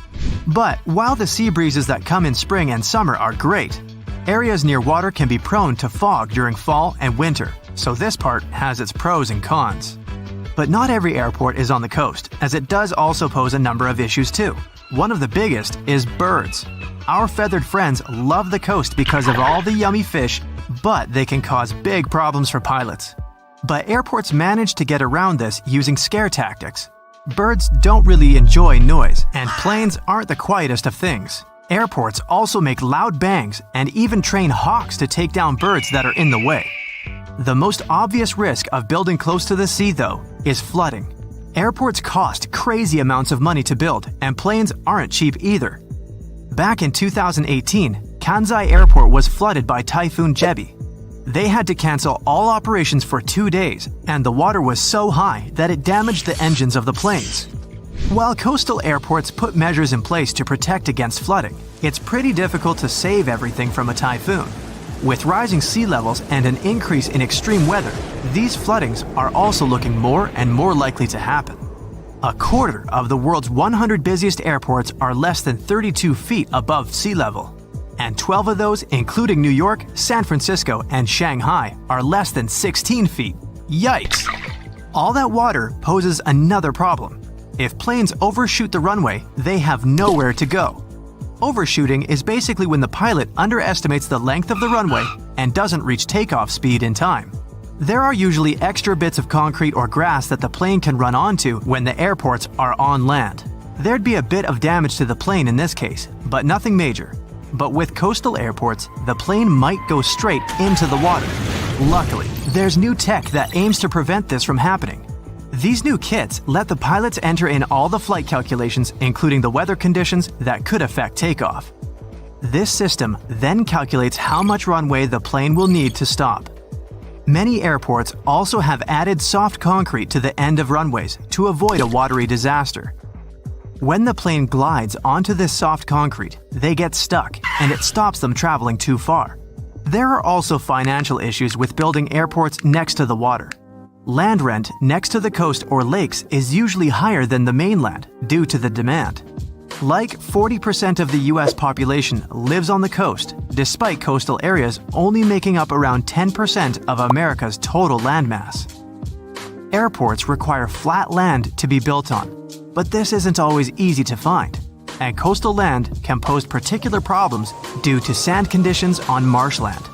But while the sea breezes that come in spring and summer are great, areas near water can be prone to fog during fall and winter, so this part has its pros and cons. But not every airport is on the coast, as it does also pose a number of issues too. One of the biggest is birds. Our feathered friends love the coast because of all the yummy fish, but they can cause big problems for pilots. But airports manage to get around this using scare tactics. Birds don't really enjoy noise, and planes aren't the quietest of things. Airports also make loud bangs and even train hawks to take down birds that are in the way. The most obvious risk of building close to the sea, though, is flooding. Airports cost crazy amounts of money to build, and planes aren't cheap either. Back in 2018, Kansai Airport was flooded by Typhoon Jebi. They had to cancel all operations for 2 days, and the water was so high that it damaged the engines of the planes. While coastal airports put measures in place to protect against flooding, it's pretty difficult to save everything from a typhoon. With rising sea levels and an increase in extreme weather, these floodings are also looking more and more likely to happen. A quarter of the world's 100 busiest airports are less than 32 feet above sea level, and 12 of those, including New York, San Francisco, and Shanghai, are less than 16 feet. Yikes! All that water poses another problem. If planes overshoot the runway, they have nowhere to go. Overshooting is basically when the pilot underestimates the length of the runway and doesn't reach takeoff speed in time. There are usually extra bits of concrete or grass that the plane can run onto when the airports are on land. There'd be a bit of damage to the plane in this case, but nothing major. But with coastal airports, the plane might go straight into the water. Luckily, there's new tech that aims to prevent this from happening. These new kits let the pilots enter in all the flight calculations, including the weather conditions that could affect takeoff. This system then calculates how much runway the plane will need to stop. Many airports also have added soft concrete to the end of runways to avoid a watery disaster. When the plane glides onto this soft concrete, they get stuck, and it stops them traveling too far. There are also financial issues with building airports next to the water. Land rent next to the coast or lakes is usually higher than the mainland due to the demand. Like 40% of the US population lives on the coast, despite coastal areas only making up around 10% of America's total landmass. Airports require flat land to be built on, but this isn't always easy to find, and coastal land can pose particular problems due to sand conditions on marshland.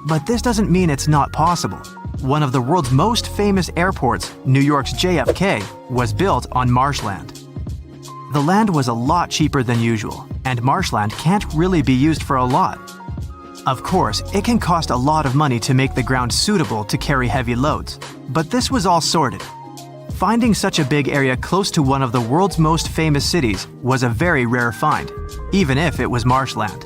But this doesn't mean it's not possible. One of the world's most famous airports, New York's JFK, was built on marshland. The land was a lot cheaper than usual, and marshland can't really be used for a lot. Of course, it can cost a lot of money to make the ground suitable to carry heavy loads, but this was all sorted. Finding such a big area close to one of the world's most famous cities was a very rare find, even if it was marshland.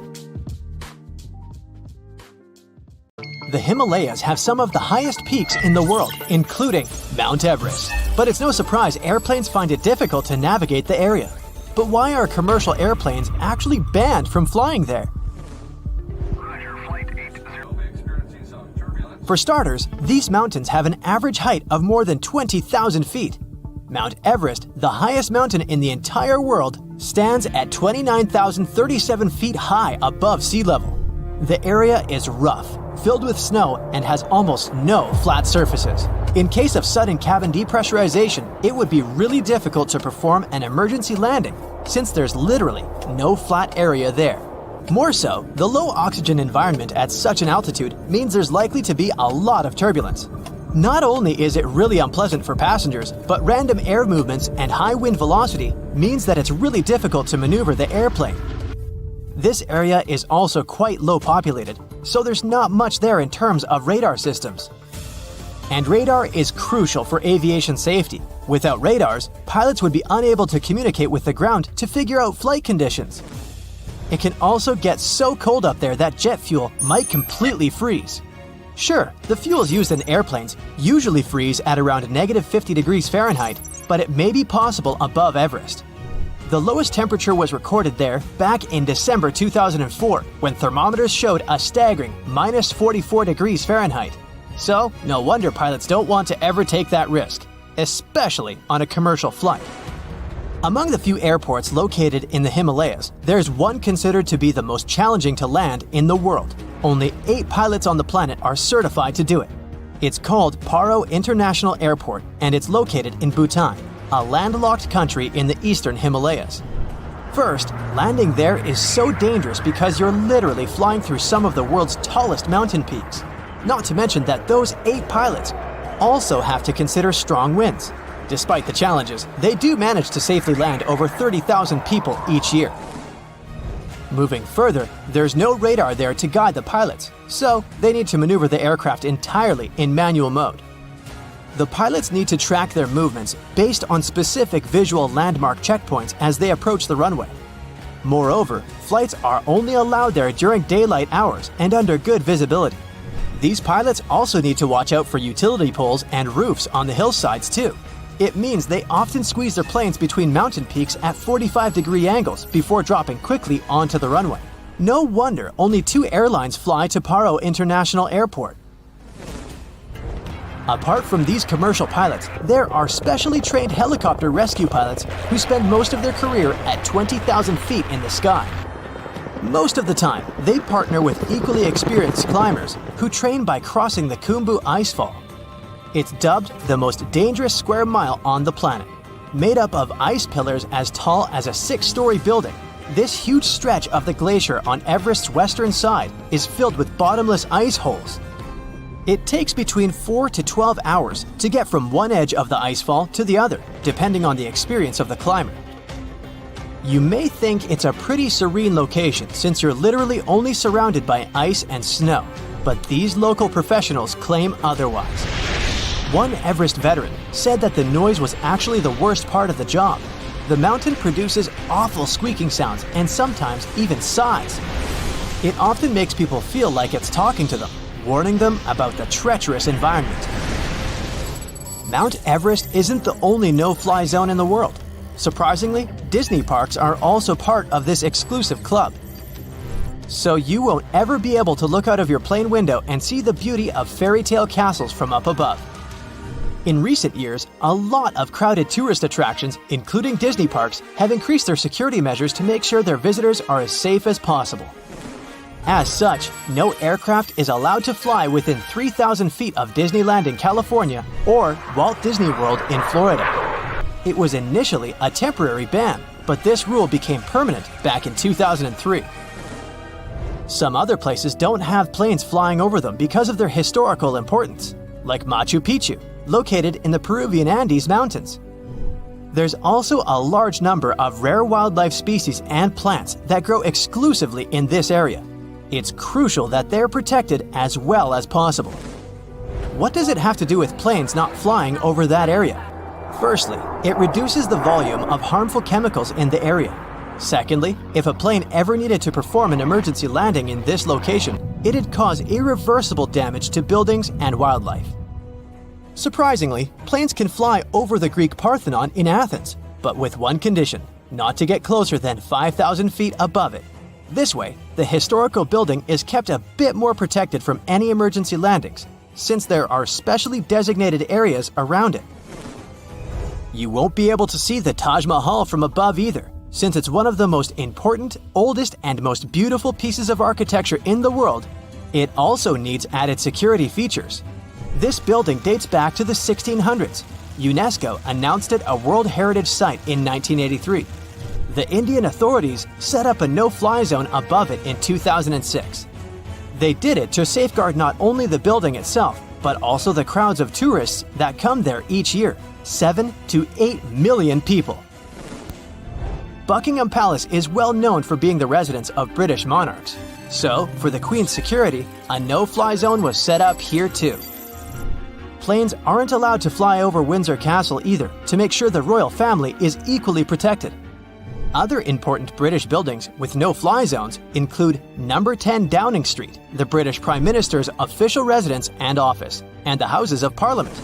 The Himalayas have some of the highest peaks in the world, including Mount Everest. But it's no surprise airplanes find it difficult to navigate the area. But why are commercial airplanes actually banned from flying there? For starters, these mountains have an average height of more than 20,000 feet. Mount Everest, the highest mountain in the entire world, stands at 29,037 feet high above sea level. The area is rough, filled with snow, and has almost no flat surfaces. In case of sudden cabin depressurization, it would be really difficult to perform an emergency landing, since there's literally no flat area there. More so, the low oxygen environment at such an altitude means there's likely to be a lot of turbulence. Not only is it really unpleasant for passengers, but random air movements and high wind velocity means that it's really difficult to maneuver the airplane. This area is also quite low populated, so there's not much there in terms of radar systems. And radar is crucial for aviation safety. Without radars, pilots would be unable to communicate with the ground to figure out flight conditions. It can also get so cold up there that jet fuel might completely freeze. Sure, the fuels used in airplanes usually freeze at around -50 degrees Fahrenheit, but it may be possible above Everest. The lowest temperature was recorded there back in December 2004, when thermometers showed a staggering -44 degrees Fahrenheit. So, no wonder pilots don't want to ever take that risk, especially on a commercial flight. Among the few airports located in the Himalayas, there's one considered to be the most challenging to land in the world. Only 8 pilots on the planet are certified to do it. It's called Paro International Airport, and it's located in Bhutan, a landlocked country in the eastern Himalayas. First, landing there is so dangerous because you're literally flying through some of the world's tallest mountain peaks. Not to mention that those 8 pilots also have to consider strong winds. Despite the challenges, they do manage to safely land over 30,000 people each year. Moving further, there's no radar there to guide the pilots, so they need to maneuver the aircraft entirely in manual mode. The pilots need to track their movements based on specific visual landmark checkpoints as they approach the runway. Moreover, flights are only allowed there during daylight hours and under good visibility. These pilots also need to watch out for utility poles and roofs on the hillsides too. It means they often squeeze their planes between mountain peaks at 45-degree angles before dropping quickly onto the runway. No wonder only 2 airlines fly to Paro International Airport. Apart from these commercial pilots, there are specially trained helicopter rescue pilots who spend most of their career at 20,000 feet in the sky. Most of the time, they partner with equally experienced climbers who train by crossing the Khumbu Icefall. It's dubbed the most dangerous square mile on the planet. Made up of ice pillars as tall as a 6-story building, this huge stretch of the glacier on Everest's western side is filled with bottomless ice holes. It takes between 4 to 12 hours to get from one edge of the icefall to the other, depending on the experience of the climber. You may think it's a pretty serene location since you're literally only surrounded by ice and snow, but these local professionals claim otherwise. One Everest veteran said that the noise was actually the worst part of the job. The mountain produces awful squeaking sounds and sometimes even sighs. It often makes people feel like it's talking to them, warning them about the treacherous environment. Mount Everest isn't the only no-fly zone in the world. Surprisingly, Disney parks are also part of this exclusive club. So you won't ever be able to look out of your plane window and see the beauty of fairy tale castles from up above. In recent years, a lot of crowded tourist attractions, including Disney parks, have increased their security measures to make sure their visitors are as safe as possible. As such, no aircraft is allowed to fly within 3,000 feet of Disneyland in California or Walt Disney World in Florida. It was initially a temporary ban, but this rule became permanent back in 2003. Some other places don't have planes flying over them because of their historical importance, like Machu Picchu, located in the Peruvian Andes Mountains. There's also a large number of rare wildlife species and plants that grow exclusively in this area. It's crucial that they're protected as well as possible. What does it have to do with planes not flying over that area? Firstly, it reduces the volume of harmful chemicals in the area. Secondly, if a plane ever needed to perform an emergency landing in this location, it'd cause irreversible damage to buildings and wildlife. Surprisingly, planes can fly over the Greek Parthenon in Athens, but with one condition: not to get closer than 5,000 feet above it. This way, the historical building is kept a bit more protected from any emergency landings, since there are specially designated areas around it. You won't be able to see the Taj Mahal from above either, since it's one of the most important, oldest, and most beautiful pieces of architecture in the world. It also needs added security features. This building dates back to the 1600s. UNESCO announced it a World Heritage Site in 1983. The Indian authorities set up a no-fly zone above it in 2006. They did it to safeguard not only the building itself, but also the crowds of tourists that come there each year, 7 to 8 million people. Buckingham Palace is well known for being the residence of British monarchs. So, for the Queen's security, a no-fly zone was set up here too. Planes aren't allowed to fly over Windsor Castle either, to make sure the royal family is equally protected. Other important British buildings with no-fly zones include Number 10 Downing Street, the British Prime Minister's official residence and office, and the Houses of Parliament.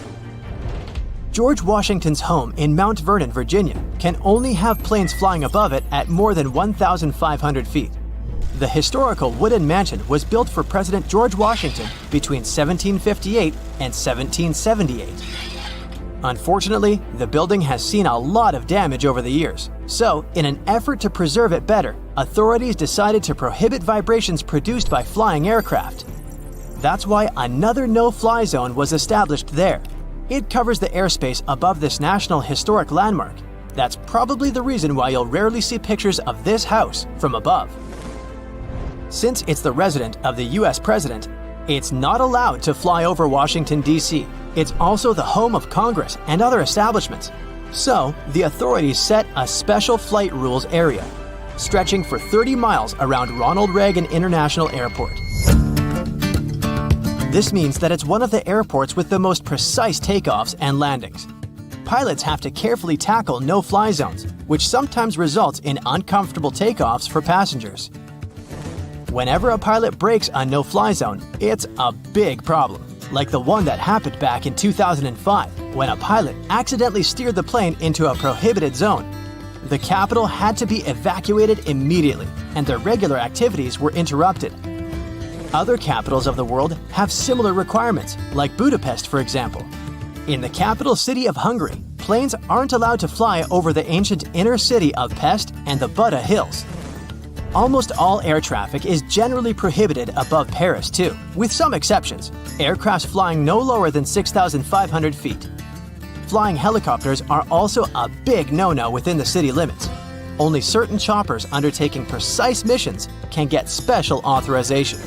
George Washington's home in Mount Vernon, Virginia, can only have planes flying above it at more than 1,500 feet. The historical wooden mansion was built for President George Washington between 1758 and 1778. Unfortunately, the building has seen a lot of damage over the years. So, in an effort to preserve it better, authorities decided to prohibit vibrations produced by flying aircraft. That's why another no-fly zone was established there. It covers the airspace above this National Historic Landmark. That's probably the reason why you'll rarely see pictures of this house from above. Since it's the residence of the US President, it's not allowed to fly over Washington, D.C. It's also the home of Congress and other establishments. So, the authorities set a special flight rules area, stretching for 30 miles around Ronald Reagan International Airport. This means that it's one of the airports with the most precise takeoffs and landings. Pilots have to carefully tackle no-fly zones, which sometimes results in uncomfortable takeoffs for passengers. Whenever a pilot breaks a no-fly zone, it's a big problem, like the one that happened back in 2005, when a pilot accidentally steered the plane into a prohibited zone. The capital had to be evacuated immediately, and their regular activities were interrupted. Other capitals of the world have similar requirements, like Budapest, for example. In the capital city of Hungary, planes aren't allowed to fly over the ancient inner city of Pest and the Buda Hills. Almost all air traffic is generally prohibited above Paris too, with some exceptions. Aircraft flying no lower than 6,500 feet. Flying helicopters are also a big no-no within the city limits. Only certain choppers undertaking precise missions can get special authorization.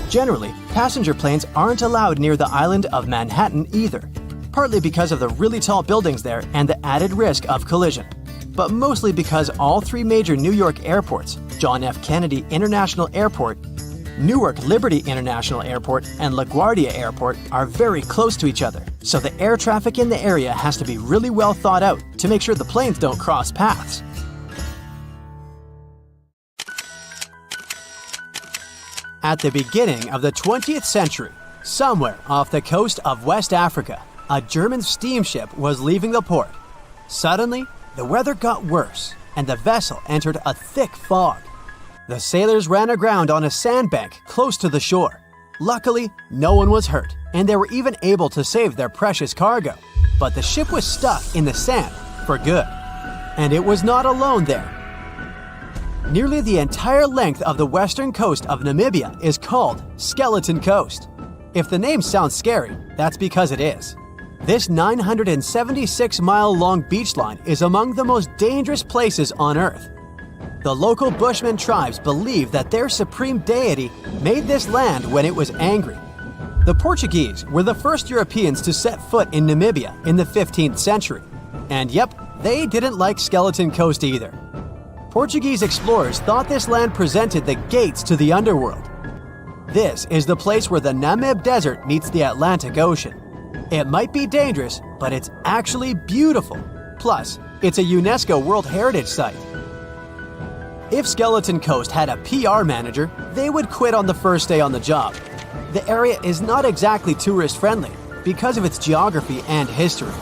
Generally, passenger planes aren't allowed near the island of Manhattan either, partly because of the really tall buildings there and the added risk of collision, but mostly because all three major New York airports, John F. Kennedy International Airport, Newark Liberty International Airport, and LaGuardia Airport are very close to each other, so the air traffic in the area has to be really well thought out to make sure the planes don't cross paths. At the beginning of the 20th century, somewhere off the coast of West Africa, a German steamship was leaving the port. Suddenly, the weather got worse and the vessel entered a thick fog. The sailors ran aground on a sandbank close to the shore. Luckily, no one was hurt, and they were even able to save their precious cargo. But the ship was stuck in the sand for good. And it was not alone there. Nearly the entire length of the western coast of Namibia is called Skeleton Coast. If the name sounds scary, that's because it is. This 976-mile-long beach line is among the most dangerous places on Earth. The local Bushman tribes believe that their supreme deity made this land when it was angry. The Portuguese were the first Europeans to set foot in Namibia in the 15th century. And yep, they didn't like Skeleton Coast either. Portuguese explorers thought this land presented the gates to the underworld. This is the place where the Namib Desert meets the Atlantic Ocean. It might be dangerous, but it's actually beautiful. Plus, it's a UNESCO World Heritage Site. If Skeleton Coast had a PR manager, they would quit on the first day on the job. The area is not exactly tourist-friendly because of its geography and history.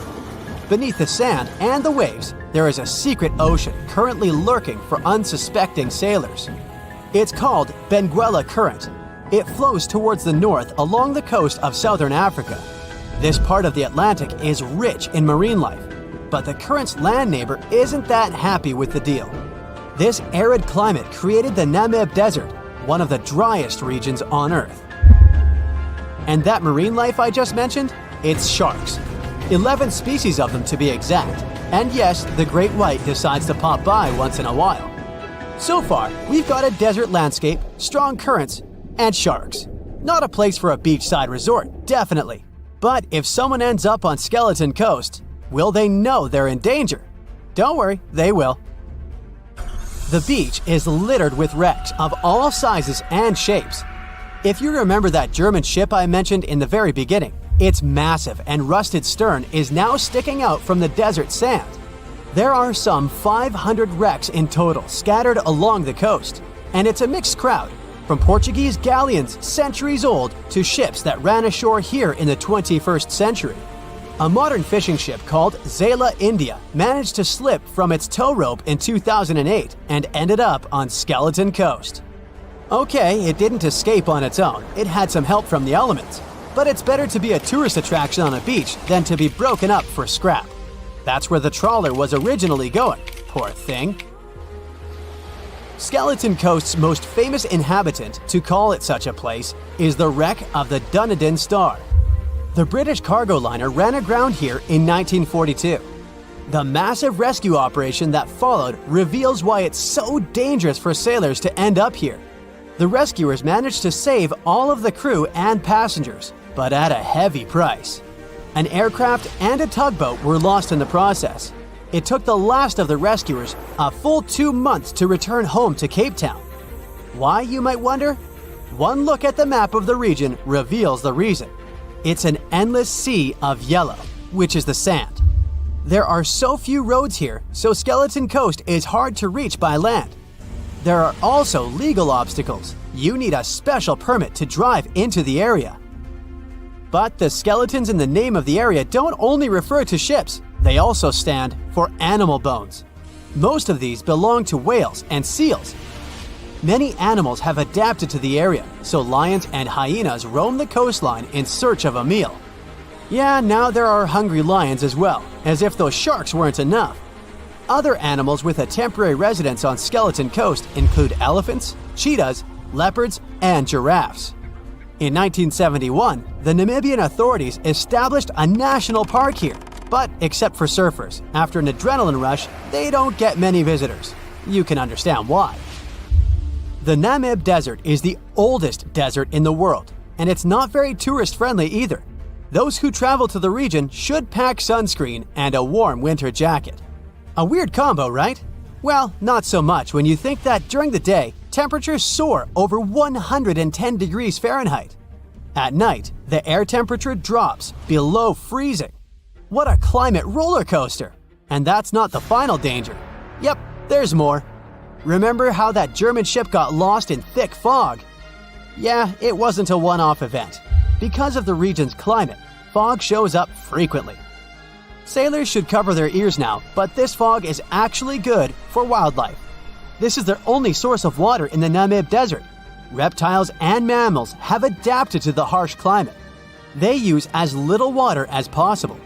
Beneath the sand and the waves, there is a secret ocean currently lurking for unsuspecting sailors. It's called Benguela Current. It flows towards the north along the coast of southern Africa. This part of the Atlantic is rich in marine life, but the current's land neighbor isn't that happy with the deal. This arid climate created the Namib Desert, one of the driest regions on Earth. And that marine life I just mentioned? It's sharks. 11 species of them to be exact. And yes, the great white decides to pop by once in a while. So far, we've got a desert landscape, strong currents, and sharks. Not a place for a beachside resort, definitely. But if someone ends up on Skeleton Coast, will they know they're in danger? Don't worry, they will. The beach is littered with wrecks of all sizes and shapes. If you remember that German ship I mentioned in the very beginning, its massive and rusted stern is now sticking out from the desert sand. There are some 500 wrecks in total scattered along the coast, and it's a mixed crowd, from Portuguese galleons centuries old to ships that ran ashore here in the 21st century. A modern fishing ship called Zela India managed to slip from its tow rope in 2008 and ended up on Skeleton Coast. Okay, it didn't escape on its own, it had some help from the elements. But it's better to be a tourist attraction on a beach than to be broken up for scrap. That's where the trawler was originally going, poor thing. Skeleton Coast's most famous inhabitant, to call it such a place, is the wreck of the Dunedin Star. The British cargo liner ran aground here in 1942. The massive rescue operation that followed reveals why it's so dangerous for sailors to end up here. The rescuers managed to save all of the crew and passengers, but at a heavy price. An aircraft and a tugboat were lost in the process. It took the last of the rescuers a full 2 months to return home to Cape Town. Why, you might wonder? One look at the map of the region reveals the reason. It's an endless sea of yellow, which is the sand. There are so few roads here, so Skeleton Coast is hard to reach by land. There are also legal obstacles. You need a special permit to drive into the area. But the skeletons in the name of the area don't only refer to ships, they also stand for animal bones. Most of these belong to whales and seals. Many animals have adapted to the area, so lions and hyenas roam the coastline in search of a meal. Yeah, now there are hungry lions as well, as if those sharks weren't enough. Other animals with a temporary residence on Skeleton Coast include elephants, cheetahs, leopards, and giraffes. In 1971, the Namibian authorities established a national park here, but except for surfers, after an adrenaline rush, they don't get many visitors. You can understand why. The Namib Desert is the oldest desert in the world, and it's not very tourist-friendly either. Those who travel to the region should pack sunscreen and a warm winter jacket. A weird combo, right? Well, not so much when you think that during the day, temperatures soar over 110 degrees Fahrenheit. At night, the air temperature drops below freezing. What a climate roller coaster! And that's not the final danger. Yep, there's more. Remember how that German ship got lost in thick fog? Yeah, it wasn't a one-off event. Because of the region's climate, fog shows up frequently. Sailors should cover their ears now, but this fog is actually good for wildlife. This is their only source of water in the Namib Desert. Reptiles and mammals have adapted to the harsh climate. They use as little water as possible.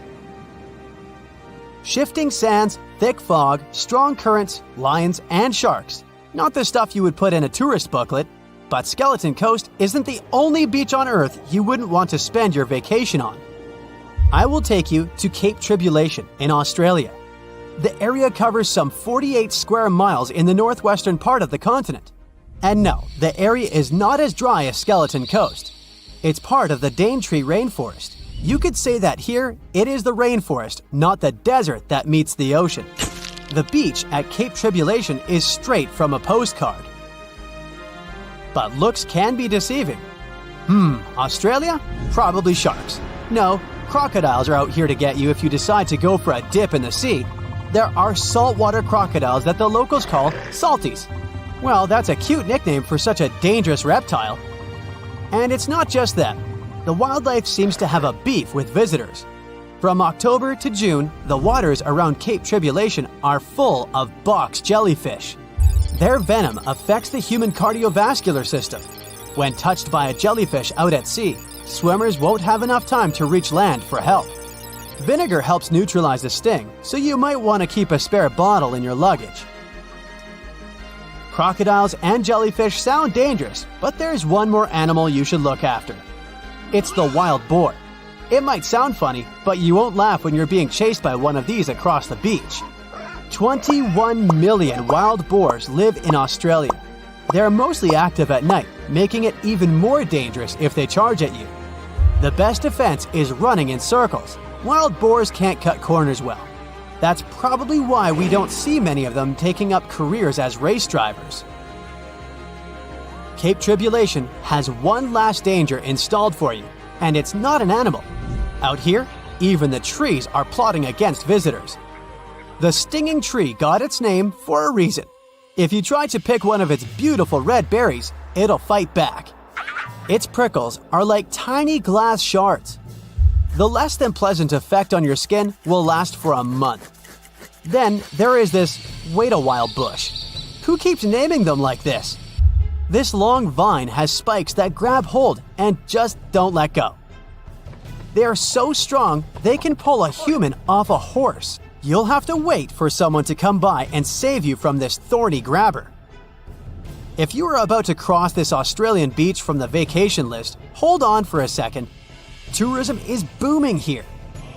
Shifting sands, thick fog, strong currents, lions, and sharks. Not the stuff you would put in a tourist booklet, but Skeleton Coast isn't the only beach on Earth you wouldn't want to spend your vacation on. I will take you to Cape Tribulation in Australia. The area covers some 48 square miles in the northwestern part of the continent. And no, the area is not as dry as Skeleton Coast. It's part of the Daintree rainforest. You could say that here, it is the rainforest, not the desert that meets the ocean. The beach at Cape Tribulation is straight from a postcard. But looks can be deceiving. Australia? Probably sharks. No, crocodiles are out here to get you if you decide to go for a dip in the sea. There are saltwater crocodiles that the locals call salties. Well, that's a cute nickname for such a dangerous reptile. And it's not just them. The wildlife seems to have a beef with visitors. From October to June, the waters around Cape Tribulation are full of box jellyfish. Their venom affects the human cardiovascular system. When touched by a jellyfish out at sea, swimmers won't have enough time to reach land for help. Vinegar helps neutralize the sting, so you might want to keep a spare bottle in your luggage. Crocodiles and jellyfish sound dangerous, but there's one more animal you should look after. It's the wild boar. It might sound funny, but you won't laugh when you're being chased by one of these across the beach. 21 million wild boars live in Australia. They're mostly active at night, making it even more dangerous if they charge at you. The best defense is running in circles. Wild boars can't cut corners well. That's probably why we don't see many of them taking up careers as race drivers. Cape Tribulation has one last danger installed for you, and it's not an animal. Out here, even the trees are plotting against visitors. The stinging tree got its name for a reason. If you try to pick one of its beautiful red berries, it'll fight back. Its prickles are like tiny glass shards. The less than pleasant effect on your skin will last for a month. Then there is this wait a while bush. Who keeps naming them like this? This long vine has spikes that grab hold and just don't let go. They are so strong they can pull a human off a horse. You'll have to wait for someone to come by and save you from this thorny grabber. If you are about to cross this Australian beach from the vacation list, hold on for a second. Tourism is booming here.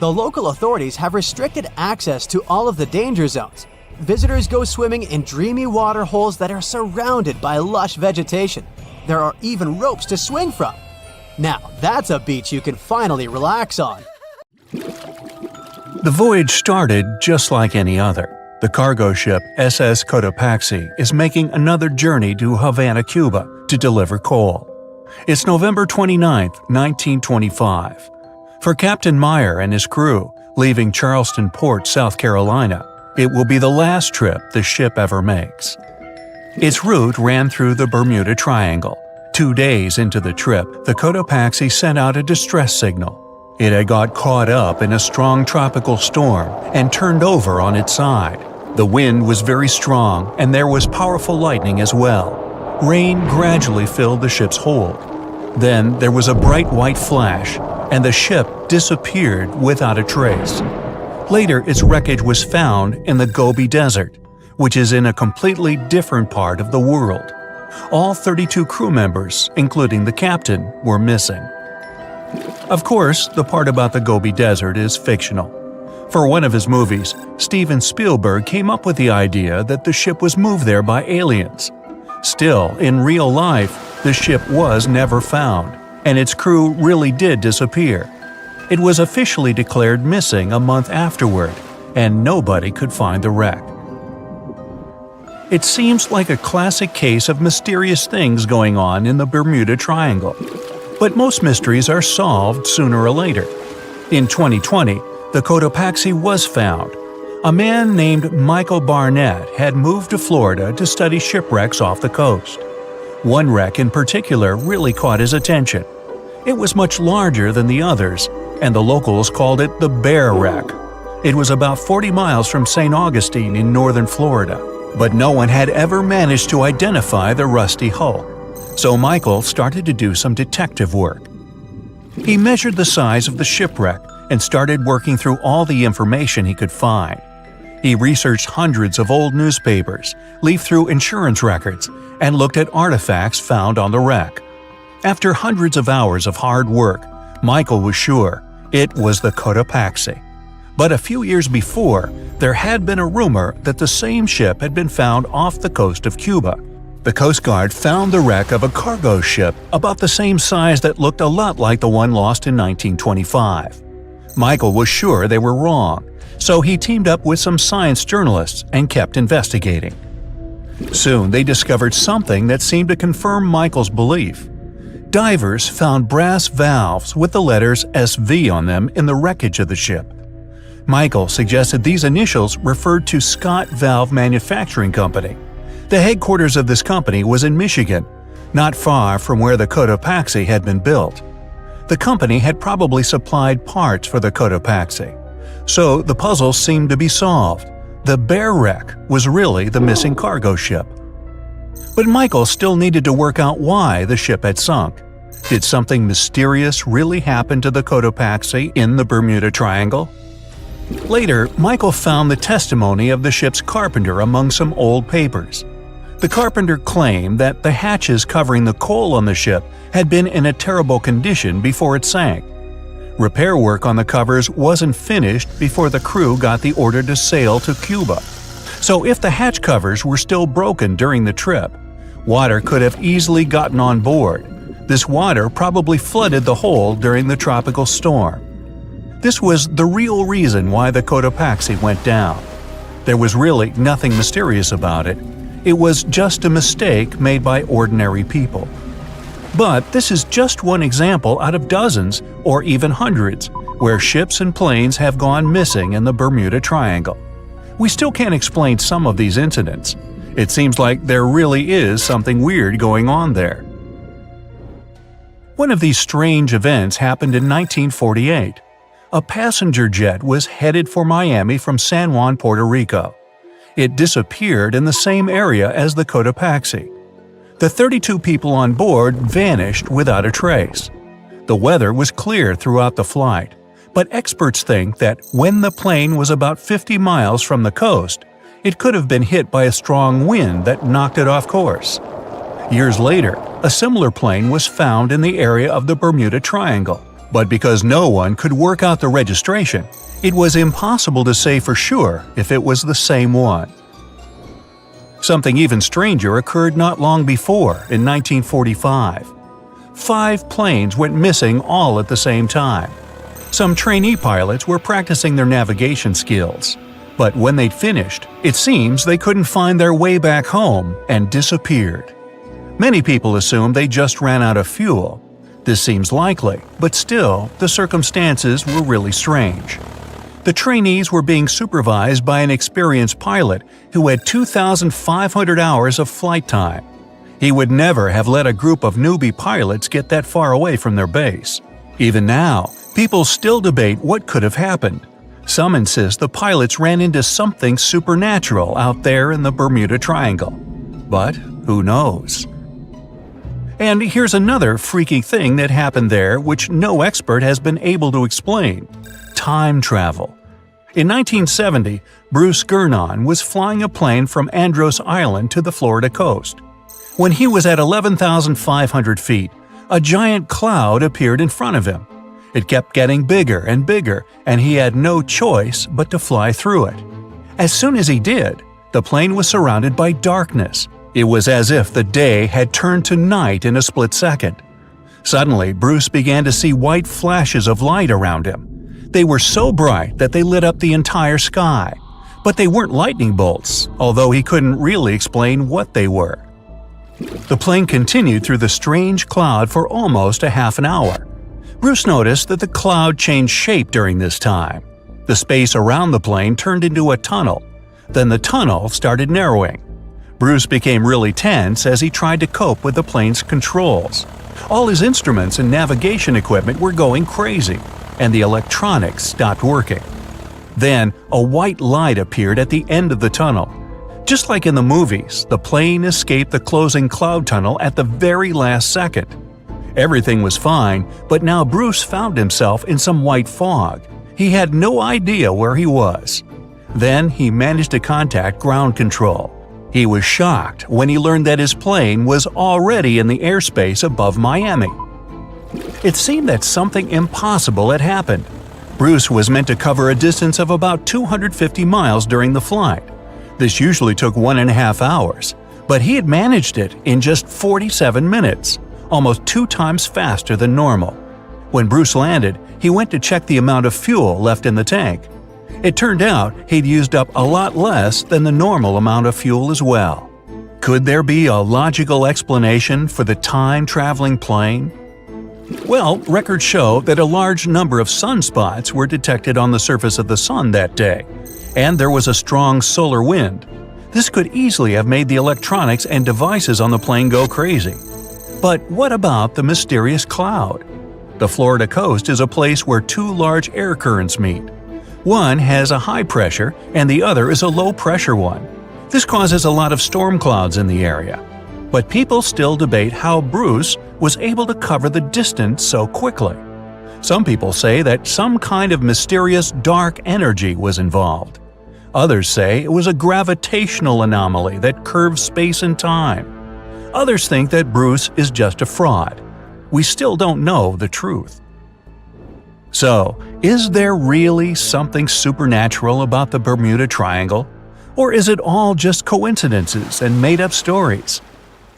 The local authorities have restricted access to all of the danger zones. Visitors go swimming in dreamy water holes that are surrounded by lush vegetation. There are even ropes to swing from. Now, that's a beach you can finally relax on. The voyage started just like any other. The cargo ship SS Cotopaxi is making another journey to Havana, Cuba to deliver coal. It's November 29, 1925. For Captain Meyer and his crew, leaving Charleston Port, South Carolina, it will be the last trip the ship ever makes. Its route ran through the Bermuda Triangle. 2 days into the trip, the Cotopaxi sent out a distress signal. It had got caught up in a strong tropical storm and turned over on its side. The wind was very strong and there was powerful lightning as well. Rain gradually filled the ship's hold. Then there was a bright white flash, and the ship disappeared without a trace. Later, its wreckage was found in the Gobi Desert, which is in a completely different part of the world. All 32 crew members, including the captain, were missing. Of course, the part about the Gobi Desert is fictional. For one of his movies, Steven Spielberg came up with the idea that the ship was moved there by aliens. Still, in real life, the ship was never found, and its crew really did disappear. It was officially declared missing a month afterward, and nobody could find the wreck. It seems like a classic case of mysterious things going on in the Bermuda Triangle. But most mysteries are solved sooner or later. In 2020, the Cotopaxi was found. A man named Michael Barnett had moved to Florida to study shipwrecks off the coast. One wreck in particular really caught his attention. It was much larger than the others, and the locals called it the Bear Wreck. It was about 40 miles from St. Augustine in northern Florida, but no one had ever managed to identify the rusty hull. So Michael started to do some detective work. He measured the size of the shipwreck and started working through all the information he could find. He researched hundreds of old newspapers, leafed through insurance records, and looked at artifacts found on the wreck. After hundreds of hours of hard work, Michael was sure it was the Cotopaxi. But a few years before, there had been a rumor that the same ship had been found off the coast of Cuba. The Coast Guard found the wreck of a cargo ship about the same size that looked a lot like the one lost in 1925. Michael was sure they were wrong, so he teamed up with some science journalists and kept investigating. Soon they discovered something that seemed to confirm Michael's belief. Divers found brass valves with the letters SV on them in the wreckage of the ship. Michael suggested these initials referred to Scott Valve Manufacturing Company. The headquarters of this company was in Michigan, not far from where the Cotopaxi had been built. The company had probably supplied parts for the Cotopaxi. So the puzzle seemed to be solved. The Bear wreck was really the missing cargo ship. But Michael still needed to work out why the ship had sunk. Did something mysterious really happen to the Cotopaxi in the Bermuda Triangle? Later, Michael found the testimony of the ship's carpenter among some old papers. The carpenter claimed that the hatches covering the coal on the ship had been in a terrible condition before it sank. Repair work on the covers wasn't finished before the crew got the order to sail to Cuba. So if the hatch covers were still broken during the trip, water could have easily gotten on board. This water probably flooded the hold during the tropical storm. This was the real reason why the Cotopaxi went down. There was really nothing mysterious about it. It was just a mistake made by ordinary people. But this is just one example out of dozens or even hundreds where ships and planes have gone missing in the Bermuda Triangle. We still can't explain some of these incidents. It seems like there really is something weird going on there. One of these strange events happened in 1948. A passenger jet was headed for Miami from San Juan, Puerto Rico. It disappeared in the same area as the Cotopaxi. The 32 people on board vanished without a trace. The weather was clear throughout the flight, but experts think that when the plane was about 50 miles from the coast, it could have been hit by a strong wind that knocked it off course. Years later, a similar plane was found in the area of the Bermuda Triangle, but because no one could work out the registration, it was impossible to say for sure if it was the same one. Something even stranger occurred not long before, in 1945. 5 planes went missing all at the same time. Some trainee pilots were practicing their navigation skills, but when they'd finished, it seems they couldn't find their way back home and disappeared. Many people assume they just ran out of fuel. This seems likely, but still, the circumstances were really strange. The trainees were being supervised by an experienced pilot who had 2,500 hours of flight time. He would never have let a group of newbie pilots get that far away from their base. Even now, people still debate what could have happened. Some insist the pilots ran into something supernatural out there in the Bermuda Triangle. But who knows? And here's another freaky thing that happened there which no expert has been able to explain. Time travel. In 1970, Bruce Gernon was flying a plane from Andros Island to the Florida coast. When he was at 11,500 feet, a giant cloud appeared in front of him. It kept getting bigger and bigger, and he had no choice but to fly through it. As soon as he did, the plane was surrounded by darkness. It was as if the day had turned to night in a split second. Suddenly, Bruce began to see white flashes of light around him. They were so bright that they lit up the entire sky. But they weren't lightning bolts, although he couldn't really explain what they were. The plane continued through the strange cloud for almost a half an hour. Bruce noticed that the cloud changed shape during this time. The space around the plane turned into a tunnel. Then the tunnel started narrowing. Bruce became really tense as he tried to cope with the plane's controls. All his instruments and navigation equipment were going crazy, and the electronics stopped working. Then, a white light appeared at the end of the tunnel. Just like in the movies, the plane escaped the closing cloud tunnel at the very last second. Everything was fine, but now Bruce found himself in some white fog. He had no idea where he was. Then he managed to contact ground control. He was shocked when he learned that his plane was already in the airspace above Miami. It seemed that something impossible had happened. Bruce was meant to cover a distance of about 250 miles during the flight. This usually took 1.5 hours, but he had managed it in just 47 minutes, almost 2 times faster than normal. When Bruce landed, he went to check the amount of fuel left in the tank. It turned out he'd used up a lot less than the normal amount of fuel as well. Could there be a logical explanation for the time-traveling plane? Well, records show that a large number of sunspots were detected on the surface of the sun that day, and there was a strong solar wind. This could easily have made the electronics and devices on the plane go crazy. But what about the mysterious cloud? The Florida coast is a place where 2 large air currents meet. One has a high pressure and the other is a low pressure one. This causes a lot of storm clouds in the area. But people still debate how Bruce was able to cover the distance so quickly. Some people say that some kind of mysterious dark energy was involved. Others say it was a gravitational anomaly that curves space and time. Others think that Bruce is just a fraud. We still don't know the truth. So, is there really something supernatural about the Bermuda Triangle? Or is it all just coincidences and made-up stories?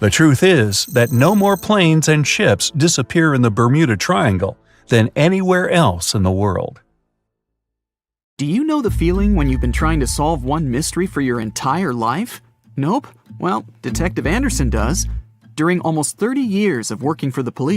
The truth is that no more planes and ships disappear in the Bermuda Triangle than anywhere else in the world. Do you know the feeling when you've been trying to solve one mystery for your entire life? Nope? Well, Detective Anderson does. During almost 30 years of working for the police,